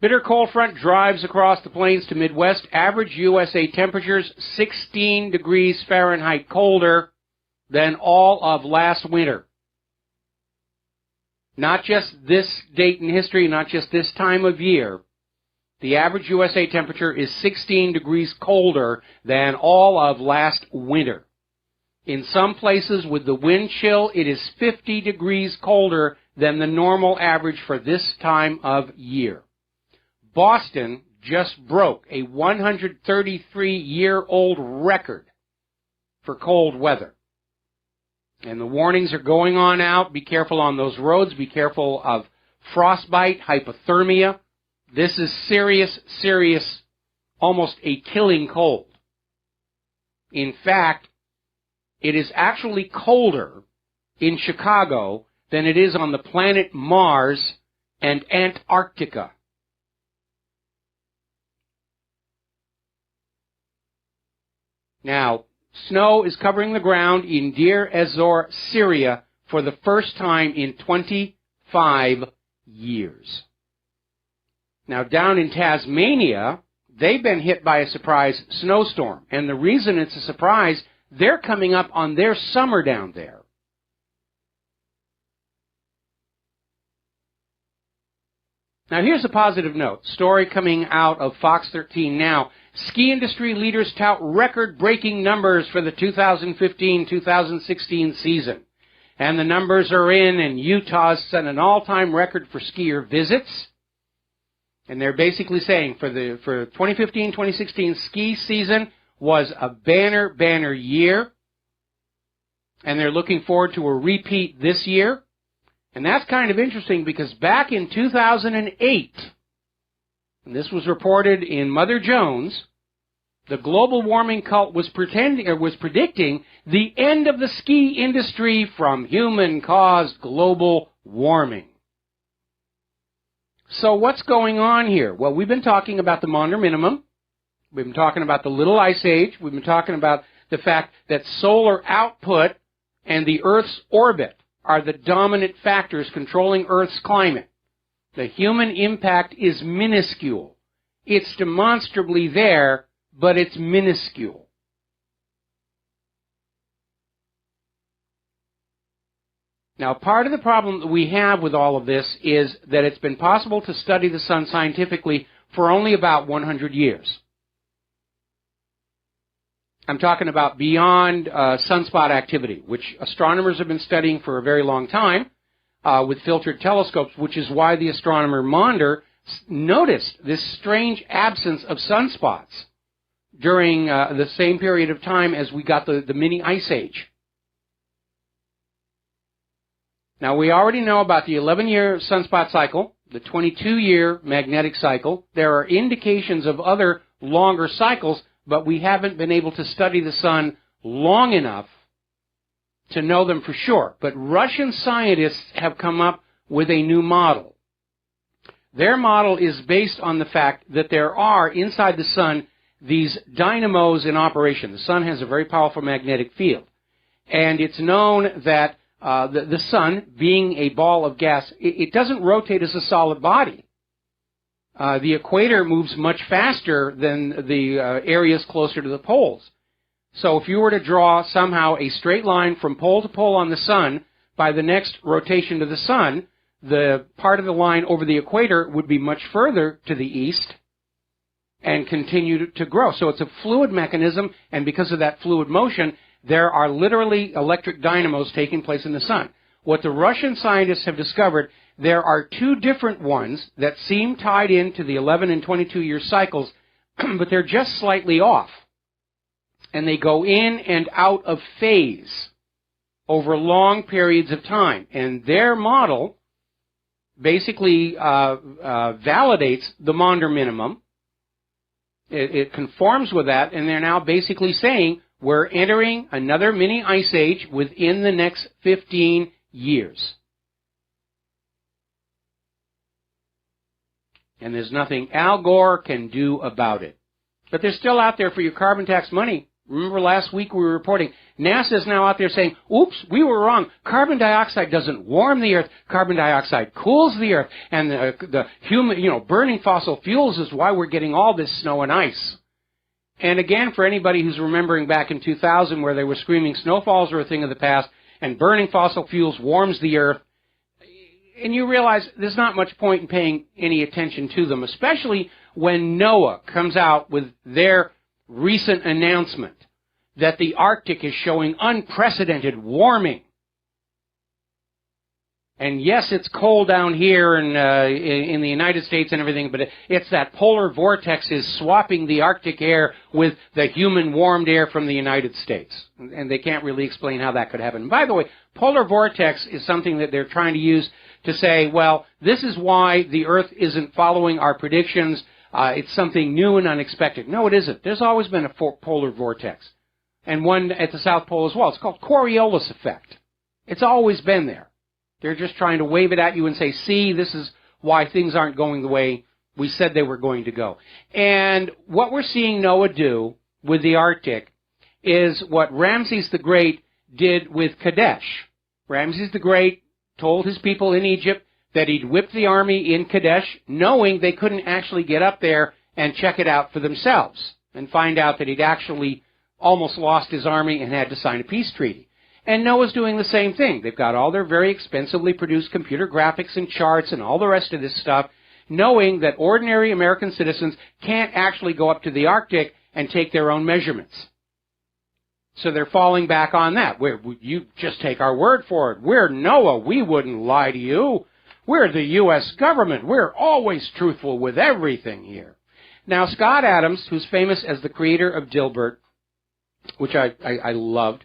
Bitter cold front drives across the plains to Midwest. Average USA temperatures 16 degrees Fahrenheit colder than all of last winter. Not just this date in history, not just this time of year. The average USA temperature is 16 degrees colder than all of last winter. In some places with the wind chill, it is 50 degrees colder than the normal average for this time of year. Boston just broke a 133-year-old record for cold weather. And the warnings are going on out. Be careful on those roads. Be careful of frostbite, hypothermia. This is serious, serious, almost a killing cold. In fact, it is actually colder in Chicago than it is on the planet Mars and Antarctica. Now, snow is covering the ground in Deir ez-Zor, Syria, for the first time in 25 years. Now, down in Tasmania, they've been hit by a surprise snowstorm. And the reason it's a surprise, they're coming up on their summer down there. Now, here's a positive note. Story coming out of Fox 13 now. Ski industry leaders tout record-breaking numbers for the 2015-2016 season. And the numbers are in, and Utah's set an all-time record for skier visits. And they're basically saying for 2015-2016 ski season was a banner year. And they're looking forward to a repeat this year. And that's kind of interesting because back in 2008, and this was reported in Mother Jones, the global warming cult was predicting the end of the ski industry from human-caused global warming. So what's going on here? Well, we've been talking about the Maunder Minimum. We've been talking about the Little Ice Age. We've been talking about the fact that solar output and the Earth's orbit are the dominant factors controlling Earth's climate. The human impact is minuscule. It's demonstrably there, but it's minuscule. Now, part of the problem that we have with all of this is that it's been possible to study the sun scientifically for only about 100 years. I'm talking about beyond sunspot activity, which astronomers have been studying for a very long time with filtered telescopes, which is why the astronomer Maunder noticed this strange absence of sunspots during the same period of time as we got the mini ice age. Now, we already know about the 11-year sunspot cycle, the 22-year magnetic cycle. There are indications of other longer cycles, but we haven't been able to study the sun long enough to know them for sure. But Russian scientists have come up with a new model. Their model is based on the fact that there are, inside the sun, these dynamos in operation. The sun has a very powerful magnetic field. And it's known that the sun, being a ball of gas, it doesn't rotate as a solid body. The equator moves much faster than the areas closer to the poles. So if you were to draw somehow a straight line from pole to pole on the sun, by the next rotation to the sun, the part of the line over the equator would be much further to the east and continue to grow. So it's a fluid mechanism, and because of that fluid motion, there are literally electric dynamos taking place in the sun. What the Russian scientists have discovered, there are two different ones that seem tied into the 11 and 22-year cycles, but they're just slightly off. And they go in and out of phase over long periods of time. And their model basically validates the Maunder minimum. It conforms with that, and they're now basically saying we're entering another mini ice age within the next 15 years. And there's nothing Al Gore can do about it. But they're still out there for your carbon tax money. Remember last week we were reporting, NASA is now out there saying, oops, we were wrong. Carbon dioxide doesn't warm the Earth. Carbon dioxide cools the Earth. And the human, burning fossil fuels is why we're getting all this snow and ice. And again, for anybody who's remembering back in 2000 where they were screaming snowfalls are a thing of the past and burning fossil fuels warms the Earth, and you realize there's not much point in paying any attention to them, especially when NOAA comes out with their recent announcement that the Arctic is showing unprecedented warming. And yes, it's cold down here in the United States and everything, but it's that polar vortex is swapping the Arctic air with the human-warmed air from the United States. And they can't really explain how that could happen. And by the way, polar vortex is something that they're trying to use to say, well, this is why the Earth isn't following our predictions. It's something new and unexpected. No, it isn't. There's always been a polar vortex. And one at the South Pole as well. It's called Coriolis effect. It's always been there. They're just trying to wave it at you and say, see, this is why things aren't going the way we said they were going to go. And what we're seeing NOAA do with the Arctic is what Ramses the Great did with Kadesh. Ramses the Great told his people in Egypt that he'd whipped the army in Kadesh, knowing they couldn't actually get up there and check it out for themselves, and find out that he'd actually almost lost his army and had to sign a peace treaty. And NOAA's doing the same thing. They've got all their very expensively produced computer graphics and charts and all the rest of this stuff, knowing that ordinary American citizens can't actually go up to the Arctic and take their own measurements. So they're falling back on that. You just take our word for it. We're NOAA. We wouldn't lie to you. We're the U.S. government. We're always truthful with everything here. Now, Scott Adams, who's famous as the creator of Dilbert, which I loved,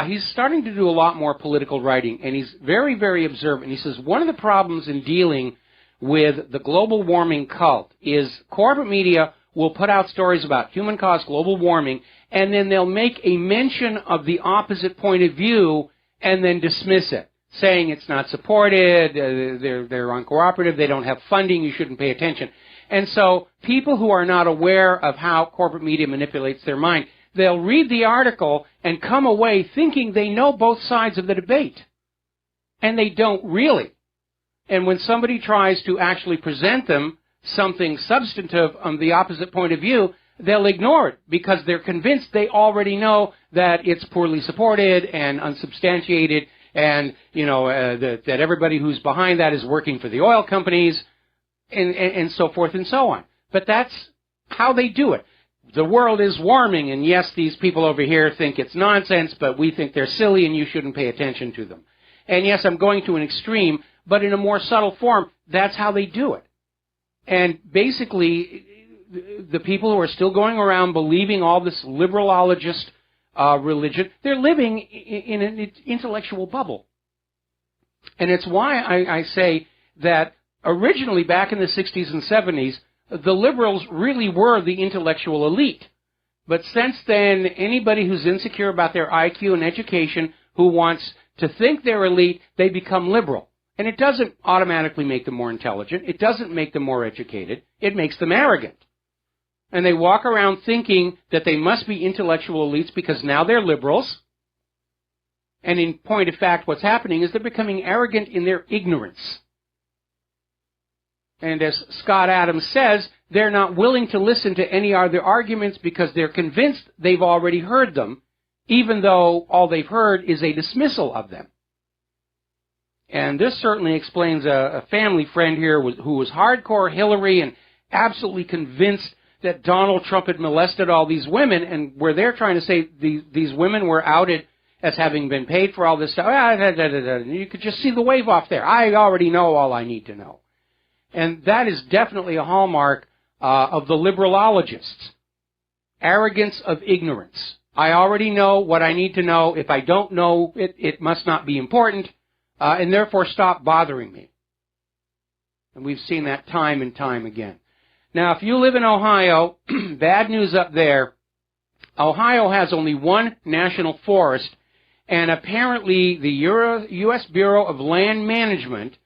he's starting to do a lot more political writing, and he's very, very observant. He says one of the problems in dealing with the global warming cult is corporate media will put out stories about human-caused global warming, and then they'll make a mention of the opposite point of view and then dismiss it, saying it's not supported, they're uncooperative, they don't have funding, you shouldn't pay attention. And so people who are not aware of how corporate media manipulates their mind, they'll read the article and come away thinking they know both sides of the debate. And they don't really. And when somebody tries to actually present them something substantive on the opposite point of view, they'll ignore it because they're convinced they already know that it's poorly supported and unsubstantiated, and that everybody who's behind that is working for the oil companies, and so forth and so on. But that's how they do it. The world is warming, and yes, these people over here think it's nonsense, but we think they're silly and you shouldn't pay attention to them. And yes, I'm going to an extreme, but in a more subtle form, that's how they do it. And basically, the people who are still going around believing all this liberalologist religion, they're living in an intellectual bubble. And it's why I say that originally, back in the 60s and 70s, the liberals really were the intellectual elite. But since then, anybody who's insecure about their IQ and education, who wants to think they're elite, they become liberal. And it doesn't automatically make them more intelligent. It doesn't make them more educated. It makes them arrogant. And they walk around thinking that they must be intellectual elites because now they're liberals. And in point of fact, what's happening is they're becoming arrogant in their ignorance. And as Scott Adams says, they're not willing to listen to any other arguments because they're convinced they've already heard them, even though all they've heard is a dismissal of them. And this certainly explains a family friend here who was hardcore Hillary and absolutely convinced that Donald Trump had molested all these women, and where they're trying to say these women were outed as having been paid for all this stuff. You could just see the wave off there. I already know all I need to know. And that is definitely a hallmark of the liberalologists. Arrogance of ignorance. I already know what I need to know. If I don't know it, it must not be important, and therefore stop bothering me. And we've seen that time and time again. Now, if you live in Ohio, bad news up there. Ohio has only one national forest, and apparently the U.S. Bureau of Land Management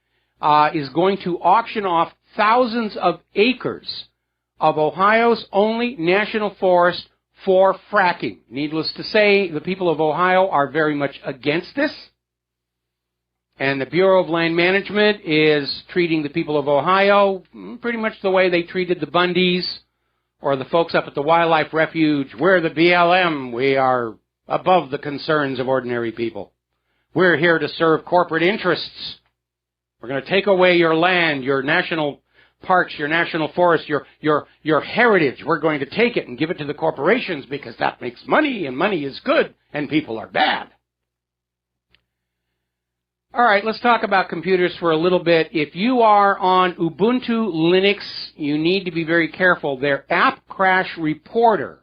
is going to auction off thousands of acres of Ohio's only national forest for fracking. Needless to say, the people of Ohio are very much against this. And the Bureau of Land Management is treating the people of Ohio pretty much the way they treated the Bundys or the folks up at the Wildlife Refuge. We're the BLM. We are above the concerns of ordinary people. We're here to serve corporate interests. We're going to take away your land, your national parks, your national forests, your heritage. We're going to take it and give it to the corporations because that makes money, and money is good, and people are bad. All right, let's talk about computers for a little bit. If you are on Ubuntu Linux, you need to be very careful. Their App Crash Reporter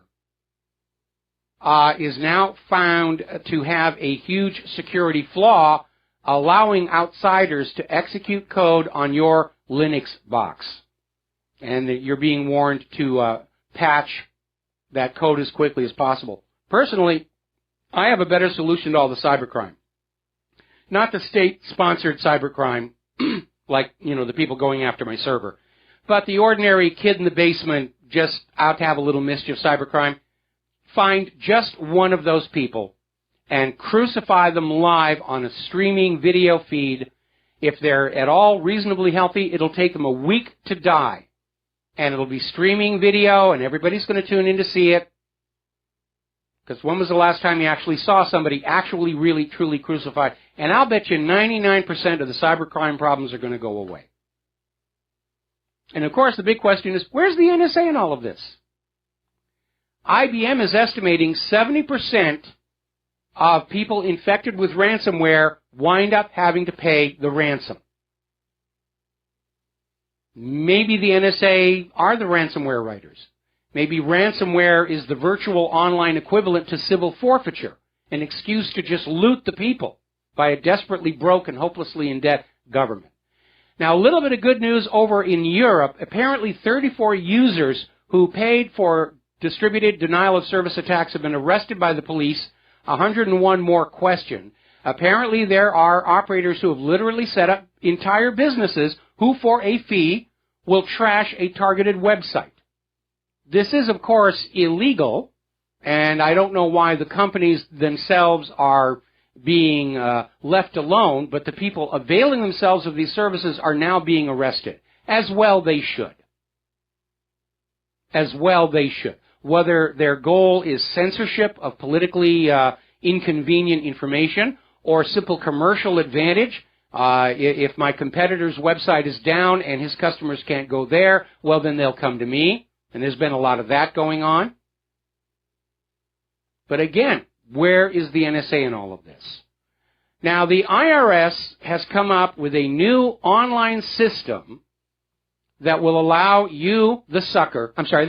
is now found to have a huge security flaw, allowing outsiders to execute code on your Linux box. And you're being warned to patch that code as quickly as possible. Personally, I have a better solution to all the cybercrime. Not the state-sponsored cybercrime, like, the people going after my server, but the ordinary kid in the basement just out to have a little mischief cybercrime. Find just one of those people and crucify them live on a streaming video feed If they're at all reasonably healthy, it'll take them a week to die. And it'll be streaming video, and everybody's going to tune in to see it. Because when was the last time you actually saw somebody actually really, truly crucified? And I'll bet you 99% of the cybercrime problems are going to go away. And of course, the big question is, where's the NSA in all of this? IBM is estimating 70% of people infected with ransomware wind up having to pay the ransom. Maybe the NSA are the ransomware writers. Maybe ransomware is the virtual online equivalent to civil forfeiture, an excuse to just loot the people by a desperately broke and hopelessly in debt government. Now, a little bit of good news over in Europe. Apparently 34 users who paid for distributed denial of service attacks have been arrested by the police. 101 more questioned. Apparently there are operators who have literally set up entire businesses who, for a fee, will trash a targeted website. This is, of course, illegal, and I don't know why the companies themselves are being left alone, but the people availing themselves of these services are now being arrested. As well they should. As well they should. Whether their goal is censorship of politically inconvenient information or simple commercial advantage. If my competitor's website is down and his customers can't go there, well, then they'll come to me. And there's been a lot of that going on. But again, where is the NSA in all of this? Now, the IRS has come up with a new online system that will allow you, the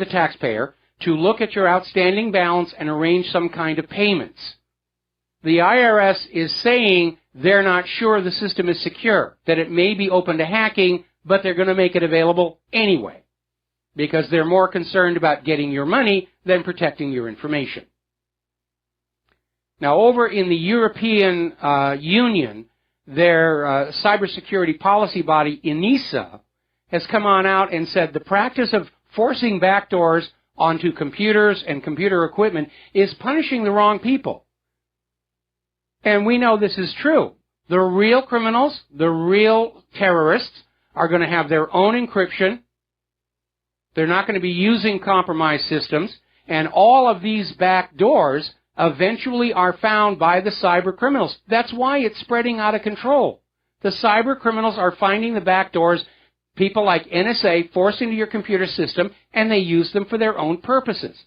taxpayer, to look at your outstanding balance and arrange some kind of payments. The IRS is saying they're not sure the system is secure, that it may be open to hacking, but they're going to make it available anyway, because they're more concerned about getting your money than protecting your information. Now, over in the European Union, their cybersecurity policy body, ENISA, has come on out and said the practice of forcing backdoors onto computers and computer equipment is punishing the wrong people. And we know this is true. The real criminals, the real terrorists, are going to have their own encryption. They're not going to be using compromised systems. And all of these backdoors eventually are found by the cyber criminals. That's why it's spreading out of control. The cyber criminals are finding the backdoors, people like NSA force into your computer system, and they use them for their own purposes.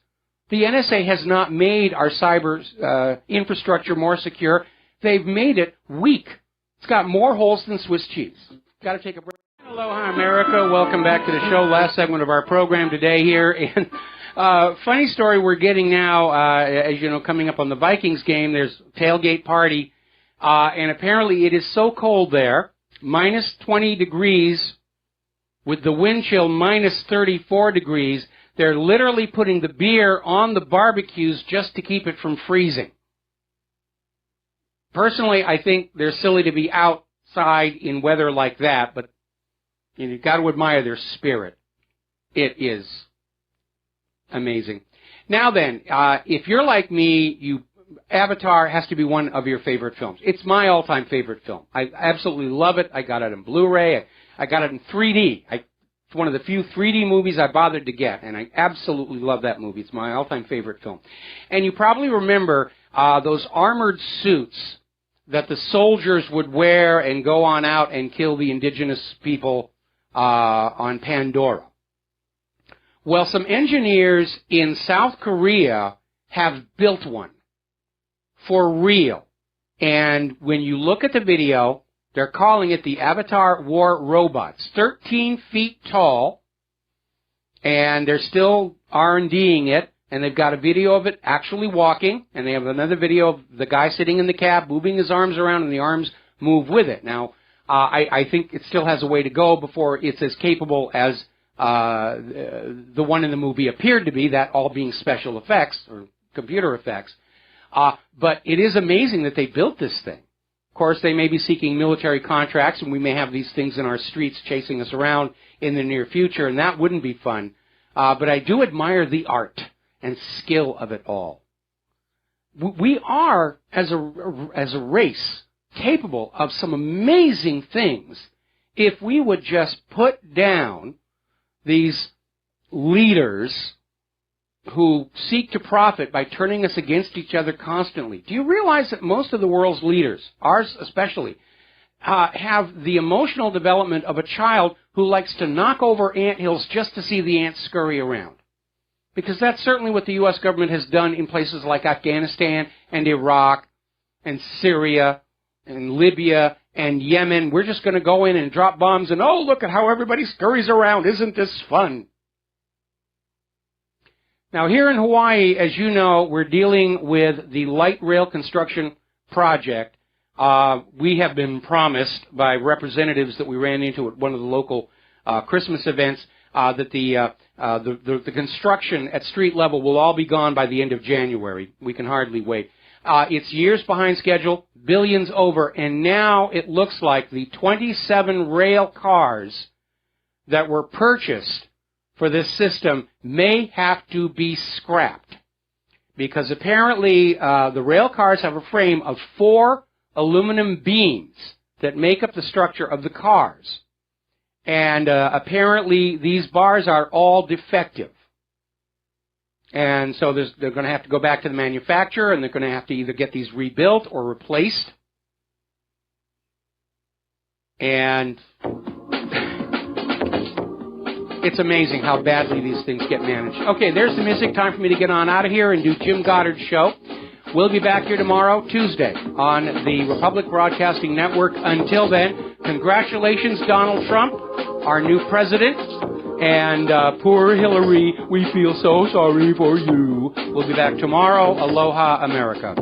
The NSA has not made our cyber infrastructure more secure. They've made it weak. It's got more holes than Swiss cheese. Got to take a break. Aloha, America. Welcome back to the show. Last segment of our program today here. And funny story we're getting now, as you know, coming up on the Vikings game, there's a tailgate party. And apparently it is so cold there, minus 20 degrees, with the wind chill minus 34 degrees. They're literally putting the beer on the barbecues just to keep it from freezing. Personally, I think they're silly to be outside in weather like that, but you've got to admire their spirit. It is amazing. Now then, if you're like me, Avatar has to be one of your favorite films. It's my all-time favorite film. I absolutely love it. I got it in Blu-ray. I got it in 3D. It's one of the few 3D movies I bothered to get, and I absolutely love that movie. It's my all-time favorite film. And you probably remember those armored suits that the soldiers would wear and go on out and kill the indigenous people on Pandora. Well, some engineers in South Korea have built one for real. And when you look at the video, they're calling it the Avatar War Robots. 13 feet tall, and they're still R&D'ing it, and they've got a video of it actually walking, and they have another video of the guy sitting in the cab, moving his arms around, and the arms move with it. Now, I think it still has a way to go before it's as capable as the one in the movie appeared to be, that all being special effects, or computer effects. But it is amazing that they built this thing. Of course, they may be seeking military contracts, and we may have these things in our streets chasing us around in the near future, and that wouldn't be fun. But I do admire the art and skill of it all. We are, as a race, capable of some amazing things if we would just put down these leaders who seek to profit by turning us against each other constantly. Do you realize that most of the world's leaders, ours especially, have the emotional development of a child who likes to knock over anthills just to see the ants scurry around? Because that's certainly what the U.S. government has done in places like Afghanistan and Iraq and Syria and Libya and Yemen. We're just going to go in and drop bombs and, oh, look at how everybody scurries around. Isn't this fun? Now, here in Hawaii, as you know, we're dealing with the light rail construction project. We have been promised by representatives that we ran into at one of the local Christmas events that the construction at street level will all be gone by the end of January. We can hardly wait. It's years behind schedule, billions over, and now it looks like the 27 rail cars that were purchased for this system may have to be scrapped, because apparently the rail cars have a frame of 4 aluminum beams that make up the structure of the cars. And apparently these bars are all defective. And so they're going to have to go back to the manufacturer, and they're going to have to either get these rebuilt or replaced. And it's amazing how badly these things get managed. Okay, there's the music. Time for me to get on out of here and do Jim Goddard's show. We'll be back here tomorrow, Tuesday, on the Republic Broadcasting Network. Until then, congratulations, Donald Trump, our new president. And poor Hillary, we feel so sorry for you. We'll be back tomorrow. Aloha, America.